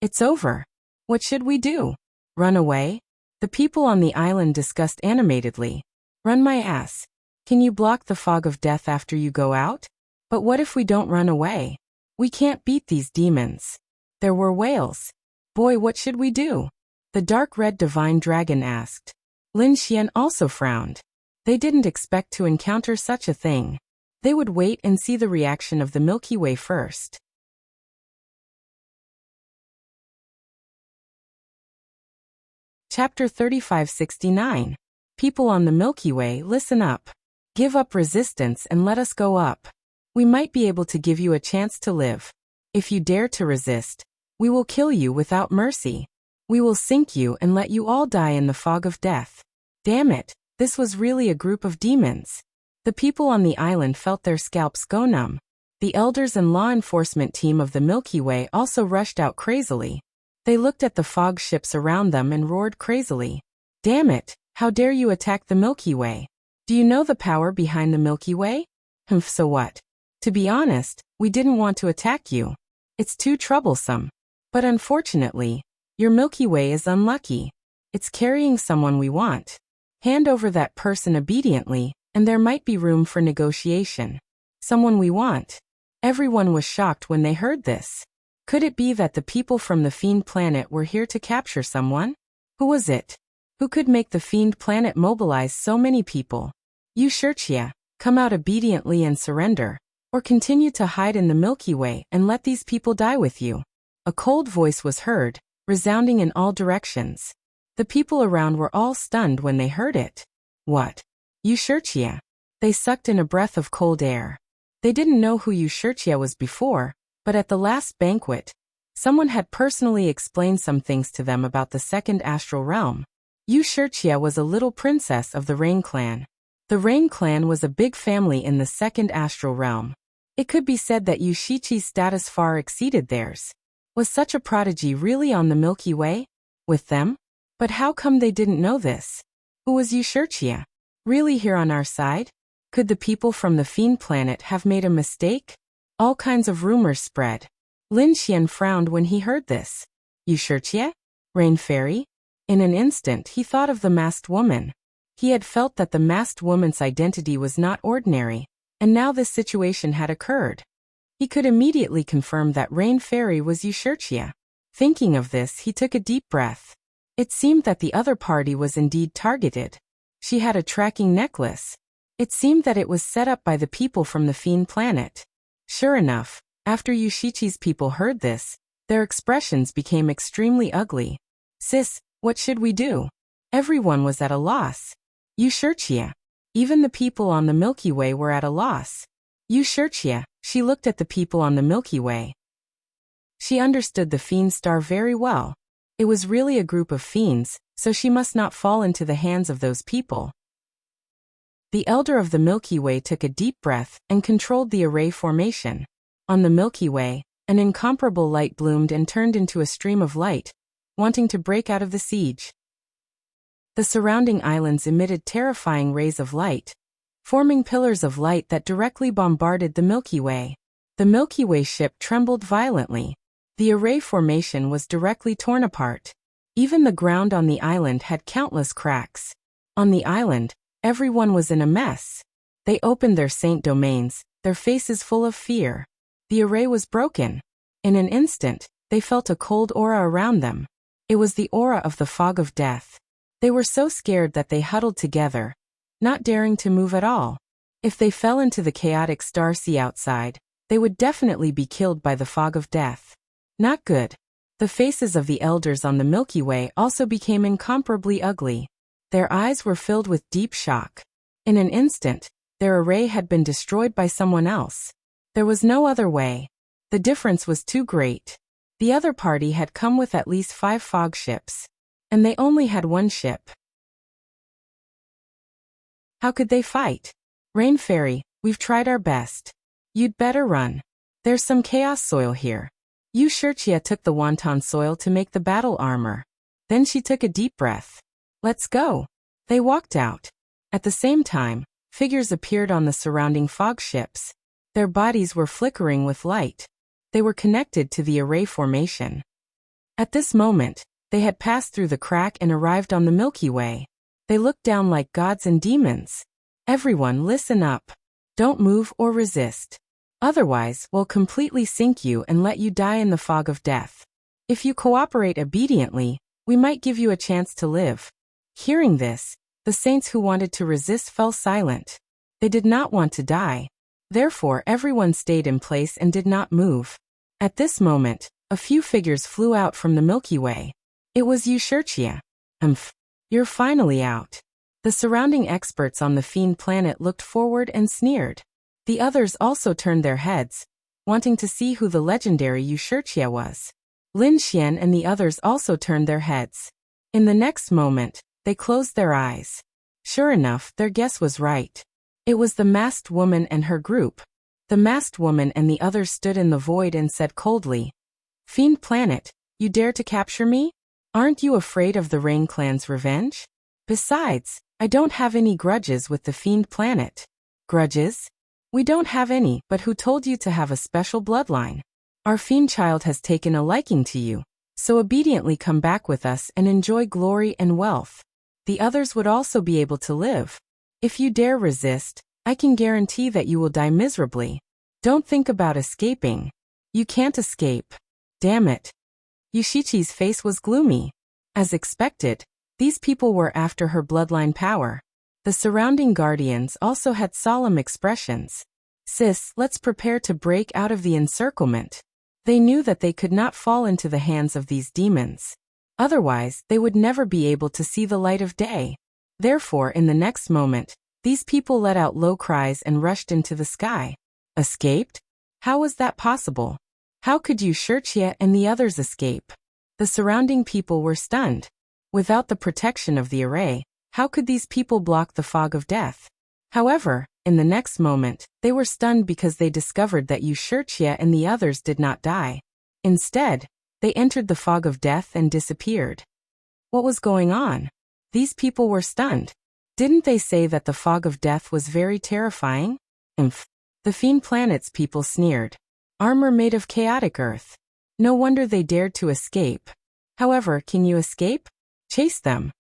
It's over. What should we do? Run away? The people on the island discussed animatedly. Run my ass. Can you block the fog of death after you go out? But what if we don't run away? We can't beat these demons. There were wails. Boy, what should we do? The dark red divine dragon asked. Lin Xian also frowned. They didn't expect to encounter such a thing. They would wait and see the reaction of the Milky Way first. Chapter 3569. People on the Milky Way, listen up. Give up resistance and let us go up. We might be able to give you a chance to live. If you dare to resist, we will kill you without mercy. We will sink you and let you all die in the fog of death. Damn it, this was really a group of demons. The people on the island felt their scalps go numb. The elders and law enforcement team of the Milky Way also rushed out crazily. They looked at the fog ships around them and roared crazily. Damn it, how dare you attack the Milky Way? Do you know the power behind the Milky Way? So what? To be honest, we didn't want to attack you. It's too troublesome. But unfortunately, your Milky Way is unlucky. It's carrying someone we want. Hand over that person obediently, and there might be room for negotiation. Someone we want. Everyone was shocked when they heard this. Could it be that the people from the Fiend Planet were here to capture someone? Who was it? Who could make the Fiend Planet mobilize so many people? Wuxia, come out obediently and surrender, or continue to hide in the Milky Way and let these people die with you. A cold voice was heard, resounding in all directions. The people around were all stunned when they heard it. What? Wuxia. They sucked in a breath of cold air. They didn't know who Wuxia was before, but at the last banquet, someone had personally explained some things to them about the second astral realm. Wuxia was a little princess of the Rain Clan. The Rain Clan was a big family in the second astral realm. It could be said that Wuxia's status far exceeded theirs. Was such a prodigy really on the Milky Way? With them? But how come they didn't know this? Who was Wuxia? Really here on our side? Could the people from the Fiend Planet have made a mistake? All kinds of rumors spread. Lin Xian frowned when he heard this. Wuxia? Rain Fairy? In an instant he thought of the masked woman. He had felt that the masked woman's identity was not ordinary, and now this situation had occurred. He could immediately confirm that Rain Fairy was Wuxia. Thinking of this, he took a deep breath. It seemed that the other party was indeed targeted. She had a tracking necklace. It seemed that it was set up by the people from the Fiend Planet. Sure enough, after Wuxia's people heard this, their expressions became extremely ugly. Sis, what should we do? Everyone was at a loss. Wuxia. Even the people on the Milky Way were at a loss. Wuxia, she looked at the people on the Milky Way. She understood the fiend star very well. It was really a group of fiends, so she must not fall into the hands of those people. The elder of the Milky Way took a deep breath and controlled the array formation. On the Milky Way, an incomparable light bloomed and turned into a stream of light, wanting to break out of the siege. The surrounding islands emitted terrifying rays of light, forming pillars of light that directly bombarded the Milky Way. The Milky Way ship trembled violently. The array formation was directly torn apart. Even the ground on the island had countless cracks. On the island, everyone was in a mess. They opened their saint domains, their faces full of fear. The array was broken. In an instant, they felt a cold aura around them. It was the aura of the fog of death. They were so scared that they huddled together, not daring to move at all. If they fell into the chaotic star sea outside, they would definitely be killed by the fog of death. Not good. The faces of the elders on the Milky Way also became incomparably ugly. Their eyes were filled with deep shock. In an instant, their array had been destroyed by someone else. There was no other way. The difference was too great. The other party had come with at least 5 fog ships, and they only had 1 ship. How could they fight? Rain Fairy, we've tried our best. You'd better run. There's some chaos soil here. Wuxia took the wonton soil to make the battle armor. Then she took a deep breath. Let's go. They walked out. At the same time, figures appeared on the surrounding fog ships. Their bodies were flickering with light. They were connected to the array formation. At this moment, they had passed through the crack and arrived on the Milky Way. They looked down like gods and demons. Everyone listen up. Don't move or resist. Otherwise, we'll completely sink you and let you die in the fog of death. If you cooperate obediently, we might give you a chance to live. Hearing this, the saints who wanted to resist fell silent. They did not want to die. Therefore, everyone stayed in place and did not move. At this moment, a few figures flew out from the Milky Way. It was Wuxia. You're finally out. The surrounding experts on the fiend planet looked forward and sneered. The others also turned their heads, wanting to see who the legendary Wuxia was. Lin Xian and the others also turned their heads. In the next moment, they closed their eyes. Sure enough, their guess was right. It was the masked woman and her group. The masked woman and the others stood in the void and said coldly, "Fiend planet, you dare to capture me? Aren't you afraid of the Rain Clan's revenge? Besides, I don't have any grudges with the Fiend planet." Grudges? We don't have any, but who told you to have a special bloodline? Our fiend child has taken a liking to you, so obediently come back with us and enjoy glory and wealth. The others would also be able to live. If you dare resist, I can guarantee that you will die miserably. Don't think about escaping. You can't escape. Damn it. Yushichi's face was gloomy. As expected, these people were after her bloodline power. The surrounding guardians also had solemn expressions. Sis, let's prepare to break out of the encirclement. They knew that they could not fall into the hands of these demons. Otherwise, they would never be able to see the light of day. Therefore, in the next moment, these people let out low cries and rushed into the sky. Escaped? How was that possible? How could Wuxia and the others escape? The surrounding people were stunned. Without the protection of the array, how could these people block the fog of death? However, in the next moment, they were stunned because they discovered that Wuxia and the others did not die. Instead, they entered the fog of death and disappeared. What was going on? These people were stunned. Didn't they say that the fog of death was very terrifying? The Fiend Planet's people sneered. Armor made of chaotic earth. No wonder they dared to escape. However, can you escape? Chase them.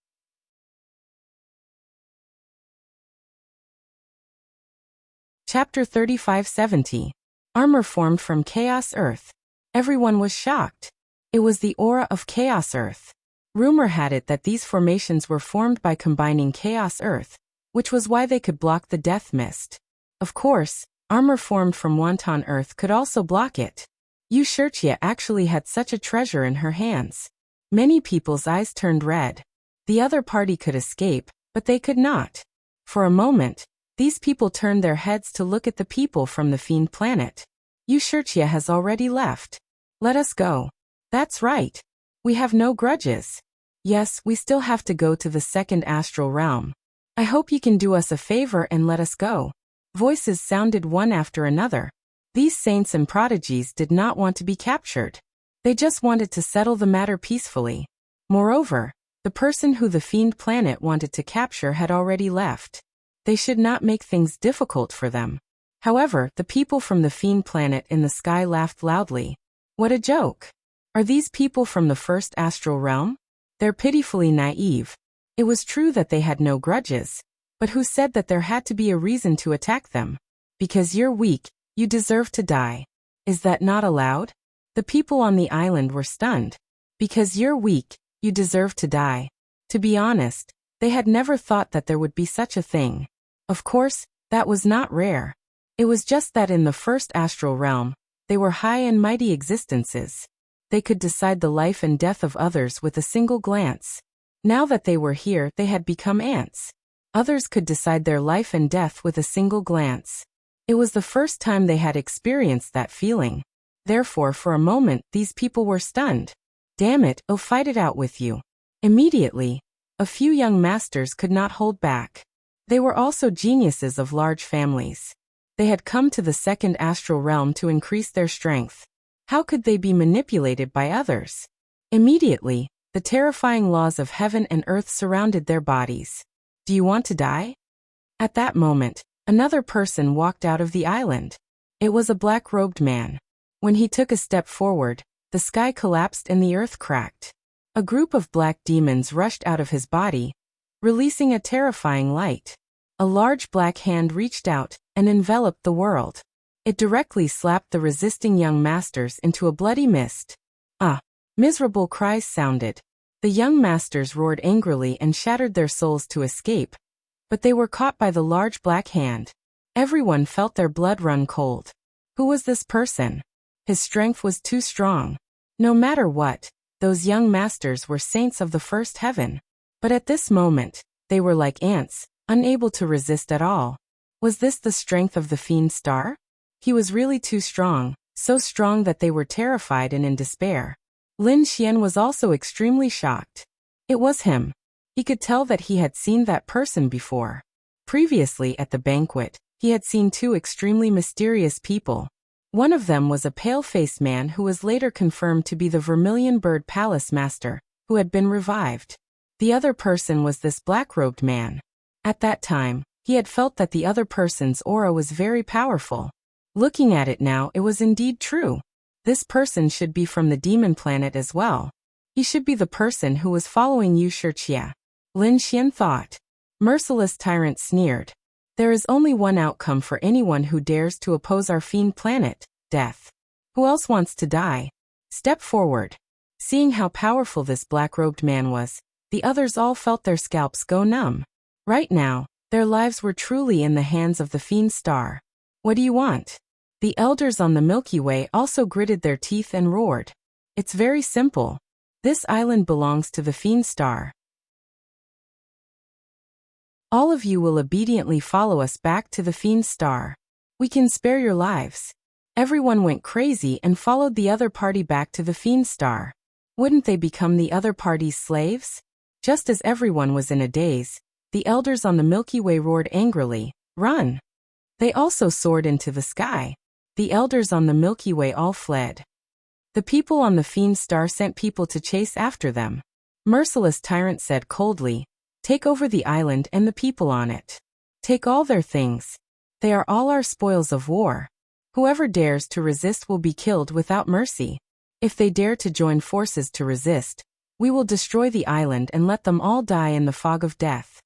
Chapter 3570. Armor formed from Chaos Earth. Everyone was shocked. It was the aura of Chaos Earth. Rumor had it that these formations were formed by combining Chaos Earth, which was why they could block the death mist. Of course, armor formed from Wonton Earth could also block it. Wuxia actually had such a treasure in her hands. Many people's eyes turned red. The other party could escape, but they could not. For a moment, these people turned their heads to look at the people from the Fiend Planet. Wuxia has already left. Let us go. That's right. We have no grudges. Yes, we still have to go to the second astral realm. I hope you can do us a favor and let us go. Voices sounded one after another. These saints and prodigies did not want to be captured. They just wanted to settle the matter peacefully. Moreover, the person who the Fiend Planet wanted to capture had already left. They should not make things difficult for them. However, the people from the Fiend Planet in the sky laughed loudly. What a joke. Are these people from the first astral realm? They're pitifully naive. It was true that they had no grudges, but who said that there had to be a reason to attack them? Because you're weak, you deserve to die. Is that not allowed? The people on the island were stunned. Because you're weak, you deserve to die. To be honest, they had never thought that there would be such a thing. Of course, that was not rare. It was just that in the first astral realm, they were high and mighty existences. They could decide the life and death of others with a single glance. Now that they were here, they had become ants. Others could decide their life and death with a single glance. It was the first time they had experienced that feeling. Therefore, for a moment, these people were stunned. Damn it, I'll fight it out with you. Immediately, a few young masters could not hold back. They were also geniuses of large families. They had come to the second astral realm to increase their strength. How could they be manipulated by others? Immediately, the terrifying laws of heaven and earth surrounded their bodies. Do you want to die? At that moment, another person walked out of the island. It was a black-robed man. When he took a step forward, the sky collapsed and the earth cracked. A group of black demons rushed out of his body, releasing a terrifying light. A large black hand reached out and enveloped the world. It directly slapped the resisting young masters into a bloody mist. Ah! Miserable cries sounded. The young masters roared angrily and shattered their souls to escape, but they were caught by the large black hand. Everyone felt their blood run cold. Who was this person? His strength was too strong. No matter what, those young masters were saints of the first heaven. But at this moment, they were like ants, unable to resist at all. Was this the strength of the fiend star? He was really too strong, so strong that they were terrified and in despair. Lin Xian was also extremely shocked. It was him. He could tell that he had seen that person before. Previously at the banquet, he had seen two extremely mysterious people. One of them was a pale-faced man who was later confirmed to be the Vermilion Bird Palace Master, who had been revived. The other person was this black-robed man. At that time, he had felt that the other person's aura was very powerful. Looking at it now, it was indeed true. This person should be from the demon planet as well. He should be the person who was following Wuxia. Lin Xian thought. Merciless tyrant sneered. There is only one outcome for anyone who dares to oppose our fiend planet, death. Who else wants to die? Step forward. Seeing how powerful this black-robed man was, the others all felt their scalps go numb. Right now, their lives were truly in the hands of the fiend star. What do you want? The elders on the Milky Way also gritted their teeth and roared. It's very simple. This island belongs to the fiend star. All of you will obediently follow us back to the fiend star. We can spare your lives. Everyone went crazy and followed the other party back to the fiend star. Wouldn't they become the other party's slaves? Just as everyone was in a daze, the elders on the Milky Way roared angrily, "Run!" They also soared into the sky. The elders on the Milky Way all fled. The people on the fiend star sent people to chase after them. Merciless tyrant said coldly, "Take over the island and the people on it. Take all their things. They are all our spoils of war. Whoever dares to resist will be killed without mercy. If they dare to join forces to resist, we will destroy the island and let them all die in the fog of death.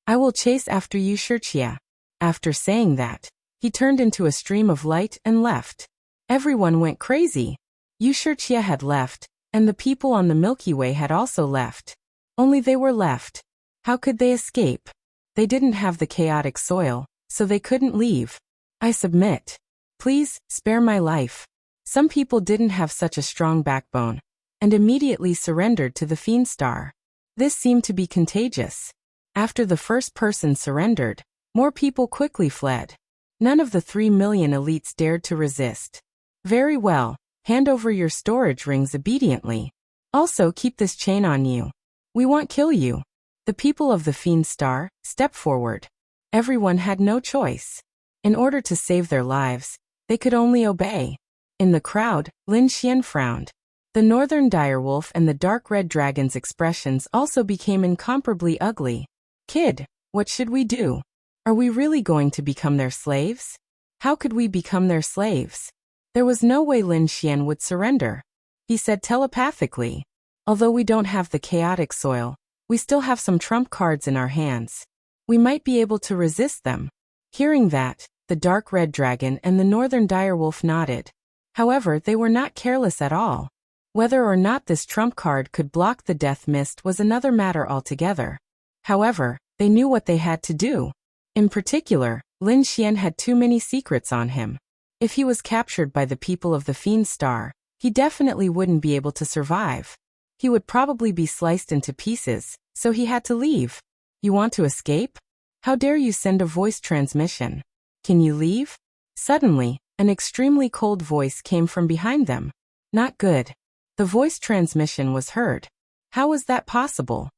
I will chase after you, Wuxia." After saying that, he turned into a stream of light and left. Everyone went crazy. Wuxia had left, and the people on the Milky Way had also left. Only they were left. How could they escape? They didn't have the chaotic soil, so they couldn't leave. I submit. Please, spare my life. Some people didn't have such a strong backbone, and immediately surrendered to the fiend star. This seemed to be contagious. After the first person surrendered, more people quickly fled. None of the 3 million elites dared to resist. Very well, hand over your storage rings obediently. Also keep this chain on you. We won't kill you. The people of the fiend star, step forward. Everyone had no choice. In order to save their lives, they could only obey. In the crowd, Lin Xian frowned. The northern direwolf and the dark red dragon's expressions also became incomparably ugly. Kid, what should we do? Are we really going to become their slaves? How could we become their slaves? There was no way Lin Xian would surrender. he said telepathically. Although we don't have the chaotic soil, we still have some trump cards in our hands. We might be able to resist them. Hearing that, the dark red dragon and the northern direwolf nodded. However, they were not careless at all. Whether or not this trump card could block the death mist was another matter altogether. However, they knew what they had to do. In particular, Lin Xian had too many secrets on him. If he was captured by the people of the Fiend Star, he definitely wouldn't be able to survive. He would probably be sliced into pieces, so he had to leave. You want to escape? How dare you send a voice transmission? Can you leave? Suddenly, an extremely cold voice came from behind them. Not good. The voice transmission was heard. How was that possible?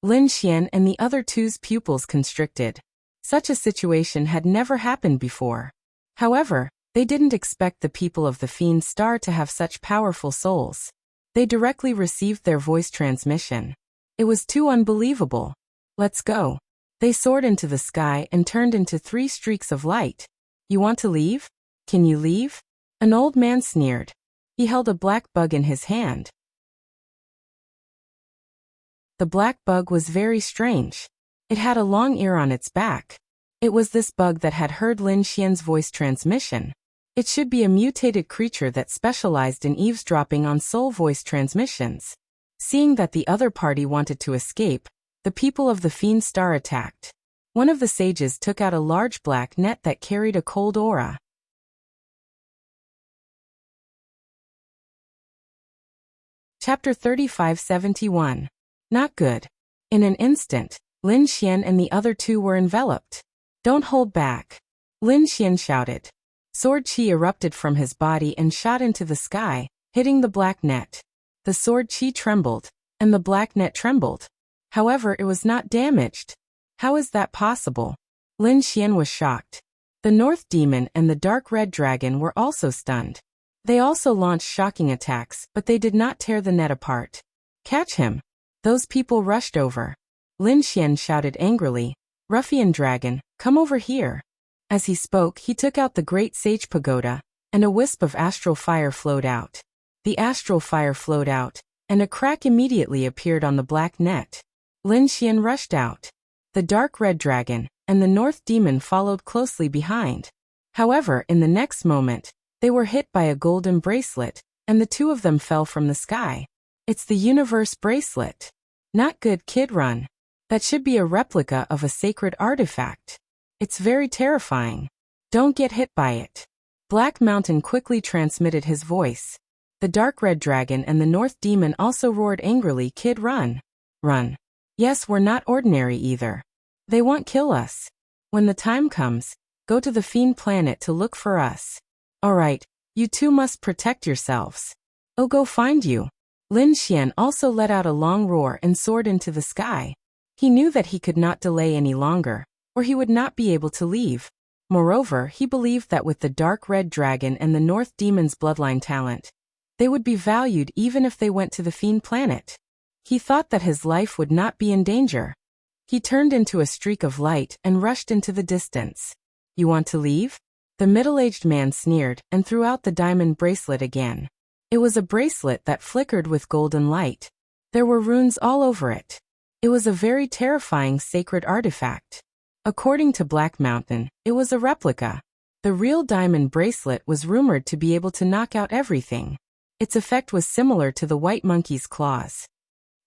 Lin Xian and the other two's pupils constricted. Such a situation had never happened before. However, they didn't expect the people of the Fiend Star to have such powerful souls. They directly received their voice transmission. It was too unbelievable. Let's go. They soared into the sky and turned into 3 streaks of light. You want to leave? Can you leave? An old man sneered. He held a black bug in his hand. The black bug was very strange. It had a long ear on its back. It was this bug that had heard Lin Xian's voice transmission. It should be a mutated creature that specialized in eavesdropping on soul voice transmissions. Seeing that the other party wanted to escape, the people of the Fiend Star attacked. One of the sages took out a large black net that carried a cold aura. Chapter 3571. Not good. In an instant, Lin Xian and the other two were enveloped. Don't hold back. Lin Xian shouted. Sword chi erupted from his body and shot into the sky, hitting the black net. The sword chi trembled, and the black net trembled. However, it was not damaged. How is that possible? Lin Xian was shocked. The North Demon and the Dark Red Dragon were also stunned. They also launched shocking attacks, but they did not tear the net apart. Catch him! Those people rushed over. Lin Xian shouted angrily, Ruffian Dragon, come over here. As he spoke, he took out the Great Sage Pagoda, and a wisp of astral fire flowed out. The astral fire flowed out, and a crack immediately appeared on the black net. Lin Xian rushed out. The Dark Red Dragon and the North Demon followed closely behind. However, in the next moment, they were hit by a golden bracelet, and the two of them fell from the sky. It's the Universe Bracelet. Not good, kid, run. That should be a replica of a sacred artifact. It's very terrifying. Don't get hit by it. Black Mountain quickly transmitted his voice. The Dark Red Dragon and the North Demon also roared angrily, kid, run. Run. Yes, we're not ordinary either. They won't kill us. When the time comes, go to the Fiend Planet to look for us. Alright, you two must protect yourselves. I'll go find you. Lin Xian also let out a long roar and soared into the sky. He knew that he could not delay any longer, or he would not be able to leave. Moreover, he believed that with the Dark Red Dragon and the North Demon's bloodline talent, they would be valued even if they went to the Fiend Planet. He thought that his life would not be in danger. He turned into a streak of light and rushed into the distance. You want to leave? The middle-aged man sneered and threw out the diamond bracelet again. It was a bracelet that flickered with golden light. There were runes all over it. It was a very terrifying sacred artifact. According to Black Mountain, it was a replica. The real diamond bracelet was rumored to be able to knock out everything. Its effect was similar to the white monkey's claws.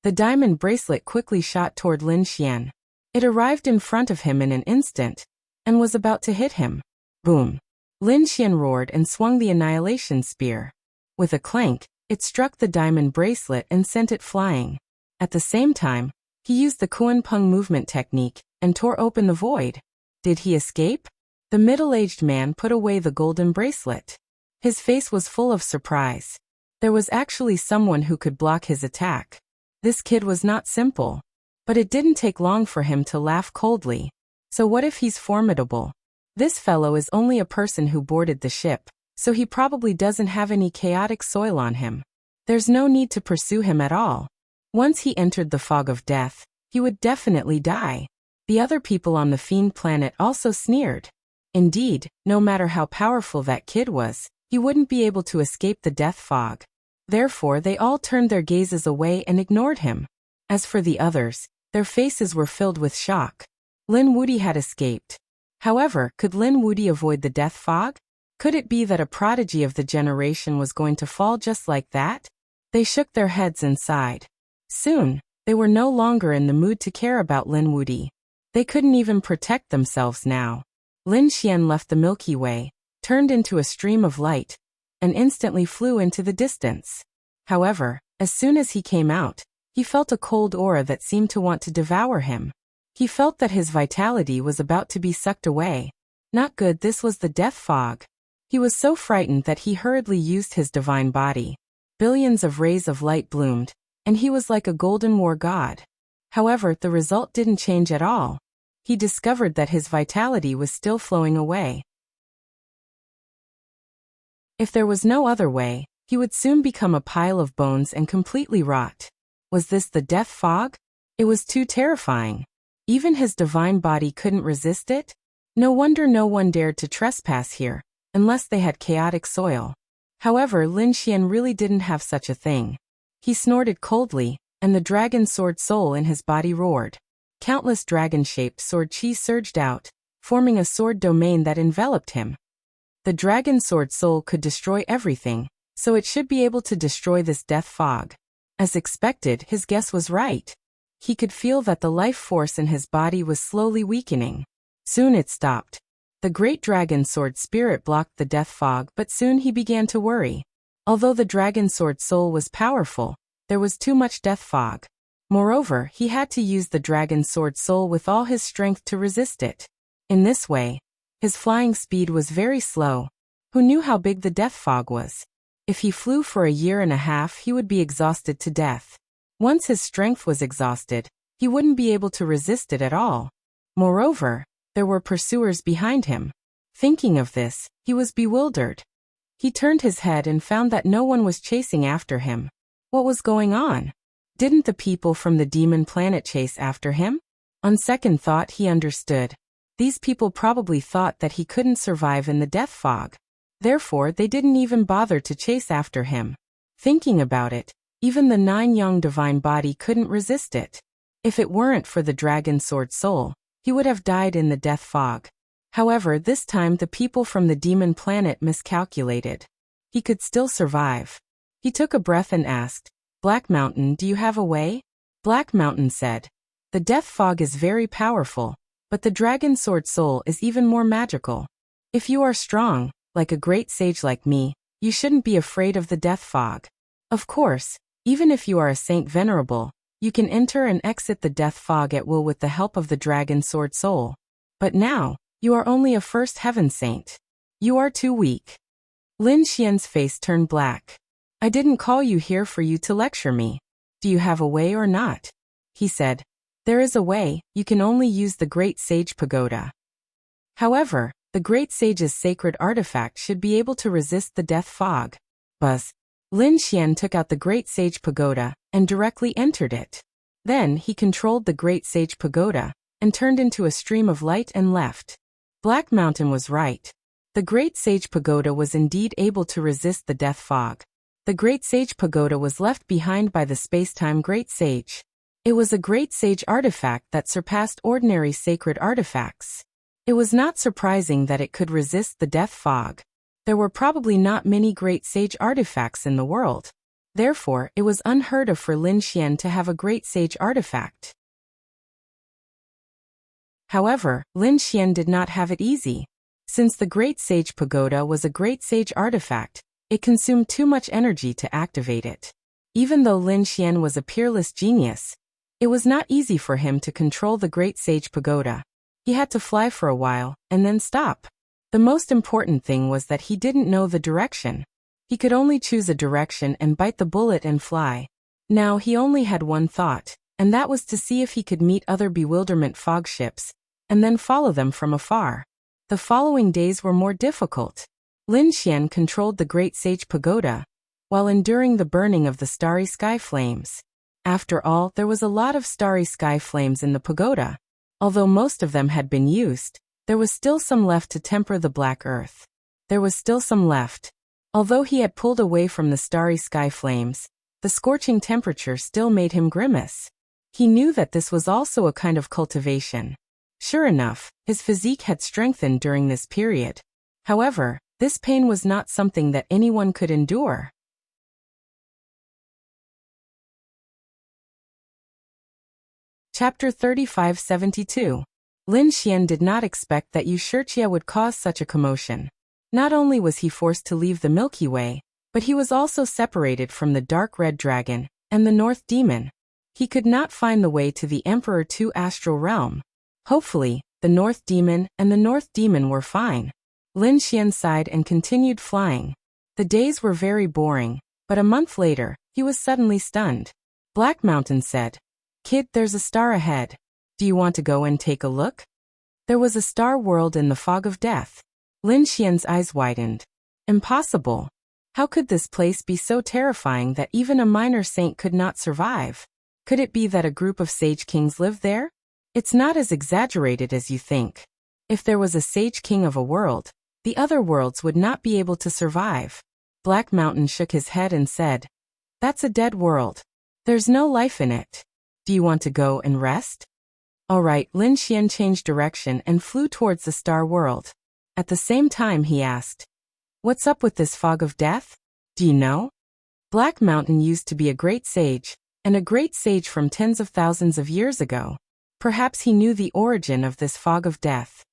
The diamond bracelet quickly shot toward Lin Xian. It arrived in front of him in an instant, and was about to hit him. Boom! Lin Xian roared and swung the annihilation spear. With a clank, it struck the diamond bracelet and sent it flying. At the same time, he used the Kuan Peng movement technique and tore open the void. Did he escape? The middle-aged man put away the golden bracelet. His face was full of surprise. There was actually someone who could block his attack. This kid was not simple. But it didn't take long for him to laugh coldly. So what if he's formidable? This fellow is only a person who boarded the ship, so he probably doesn't have any chaotic soil on him. There's no need to pursue him at all. Once he entered the fog of death, he would definitely die. The other people on the Fiend Planet also sneered. Indeed, no matter how powerful that kid was, he wouldn't be able to escape the death fog. Therefore they all turned their gazes away and ignored him. As for the others, their faces were filled with shock. Lin Wuti had escaped. However, could Lin Wuti avoid the death fog? Could it be that a prodigy of the generation was going to fall just like that? They shook their heads and sighed. Soon, they were no longer in the mood to care about Lin Wuti. They couldn't even protect themselves now. Lin Xian left the Milky Way, turned into a stream of light, and instantly flew into the distance. However, as soon as he came out, he felt a cold aura that seemed to want to devour him. He felt that his vitality was about to be sucked away. Not good, this was the death fog. He was so frightened that he hurriedly used his divine body. Billions of rays of light bloomed, and he was like a golden war god. However, the result didn't change at all. He discovered that his vitality was still flowing away. If there was no other way, he would soon become a pile of bones and completely rot. Was this the death fog? It was too terrifying. Even his divine body couldn't resist it? No wonder no one dared to trespass here, unless they had chaotic soil. However, Lin Xian really didn't have such a thing. He snorted coldly, and the dragon sword soul in his body roared. Countless dragon-shaped sword chi surged out, forming a sword domain that enveloped him. The dragon sword soul could destroy everything, so it should be able to destroy this death fog. As expected, his guess was right. He could feel that the life force in his body was slowly weakening. Soon it stopped. The great dragon sword spirit blocked the death fog, but soon he began to worry. Although the dragon sword soul was powerful, there was too much death fog. Moreover, he had to use the dragon sword soul with all his strength to resist it. In this way, his flying speed was very slow. Who knew how big the death fog was? If he flew for a year and a half, he would be exhausted to death. Once his strength was exhausted, he wouldn't be able to resist it at all. Moreover, there were pursuers behind him. Thinking of this, he was bewildered. He turned his head and found that no one was chasing after him. What was going on? Didn't the people from the demon planet chase after him? On second thought, he understood. These people probably thought that he couldn't survive in the death fog. Therefore, they didn't even bother to chase after him. Thinking about it, even the 9 young divine body couldn't resist it. If it weren't for the dragon sword soul, he would have died in the death fog. However, this time the people from the demon planet miscalculated. He could still survive. He took a breath and asked, "Black Mountain, do you have a way?" Black Mountain said, "The death fog is very powerful, but the dragon sword soul is even more magical. If you are strong, like a great sage like me, you shouldn't be afraid of the death fog. Of course, even if you are a saint venerable, you can enter and exit the death fog at will with the help of the dragon sword soul. But now, you are only a first heaven saint. You are too weak." Lin Xian's face turned black. "I didn't call you here for you to lecture me. Do you have a way or not?" He said, "There is a way, you can only use the Great Sage Pagoda." However, the Great Sage's sacred artifact should be able to resist the death fog. Buzz. Lin Xian took out the Great Sage Pagoda and directly entered it. Then he controlled the Great Sage Pagoda and turned into a stream of light and left. Black Mountain was right. The Great Sage Pagoda was indeed able to resist the death fog. The Great Sage Pagoda was left behind by the space-time Great Sage. It was a Great Sage artifact that surpassed ordinary sacred artifacts. It was not surprising that it could resist the death fog. There were probably not many Great Sage artifacts in the world. Therefore, it was unheard of for Lin Xian to have a Great Sage artifact. However, Lin Xian did not have it easy. Since the Great Sage Pagoda was a Great Sage artifact, it consumed too much energy to activate it. Even though Lin Xian was a peerless genius, it was not easy for him to control the Great Sage Pagoda. He had to fly for a while, and then stop. The most important thing was that he didn't know the direction. He could only choose a direction and bite the bullet and fly. Now he only had one thought, and that was to see if he could meet other bewilderment fog ships, and then follow them from afar. The following days were more difficult. Lin Xian controlled the Great Sage Pagoda, while enduring the burning of the starry sky flames. After all, there was a lot of starry sky flames in the pagoda. Although most of them had been used, there was still some left to temper the black earth. There was still some left. Although he had pulled away from the starry sky flames, the scorching temperature still made him grimace. He knew that this was also a kind of cultivation. Sure enough, his physique had strengthened during this period. However, this pain was not something that anyone could endure. Chapter 3572. Lin Xian did not expect that Wuxia would cause such a commotion. Not only was he forced to leave the Milky Way, but he was also separated from the Dark Red Dragon and the North Demon. He could not find the way to the Emperor II Astral Realm. Hopefully, the North Demon and the North Demon were fine. Lin Xian sighed and continued flying. The days were very boring, but a month later, he was suddenly stunned. Black Mountain said, "Kid, there's a star ahead. Do you want to go and take a look?" There was a star world in the fog of death. Lin Xian's eyes widened. Impossible. How could this place be so terrifying that even a minor saint could not survive? Could it be that a group of sage kings lived there? It's not as exaggerated as you think. If there was a sage king of a world, the other worlds would not be able to survive. Black Mountain shook his head and said, "That's a dead world. There's no life in it. Do you want to go and rest?" All right. Lin Xian changed direction and flew towards the star world. At the same time he asked, "What's up with this fog of death? Do you know?" Black Mountain used to be a great sage, and a great sage from tens of thousands of years ago. Perhaps he knew the origin of this fog of death.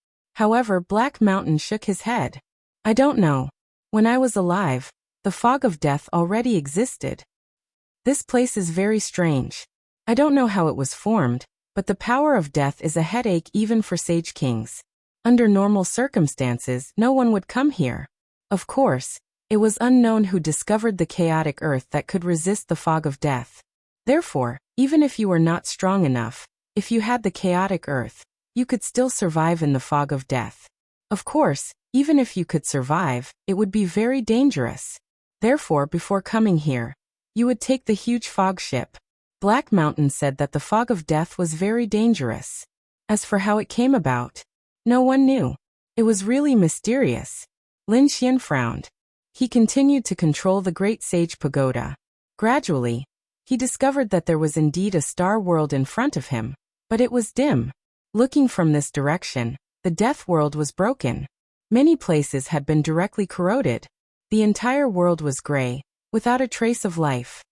However, Black Mountain shook his head. "I don't know. When I was alive, the fog of death already existed. This place is very strange. I don't know how it was formed, but the power of death is a headache even for sage kings. Under normal circumstances, no one would come here. Of course, it was unknown who discovered the chaotic earth that could resist the fog of death. Therefore, even if you were not strong enough, if you had the chaotic earth, you could still survive in the fog of death. Of course, even if you could survive, it would be very dangerous. Therefore, before coming here, you would take the huge fog ship." Black Mountain said that the fog of death was very dangerous. As for how it came about, no one knew. It was really mysterious. Lin Xian frowned. He continued to control the Great Sage Pagoda. Gradually, he discovered that there was indeed a star world in front of him, but it was dim. Looking from this direction, the death world was broken. Many places had been directly corroded. The entire world was gray, without a trace of life.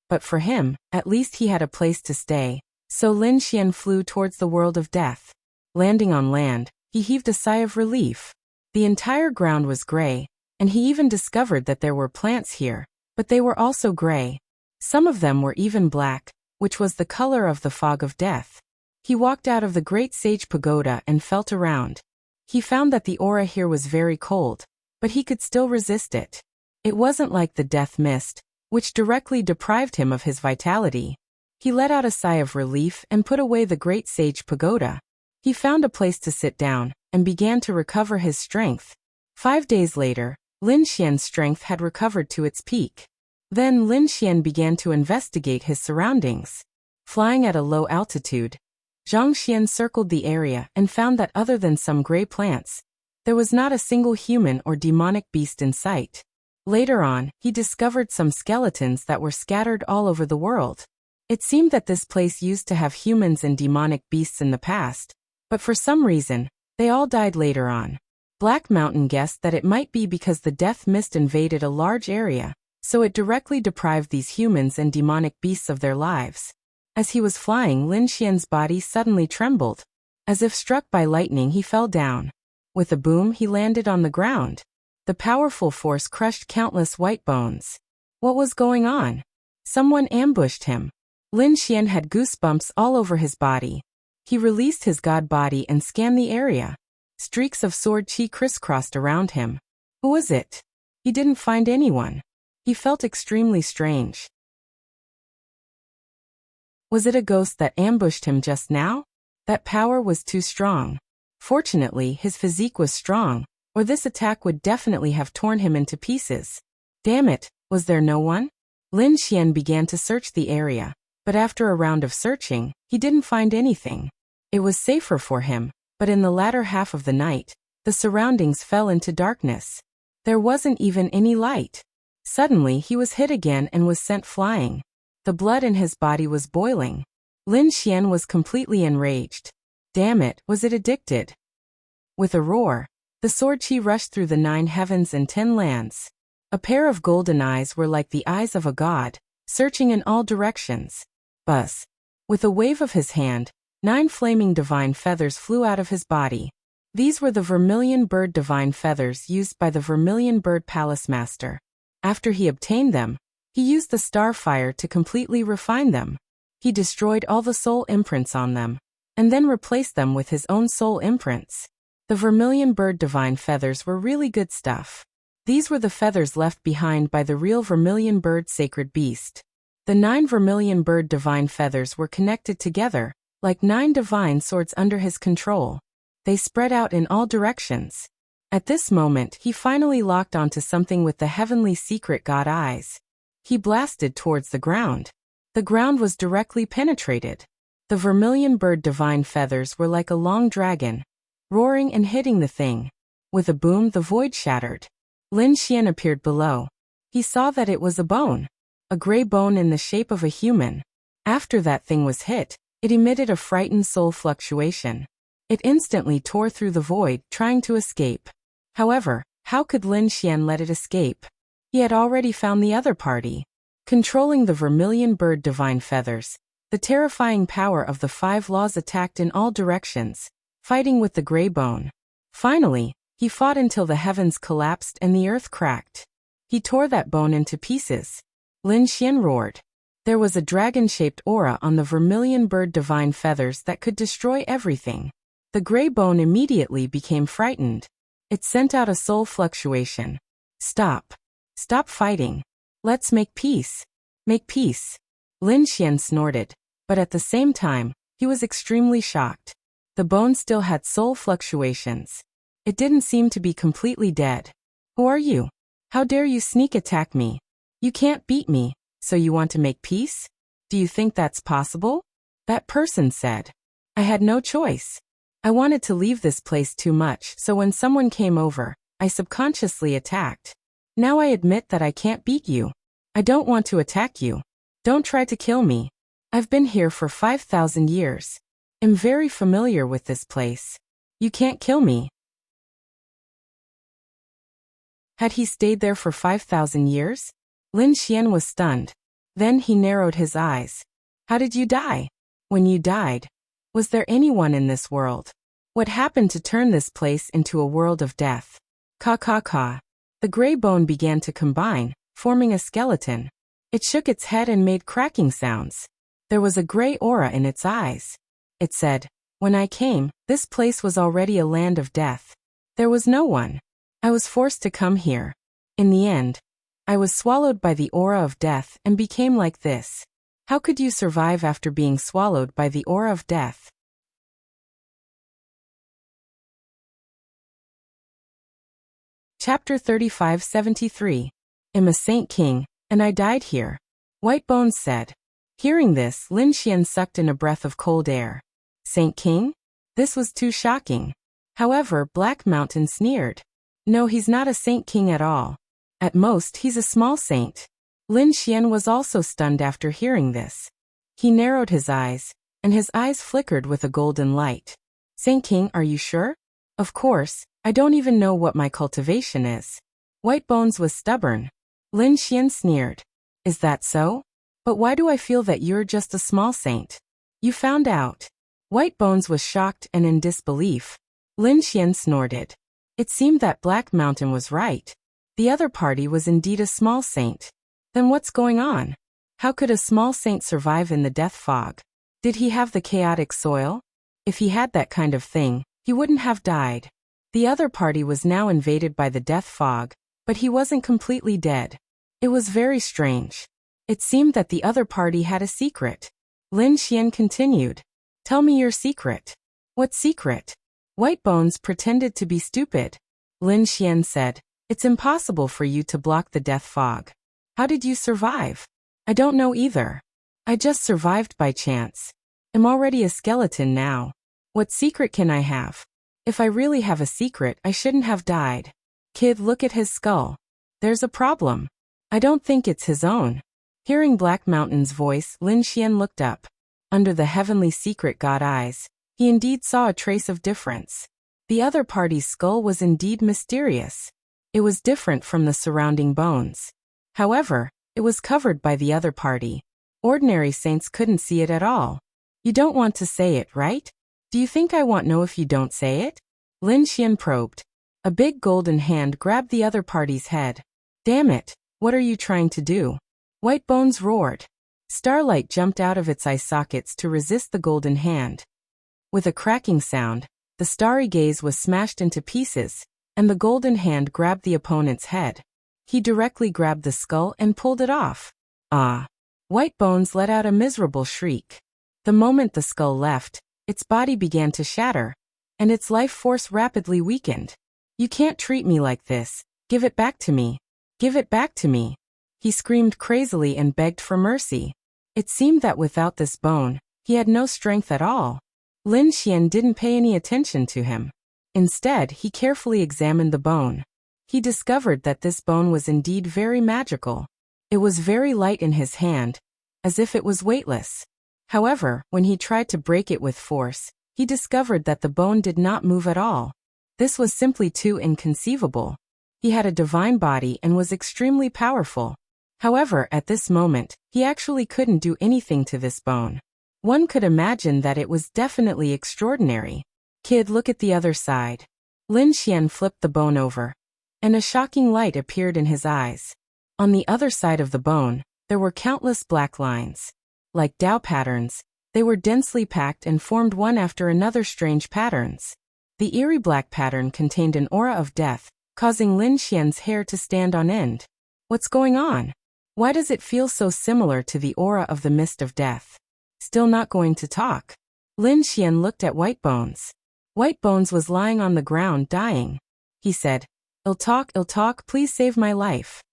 But for him, at least he had a place to stay, so Lin Xian flew towards the world of death. Landing on land, he heaved a sigh of relief. The entire ground was gray, and he even discovered that there were plants here, but they were also gray. Some of them were even black, which was the color of the fog of death. He walked out of the Great Sage Pagoda and felt around. He found that the aura here was very cold, but he could still resist it. It wasn't like the death mist, which directly deprived him of his vitality. He let out a sigh of relief and put away the Great Sage Pagoda. He found a place to sit down and began to recover his strength. 5 days later, Lin Xian's strength had recovered to its peak. Then Lin Xian began to investigate his surroundings. Flying at a low altitude, Zhang Xian circled the area and found that other than some gray plants, there was not a single human or demonic beast in sight. Later on, he discovered some skeletons that were scattered all over the world. It seemed that this place used to have humans and demonic beasts in the past, but for some reason, they all died later on. Black Mountain guessed that it might be because the death mist invaded a large area, so it directly deprived these humans and demonic beasts of their lives. As he was flying, Lin Xian's body suddenly trembled. As if struck by lightning, he fell down. With a boom, he landed on the ground. The powerful force crushed countless white bones. What was going on? Someone ambushed him. Lin Xian had goosebumps all over his body. He released his god body and scanned the area. Streaks of sword chi crisscrossed around him. Who was it? He didn't find anyone. He felt extremely strange. Was it a ghost that ambushed him just now? That power was too strong. Fortunately, his physique was strong, or this attack would definitely have torn him into pieces. Damn it, was there no one? Lin Xian began to search the area, but after a round of searching, he didn't find anything. It was safer for him, but in the latter half of the night, the surroundings fell into darkness. There wasn't even any light. Suddenly he was hit again and was sent flying. The blood in his body was boiling. Lin Xian was completely enraged. Damn it, was it addicted? With a roar, the sword chi rushed through the 9 heavens and 10 lands. A pair of golden eyes were like the eyes of a god, searching in all directions. Buzz. With a wave of his hand, 9 flaming divine feathers flew out of his body. These were the vermilion bird divine feathers used by the Vermilion Bird Palace Master. After he obtained them, he used the starfire to completely refine them. He destroyed all the soul imprints on them, and then replaced them with his own soul imprints. The Vermilion Bird divine feathers were really good stuff. These were the feathers left behind by the real Vermilion Bird sacred beast. The 9 Vermilion Bird divine feathers were connected together, like 9 divine swords under his control. They spread out in all directions. At this moment he finally locked onto something with the heavenly secret god eyes. He blasted towards the ground. The ground was directly penetrated. The Vermilion Bird divine feathers were like a long dragon, roaring and hitting the thing. With a boom the void shattered. Lin Xian appeared below. He saw that it was a bone. A gray bone in the shape of a human. After that thing was hit, it emitted a frightened soul fluctuation. It instantly tore through the void, trying to escape. However, how could Lin Xian let it escape? He had already found the other party. Controlling the Vermilion Bird divine feathers, the terrifying power of the 5 laws attacked in all directions, fighting with the gray bone. Finally, he fought until the heavens collapsed and the earth cracked. He tore that bone into pieces. Lin Xian roared. There was a dragon-shaped aura on the Vermilion Bird divine feathers that could destroy everything. The gray bone immediately became frightened. It sent out a soul fluctuation. Stop. Stop fighting. Let's make peace. Make peace. Lin Xian snorted, but at the same time, he was extremely shocked. The bone still had soul fluctuations. It didn't seem to be completely dead. Who are you? How dare you sneak attack me? You can't beat me, so you want to make peace? Do you think that's possible? That person said. I had no choice. I wanted to leave this place too much, so when someone came over, I subconsciously attacked. Now I admit that I can't beat you. I don't want to attack you. Don't try to kill me. I've been here for 5,000 years. I'm very familiar with this place. You can't kill me. Had he stayed there for 5,000 years? Lin Xian was stunned. Then he narrowed his eyes. How did you die? When you died, was there anyone in this world? What happened to turn this place into a world of death? Ka ka ka. The gray bone began to combine, forming a skeleton. It shook its head and made cracking sounds. There was a gray aura in its eyes. It said, when I came, this place was already a land of death. There was no one. I was forced to come here. In the end, I was swallowed by the aura of death and became like this. How could you survive after being swallowed by the aura of death? Chapter 3573. I'm a Saint King, and I died here. White Bones said. Hearing this, Lin Xian sucked in a breath of cold air. Saint King? This was too shocking. However, Black Mountain sneered. No, he's not a Saint King at all. At most, he's a small saint. Lin Xian was also stunned after hearing this. He narrowed his eyes, and his eyes flickered with a golden light. Saint King, are you sure? Of course, I don't even know what my cultivation is. White Bones was stubborn. Lin Xian sneered. Is that so? But why do I feel that you're just a small saint? You found out. White Bones was shocked and in disbelief. Lin Xian snorted. It seemed that Black Mountain was right. The other party was indeed a small saint. Then what's going on? How could a small saint survive in the death fog? Did he have the chaotic soil? If he had that kind of thing, he wouldn't have died. The other party was now invaded by the death fog, but he wasn't completely dead. It was very strange. It seemed that the other party had a secret. Lin Xian continued. Tell me your secret. What secret? White Bones pretended to be stupid. Lin Xian said, it's impossible for you to block the death fog. How did you survive? I don't know either. I just survived by chance. I'm already a skeleton now. What secret can I have? If I really have a secret, I shouldn't have died. Kid, look at his skull. There's a problem. I don't think it's his own. Hearing Black Mountain's voice, Lin Xian looked up. Under the heavenly secret god eyes, he indeed saw a trace of difference. The other party's skull was indeed mysterious. It was different from the surrounding bones. However, it was covered by the other party. Ordinary saints couldn't see it at all. You don't want to say it, right? Do you think I won't know if you don't say it? Lin Xian probed. A big golden hand grabbed the other party's head. Damn it, what are you trying to do? White Bones roared. Starlight jumped out of its eye sockets to resist the golden hand. With a cracking sound, the starry gaze was smashed into pieces, and the golden hand grabbed the opponent's head. He directly grabbed the skull and pulled it off. Ah! White Bones let out a miserable shriek. The moment the skull left, its body began to shatter, and its life force rapidly weakened. You can't treat me like this. Give it back to me. Give it back to me. He screamed crazily and begged for mercy. It seemed that without this bone, he had no strength at all. Lin Xian didn't pay any attention to him. Instead, he carefully examined the bone. He discovered that this bone was indeed very magical. It was very light in his hand, as if it was weightless. However, when he tried to break it with force, he discovered that the bone did not move at all. This was simply too inconceivable. He had a divine body and was extremely powerful. However, at this moment, he actually couldn't do anything to this bone. One could imagine that it was definitely extraordinary. Kid, look at the other side. Lin Xian flipped the bone over, and a shocking light appeared in his eyes. On the other side of the bone, there were countless black lines. Like Tao patterns, they were densely packed and formed one after another strange patterns. The eerie black pattern contained an aura of death, causing Lin Xian's hair to stand on end. What's going on? Why does it feel so similar to the aura of the mist of death? Still not going to talk. Lin Xian looked at White Bones. White Bones was lying on the ground dying. He said, I'll talk, please save my life.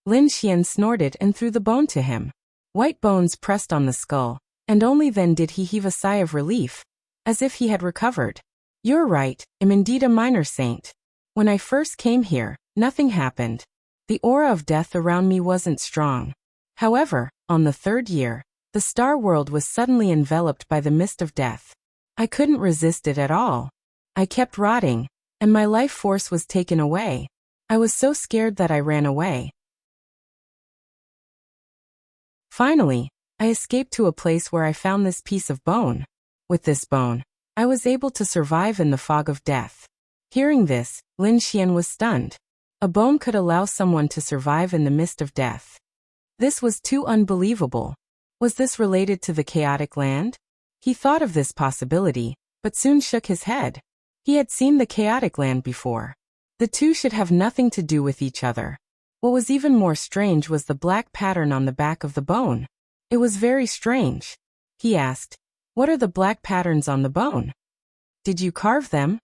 Lin Xian snorted and threw the bone to him. White Bones pressed on the skull, and only then did he heave a sigh of relief, as if he had recovered. You're right, I'm indeed a minor saint. When I first came here, nothing happened. The aura of death around me wasn't strong. However, on the third year, the star world was suddenly enveloped by the mist of death. I couldn't resist it at all. I kept rotting, and my life force was taken away. I was so scared that I ran away. Finally, I escaped to a place where I found this piece of bone. With this bone, I was able to survive in the fog of death. Hearing this, Lin Xian was stunned. A bone could allow someone to survive in the mist of death. This was too unbelievable. Was this related to the chaotic land? He thought of this possibility, but soon shook his head. He had seen the chaotic land before. The two should have nothing to do with each other. What was even more strange was the black pattern on the back of the bone. It was very strange. He asked, what are the black patterns on the bone? Did you carve them?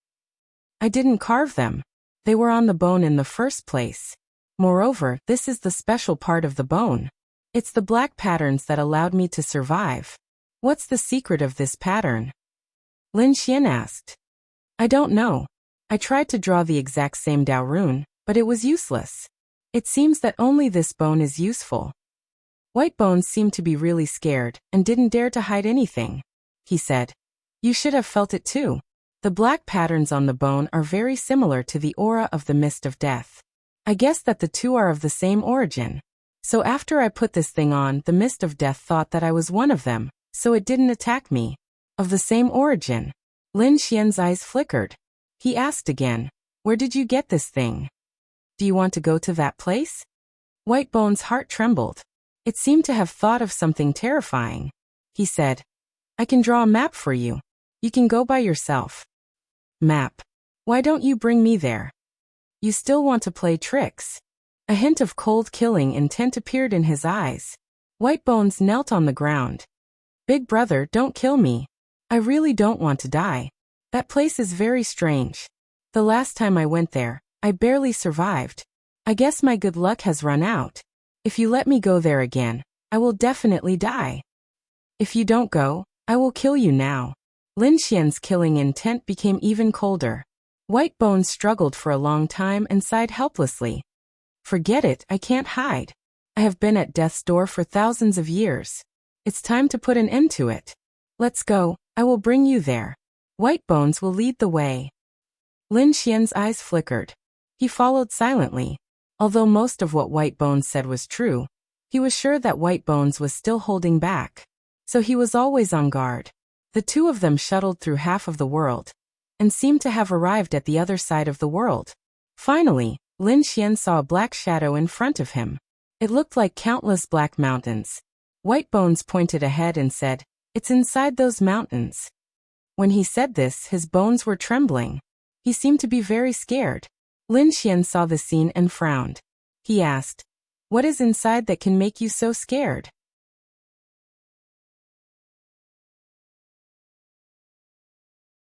I didn't carve them. They were on the bone in the first place. Moreover, this is the special part of the bone. It's the black patterns that allowed me to survive. What's the secret of this pattern? Lin Xian asked. I don't know. I tried to draw the exact same Dao rune, but it was useless. It seems that only this bone is useful. White Bones seemed to be really scared and didn't dare to hide anything. He said, you should have felt it too. The black patterns on the bone are very similar to the aura of the mist of death. I guess that the two are of the same origin. So after I put this thing on, the mist of death thought that I was one of them, so it didn't attack me. Of the same origin. Lin Xian's eyes flickered. He asked again, where did you get this thing? Do you want to go to that place? White Bones' heart trembled. It seemed to have thought of something terrifying. He said, I can draw a map for you. You can go by yourself. Map. Why don't you bring me there? You still want to play tricks. A hint of cold killing intent appeared in his eyes. White Bones knelt on the ground. Big brother, don't kill me. I really don't want to die. That place is very strange. The last time I went there, I barely survived. I guess my good luck has run out. If you let me go there again, I will definitely die. If you don't go, I will kill you now. Lin Xian's killing intent became even colder. White Bones struggled for a long time and sighed helplessly. Forget it, I can't hide. I have been at death's door for thousands of years. It's time to put an end to it. Let's go, I will bring you there. White Bones will lead the way. Lin Xian's eyes flickered. He followed silently. Although most of what White Bones said was true, he was sure that White Bones was still holding back. So he was always on guard. The two of them shuttled through half of the world, and seemed to have arrived at the other side of the world. Finally, Lin Xian saw a black shadow in front of him. It looked like countless black mountains. White Bones pointed ahead and said, "It's inside those mountains." When he said this, his bones were trembling. He seemed to be very scared. Lin Xian saw the scene and frowned. He asked, "What is inside that can make you so scared?"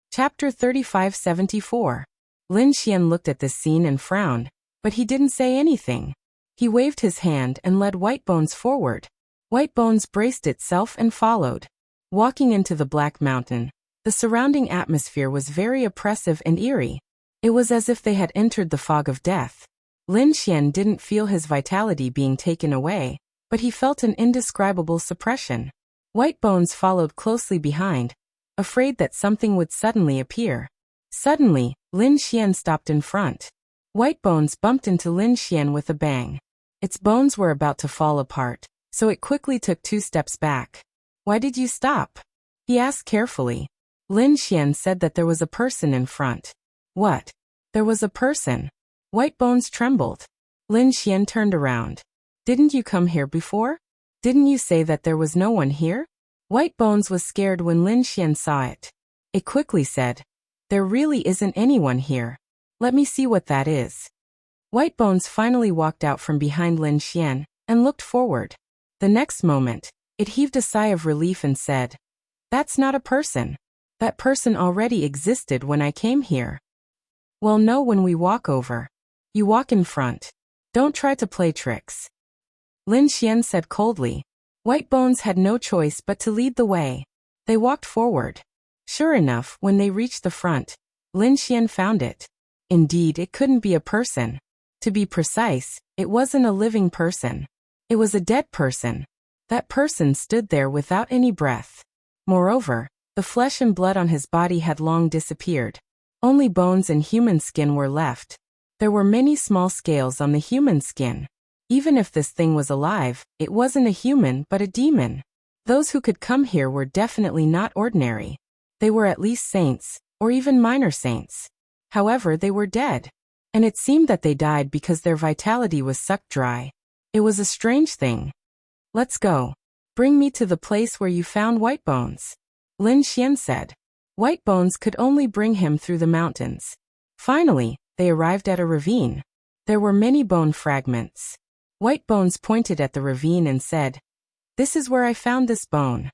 Chapter 3574. Lin Xian looked at this scene and frowned, but he didn't say anything. He waved his hand and led White Bones forward. White Bones braced itself and followed. Walking into the Black Mountain, the surrounding atmosphere was very oppressive and eerie. It was as if they had entered the fog of death. Lin Xian didn't feel his vitality being taken away, but he felt an indescribable suppression. White Bones followed closely behind, afraid that something would suddenly appear. Suddenly, Lin Xian stopped in front. White Bones bumped into Lin Xian with a bang. Its bones were about to fall apart, so it quickly took 2 steps back. "Why did you stop?" he asked carefully. Lin Xian said that there was a person in front. "What? There was a person?" White Bones trembled. Lin Xian turned around. "Didn't you come here before? Didn't you say that there was no one here?" White Bones was scared when Lin Xian saw it. It quickly said, "There really isn't anyone here. Let me see what that is." White Bones finally walked out from behind Lin Xian and looked forward. The next moment, it heaved a sigh of relief and said, "That's not a person. That person already existed when I came here." "Well, no, when we walk over. You walk in front. Don't try to play tricks," Lin Xian said coldly. White Bones had no choice but to lead the way. They walked forward. Sure enough, when they reached the front, Lin Xian found it. Indeed, it couldn't be a person. To be precise, it wasn't a living person. It was a dead person. That person stood there without any breath. Moreover, the flesh and blood on his body had long disappeared. Only bones and human skin were left. There were many small scales on the human skin. Even if this thing was alive, it wasn't a human but a demon. Those who could come here were definitely not ordinary. They were at least saints, or even minor saints. However, they were dead. And it seemed that they died because their vitality was sucked dry. It was a strange thing. "Let's go. Bring me to the place where you found White Bones," Lin Xian said. White Bones could only bring him through the mountains. Finally, they arrived at a ravine. There were many bone fragments. White Bones pointed at the ravine and said, "This is where I found this bone."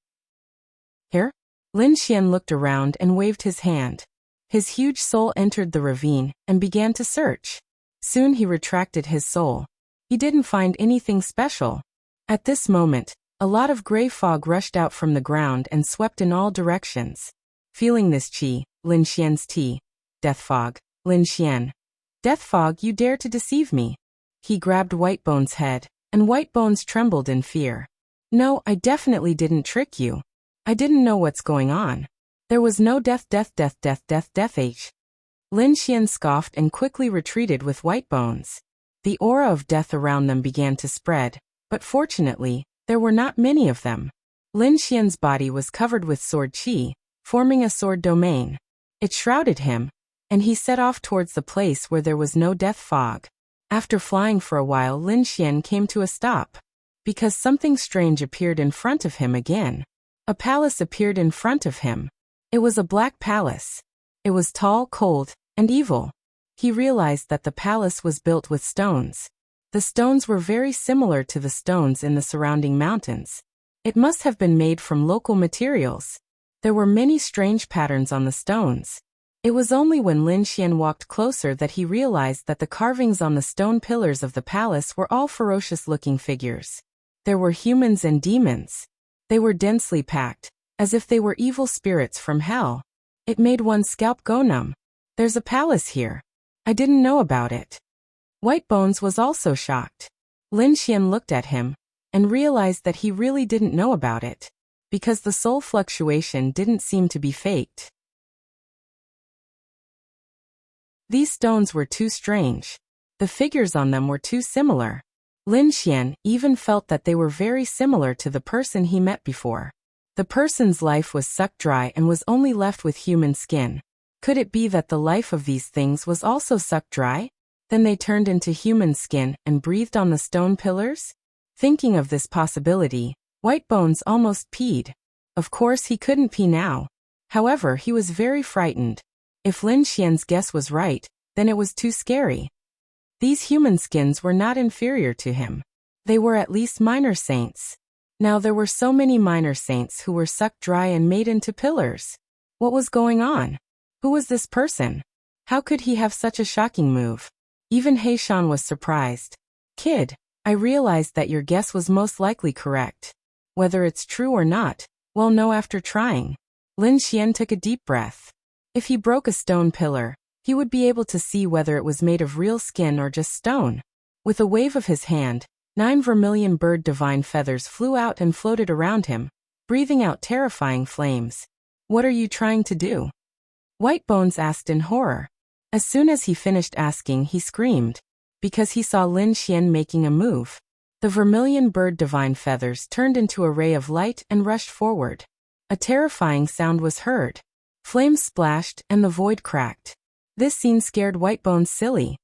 "Here?" Lin Xian looked around and waved his hand. His huge soul entered the ravine and began to search. Soon he retracted his soul. He didn't find anything special. At this moment, a lot of gray fog rushed out from the ground and swept in all directions. Feeling this chi, Lin Xian's tea. "Death fog, Lin Xian. Death fog, you dare to deceive me." He grabbed White Bones' head, and White Bones trembled in fear. "No, I definitely didn't trick you. I didn't know what's going on. There was no death. Lin Xian scoffed and quickly retreated with White Bones. The aura of death around them began to spread, but fortunately, there were not many of them. Lin Xian's body was covered with sword chi, forming a sword domain. It shrouded him, and he set off towards the place where there was no death fog. After flying for a while, Lin Xian came to a stop, because something strange appeared in front of him again. A palace appeared in front of him. It was a black palace. It was tall, cold, and evil. He realized that the palace was built with stones. The stones were very similar to the stones in the surrounding mountains. It must have been made from local materials. There were many strange patterns on the stones. It was only when Lin Xian walked closer that he realized that the carvings on the stone pillars of the palace were all ferocious-looking figures. There were humans and demons. They were densely packed, as if they were evil spirits from hell. It made one's scalp go numb. "There's a palace here. I didn't know about it." White Bones was also shocked. Lin Xian looked at him and realized that he really didn't know about it, because the soul fluctuation didn't seem to be faked. These stones were too strange. The figures on them were too similar. Lin Xian even felt that they were very similar to the person he met before. The person's life was sucked dry and was only left with human skin. Could it be that the life of these things was also sucked dry? Then they turned into human skin and breathed on the stone pillars? Thinking of this possibility, White Bones almost peed. Of course he couldn't pee now. However, he was very frightened. If Lin Xian's guess was right, then it was too scary. These human skins were not inferior to him. They were at least minor saints. Now there were so many minor saints who were sucked dry and made into pillars. What was going on? Who was this person? How could he have such a shocking move? Even Heishan was surprised. Kid, I realized that your guess was most likely correct. Whether it's true or not, we'll know after trying. Lin Xian took a deep breath. If he broke a stone pillar, he would be able to see whether it was made of real skin or just stone. With a wave of his hand, 9 vermilion bird divine feathers flew out and floated around him, breathing out terrifying flames. What are you trying to do? White Bones asked in horror. As soon as he finished asking, he screamed, because he saw Lin Xian making a move. The vermilion bird divine feathers turned into a ray of light and rushed forward. A terrifying sound was heard. Flames splashed and the void cracked. This scene scared White Bones silly.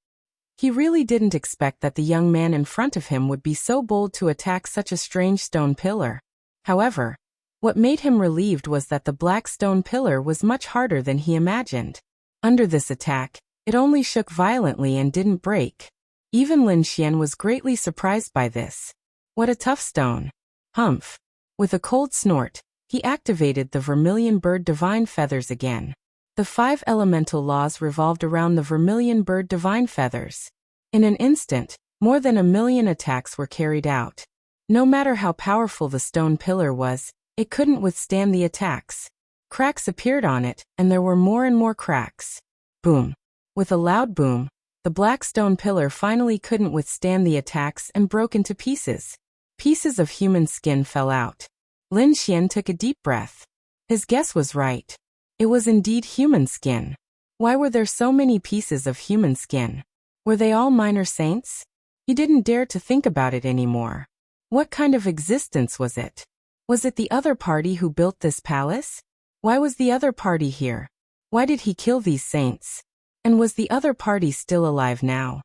He really didn't expect that the young man in front of him would be so bold to attack such a strange stone pillar. However, what made him relieved was that the black stone pillar was much harder than he imagined. Under this attack, it only shook violently and didn't break. Even Lin Xian was greatly surprised by this. What a tough stone. Humph. With a cold snort, he activated the vermilion bird divine feathers again. The 5 elemental laws revolved around the vermilion bird divine feathers. In an instant, more than 1,000,000 attacks were carried out. No matter how powerful the stone pillar was, it couldn't withstand the attacks. Cracks appeared on it, and there were more and more cracks. Boom. With a loud boom, the black stone pillar finally couldn't withstand the attacks and broke into pieces. Pieces of human skin fell out. Lin Xian took a deep breath. His guess was right. It was indeed human skin. Why were there so many pieces of human skin? Were they all minor saints? He didn't dare to think about it anymore. What kind of existence was it? Was it the other party who built this palace? Why was the other party here? Why did he kill these saints? And was the other party still alive now?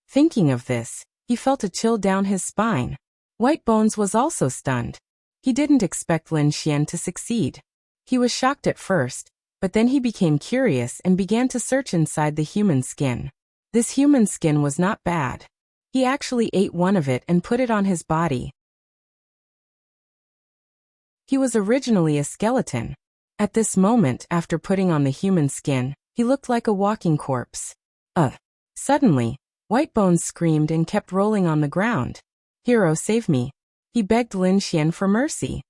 Thinking of this, he felt a chill down his spine. White Bones was also stunned. He didn't expect Lin Xian to succeed. He was shocked at first, but then he became curious and began to search inside the human skin. This human skin was not bad. He actually ate one of it and put it on his body. He was originally a skeleton. At this moment, after putting on the human skin, he looked like a walking corpse. Suddenly, White Bones screamed and kept rolling on the ground. Hero, save me. He begged Lin Xian for mercy.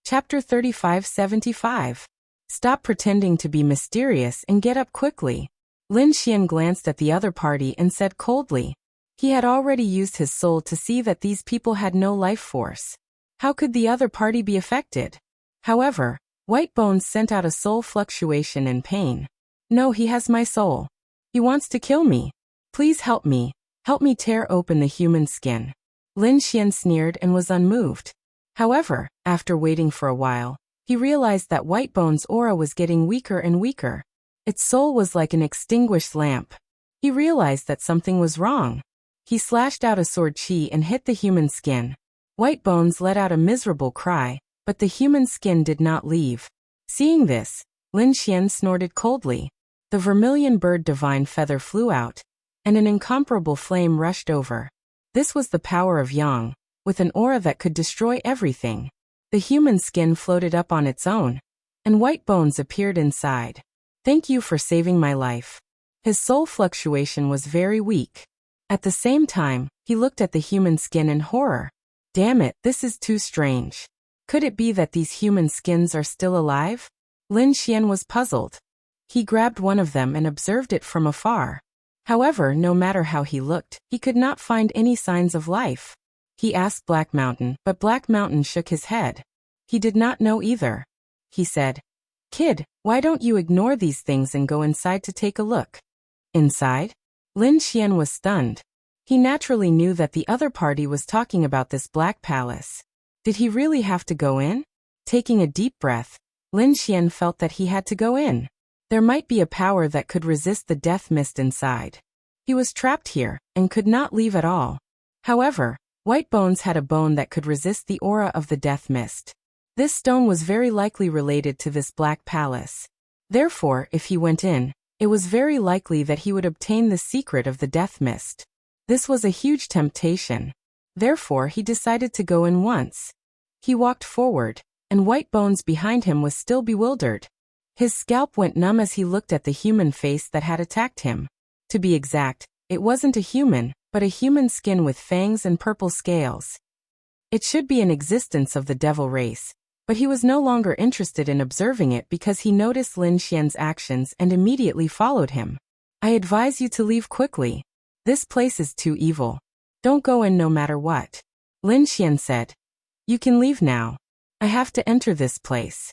Chapter 3575. Stop pretending to be mysterious and get up quickly. Lin Xian glanced at the other party and said coldly. He had already used his soul to see that these people had no life force. How could the other party be affected? However, White Bones sent out a soul fluctuation in pain. No, he has my soul. He wants to kill me. Please help me. Help me tear open the human skin. Lin Xian sneered and was unmoved. However, after waiting for a while, he realized that White Bones' aura was getting weaker and weaker. Its soul was like an extinguished lamp. He realized that something was wrong. He slashed out a sword chi and hit the human skin. White Bones let out a miserable cry, but the human skin did not leave. Seeing this, Lin Xian snorted coldly. The vermilion bird divine feather flew out, and an incomparable flame rushed over. This was the power of Yang, with an aura that could destroy everything. The human skin floated up on its own, and White Bones appeared inside. Thank you for saving my life. His soul fluctuation was very weak. At the same time, he looked at the human skin in horror. Damn it, this is too strange. Could it be that these human skins are still alive? Lin Xian was puzzled. He grabbed one of them and observed it from afar. However, no matter how he looked, he could not find any signs of life. He asked Black Mountain, but Black Mountain shook his head. He did not know either. He said, "Kid, why don't you ignore these things and go inside to take a look?" Inside? Lin Xian was stunned. He naturally knew that the other party was talking about this black palace. Did he really have to go in? Taking a deep breath, Lin Xian felt that he had to go in. There might be a power that could resist the death mist inside. He was trapped here, and could not leave at all. However, White Bones had a bone that could resist the aura of the death mist. This stone was very likely related to this black palace. Therefore, if he went in, it was very likely that he would obtain the secret of the death mist. This was a huge temptation. Therefore, he decided to go in once. He walked forward, and White Bones behind him was still bewildered. His scalp went numb as he looked at the human face that had attacked him. To be exact, it wasn't a human, but a human skin with fangs and purple scales. It should be an existence of the devil race, but he was no longer interested in observing it because he noticed Lin Xian's actions and immediately followed him. "I advise you to leave quickly. This place is too evil. Don't go in no matter what," Lin Xian said. "You can leave now. I have to enter this place."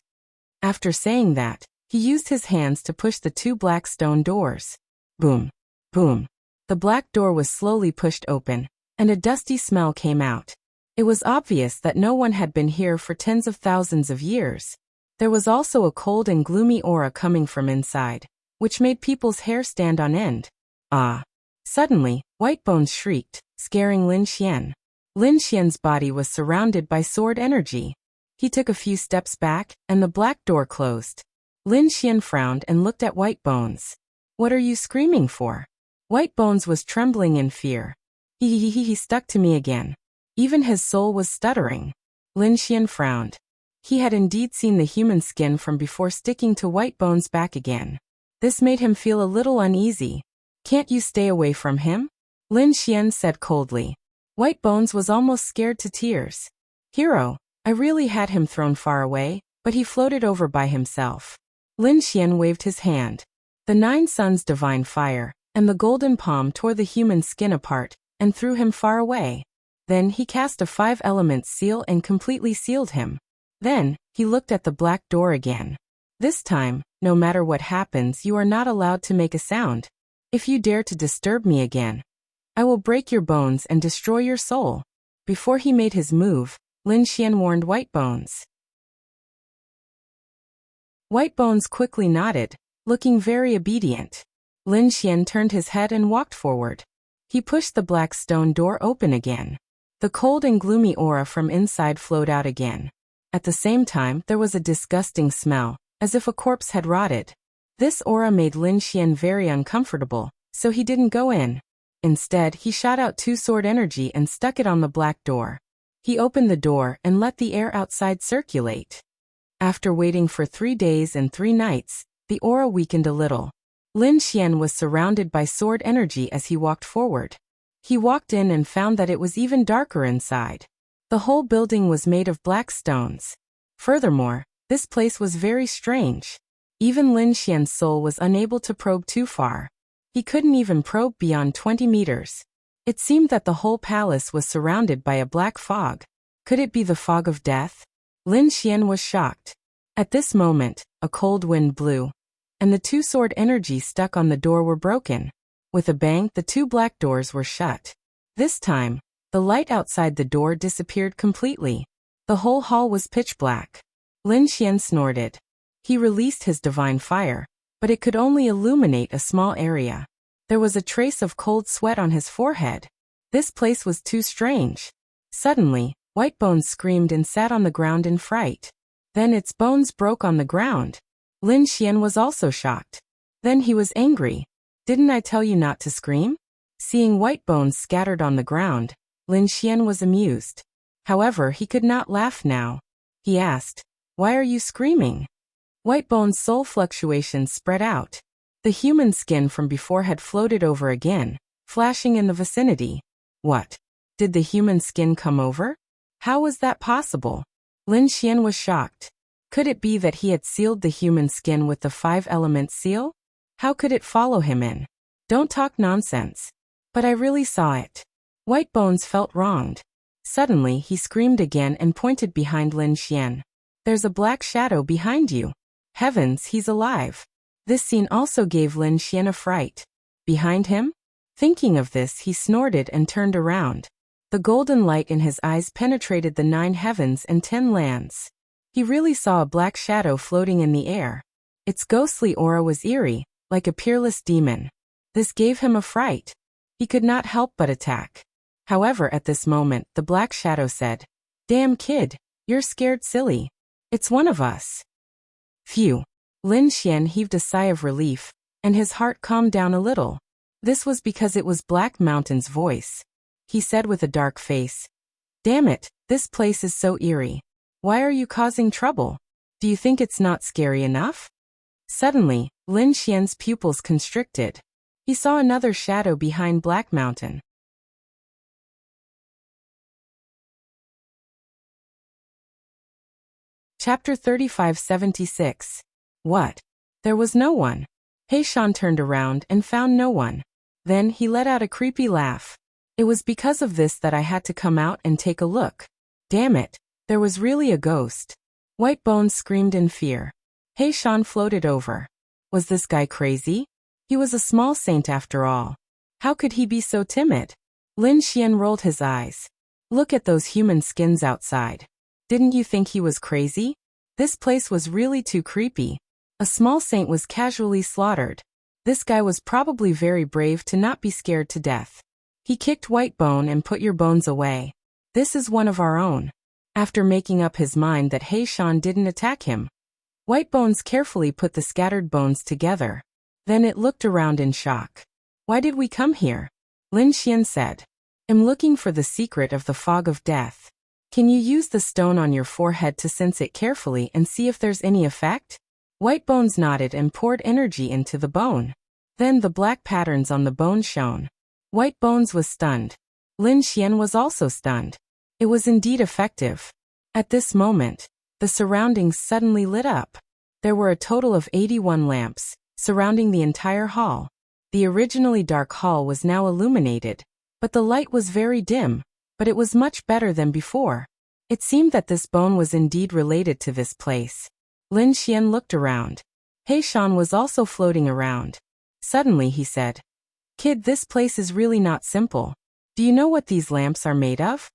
After saying that, he used his hands to push the two black stone doors. Boom. Boom. The black door was slowly pushed open, and a dusty smell came out. It was obvious that no one had been here for tens of thousands of years. There was also a cold and gloomy aura coming from inside, which made people's hair stand on end. Ah! Suddenly, White Bones shrieked, scaring Lin Xian. Lin Xian's body was surrounded by sword energy. He took a few steps back, and the black door closed. Lin Xian frowned and looked at White Bones. "What are you screaming for?" White Bones was trembling in fear. He stuck to me again. Even his soul was stuttering. Lin Xian frowned. He had indeed seen the human skin from before sticking to White Bones back again. This made him feel a little uneasy. "Can't you stay away from him?" Lin Xian said coldly. White Bones was almost scared to tears. "Hero, I really had him thrown far away, but he floated over by himself." Lin Xian waved his hand. The 9 suns divine fire, and the golden palm tore the human skin apart, and threw him far away. Then he cast a 5 elements seal and completely sealed him. Then, he looked at the black door again. "This time, no matter what happens, you are not allowed to make a sound. If you dare to disturb me again, I will break your bones and destroy your soul." Before he made his move, Lin Xian warned White Bones. White Bones quickly nodded, looking very obedient. Lin Xian turned his head and walked forward. He pushed the black stone door open again. The cold and gloomy aura from inside flowed out again. At the same time, there was a disgusting smell, as if a corpse had rotted. This aura made Lin Xian very uncomfortable, so he didn't go in. Instead, he shot out 2 sword energy and stuck it on the black door. He opened the door and let the air outside circulate. After waiting for 3 days and 3 nights, the aura weakened a little. Lin Xian was surrounded by sword energy as he walked forward. He walked in and found that it was even darker inside. The whole building was made of black stones. Furthermore, this place was very strange. Even Lin Xian's soul was unable to probe too far. He couldn't even probe beyond 20 meters. It seemed that the whole palace was surrounded by a black fog. Could it be the fog of death? Lin Xian was shocked. At this moment, a cold wind blew, and the 2 sword energies stuck on the door were broken. With a bang, the 2 black doors were shut. This time, the light outside the door disappeared completely. The whole hall was pitch black. Lin Xian snorted. He released his divine fire, but it could only illuminate a small area. There was a trace of cold sweat on his forehead. This place was too strange. Suddenly, White Bones screamed and sat on the ground in fright. Then its bones broke on the ground. Lin Xian was also shocked. Then he was angry. "Didn't I tell you not to scream?" Seeing White Bones scattered on the ground, Lin Xian was amused. However, he could not laugh now. He asked, "Why are you screaming?" White Bones' soul fluctuations spread out. The human skin from before had floated over again, flashing in the vicinity. What? Did the human skin come over? How was that possible? Lin Xian was shocked. Could it be that he had sealed the human skin with the 5-element seal? How could it follow him in? Don't talk nonsense. But I really saw it. White Bones felt wronged. Suddenly he screamed again and pointed behind Lin Xian. There's a black shadow behind you. Heavens, he's alive. This scene also gave Lin Xian a fright. Behind him? Thinking of this, he snorted and turned around. The golden light in his eyes penetrated the 9 heavens and 10 lands. He really saw a black shadow floating in the air. Its ghostly aura was eerie, like a peerless demon. This gave him a fright. He could not help but attack. However, at this moment, the black shadow said, "Damn kid, you're scared silly. It's one of us." Phew. Lin Xian heaved a sigh of relief, and his heart calmed down a little. This was because it was Black Mountain's voice. He said with a dark face, "Damn it, this place is so eerie. Why are you causing trouble? Do you think it's not scary enough?" Suddenly, Lin Xian's pupils constricted. He saw another shadow behind Black Mountain. Chapter 3576. What? There was no one. Heishan turned around and found no one. Then he let out a creepy laugh. It was because of this that I had to come out and take a look. Damn it, there was really a ghost. White Bones screamed in fear. Heishan floated over. Was this guy crazy? He was a small saint after all. How could he be so timid? Lin Xian rolled his eyes. Look at those human skins outside. Didn't you think he was crazy? This place was really too creepy. A small saint was casually slaughtered. This guy was probably very brave to not be scared to death. He kicked White Bone and put your bones away. This is one of our own. After making up his mind that Heishan didn't attack him, White Bones carefully put the scattered bones together. Then it looked around in shock. Why did we come here? Lin Xian said. I'm looking for the secret of the fog of death. Can you use the stone on your forehead to sense it carefully and see if there's any effect? White Bones nodded and poured energy into the bone. Then the black patterns on the bone shone. White Bones was stunned. Lin Xian was also stunned. It was indeed effective. At this moment, the surroundings suddenly lit up. There were a total of 81 lamps, surrounding the entire hall. The originally dark hall was now illuminated, but the light was very dim, but it was much better than before. It seemed that this bone was indeed related to this place. Lin Xian looked around. Heishan was also floating around. Suddenly he said, "Kid, this place is really not simple. Do you know what these lamps are made of?"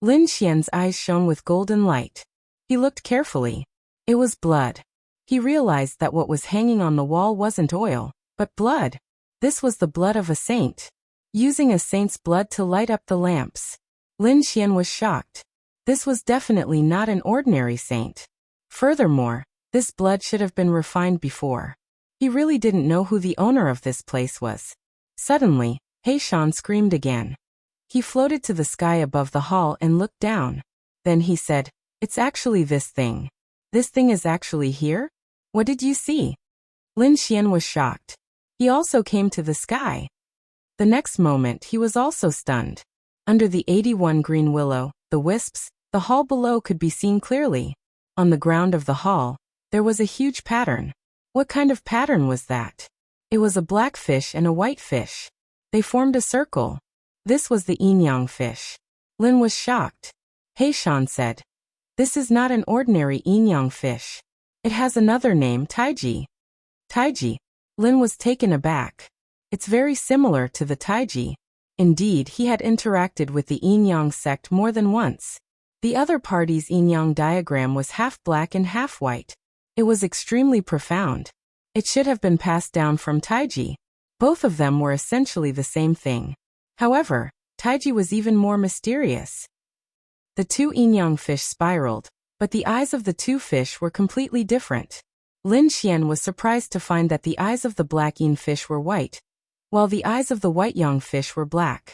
Lin Xian's eyes shone with golden light. He looked carefully. It was blood. He realized that what was hanging on the wall wasn't oil, but blood. This was the blood of a saint. Using a saint's blood to light up the lamps. Lin Xian was shocked. This was definitely not an ordinary saint. Furthermore, this blood should have been refined before. He really didn't know who the owner of this place was. Suddenly, Heishan screamed again. He floated to the sky above the hall and looked down. Then he said, "It's actually this thing. This thing is actually here? What did you see?" Lin Xian was shocked. He also came to the sky. The next moment he was also stunned. Under the 81 green willow, the wisps, the hall below could be seen clearly. On the ground of the hall, there was a huge pattern. What kind of pattern was that? It was a black fish and a white fish. They formed a circle. This was the yin-yang fish. Lin was shocked. Heishan said, "This is not an ordinary yin-yang fish. It has another name, Taiji." Taiji. Lin was taken aback. It's very similar to the Taiji. Indeed, he had interacted with the yin-yang sect more than once. The other party's yin-yang diagram was half black and half white. It was extremely profound. It should have been passed down from Taiji. Both of them were essentially the same thing. However, Taiji was even more mysterious. The two yin-yang fish spiraled, but the eyes of the two fish were completely different. Lin Xian was surprised to find that the eyes of the black yin fish were white, while the eyes of the white yang fish were black.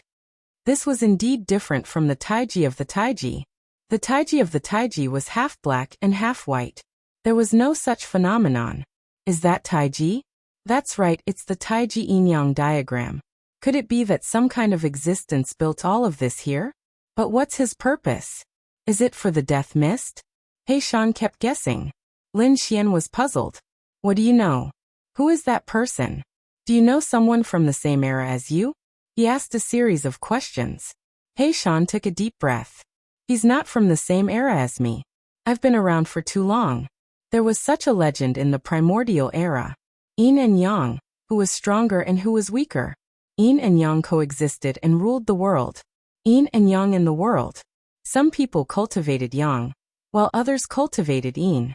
This was indeed different from the Taiji of the Taiji. The Taiji of the Taiji was half black and half white. There was no such phenomenon. Is that Taiji? That's right, it's the Taiji yin-yang diagram. Could it be that some kind of existence built all of this here? But what's his purpose? Is it for the death mist? Heishan kept guessing. Lin Xian was puzzled. What do you know? Who is that person? Do you know someone from the same era as you? He asked a series of questions. He Shan took a deep breath. He's not from the same era as me. I've been around for too long. There was such a legend in the primordial era. Yin and Yang, who was stronger and who was weaker. Yin and Yang coexisted and ruled the world. Yin and Yang in the world. Some people cultivated Yang, while others cultivated Yin.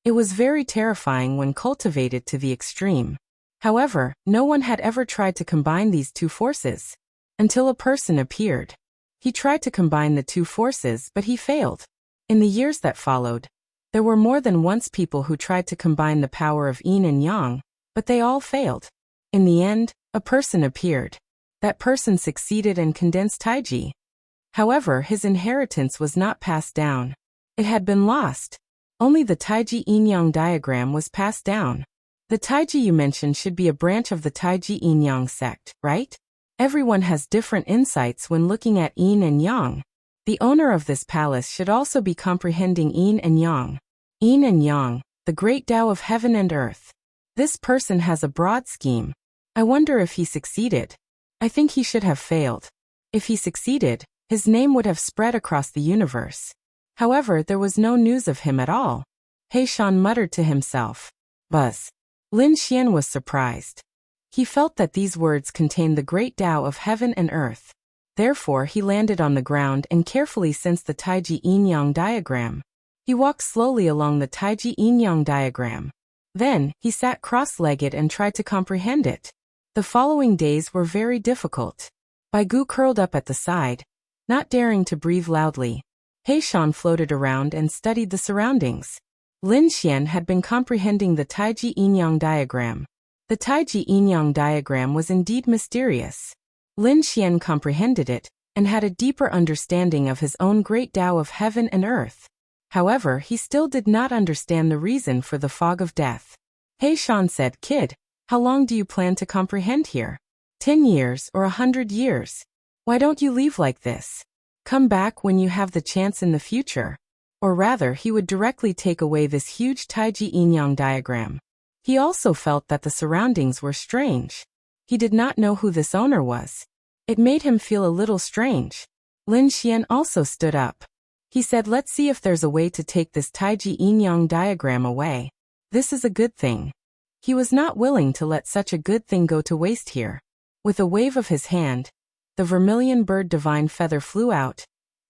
It was very terrifying when cultivated to the extreme. However, no one had ever tried to combine these two forces. Until a person appeared. He tried to combine the two forces, but he failed. In the years that followed, there were more than once people who tried to combine the power of Yin and Yang, but they all failed. In the end, a person appeared. That person succeeded and condensed Taiji. However, his inheritance was not passed down. It had been lost. Only the Taiji Yin-Yang diagram was passed down. The Taiji you mentioned should be a branch of the Taiji Yin-Yang sect, right? Everyone has different insights when looking at Yin and Yang. The owner of this palace should also be comprehending Yin and Yang. Yin and Yang, the great Tao of heaven and earth. This person has a broad scheme. I wonder if he succeeded. I think he should have failed. If he succeeded, his name would have spread across the universe. However, there was no news of him at all. He Shan muttered to himself. Buzz. Lin Xian was surprised. He felt that these words contained the great Tao of heaven and earth. Therefore, he landed on the ground and carefully sensed the Taiji Yin-Yang diagram. He walked slowly along the Taiji Yin-Yang diagram. Then, he sat cross-legged and tried to comprehend it. The following days were very difficult. Baigu curled up at the side, not daring to breathe loudly. He Shan floated around and studied the surroundings. Lin Xian had been comprehending the Taiji Yin-Yang diagram. The Taiji Yin-Yang diagram was indeed mysterious. Lin Xian comprehended it, and had a deeper understanding of his own great Tao of heaven and earth. However, he still did not understand the reason for the fog of death. He Shan said, Kid, how long do you plan to comprehend here? 10 years or 100 years? Why don't you leave like this? Come back when you have the chance in the future. Or rather, he would directly take away this huge Taiji Yin-Yang diagram. He also felt that the surroundings were strange. He did not know who this owner was. It made him feel a little strange. Lin Xian also stood up. He said, let's see if there's a way to take this Taiji Yin-Yang diagram away. This is a good thing. He was not willing to let such a good thing go to waste here. With a wave of his hand, the vermilion bird divine feather flew out,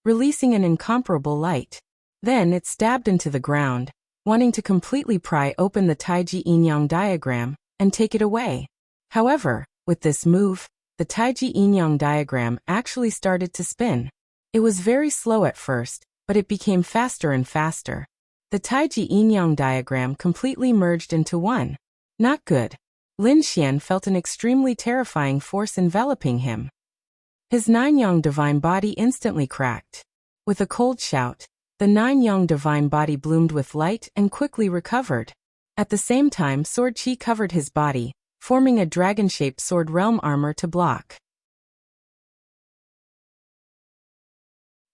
releasing an incomparable light. Then it stabbed into the ground, wanting to completely pry open the Taiji Yin-Yang diagram and take it away. However, with this move, the Taiji Yin-Yang diagram actually started to spin. It was very slow at first, but it became faster and faster. The Taiji Yin-Yang diagram completely merged into one. Not good. Lin Xian felt an extremely terrifying force enveloping him. His nine-yang divine body instantly cracked. With a cold shout, the nine-yang divine body bloomed with light and quickly recovered. At the same time, sword chi covered his body, forming a dragon-shaped sword realm armor to block.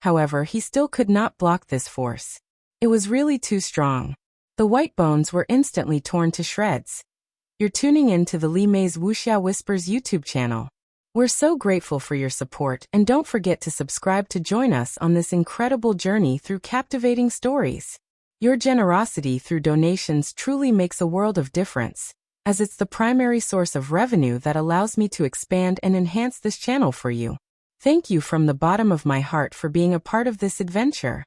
However, he still could not block this force. It was really too strong. The white bones were instantly torn to shreds. You're tuning in to the Li Mei's Wuxia Whispers YouTube channel. We're so grateful for your support, and don't forget to subscribe to join us on this incredible journey through captivating stories. Your generosity through donations truly makes a world of difference, as it's the primary source of revenue that allows me to expand and enhance this channel for you. Thank you from the bottom of my heart for being a part of this adventure.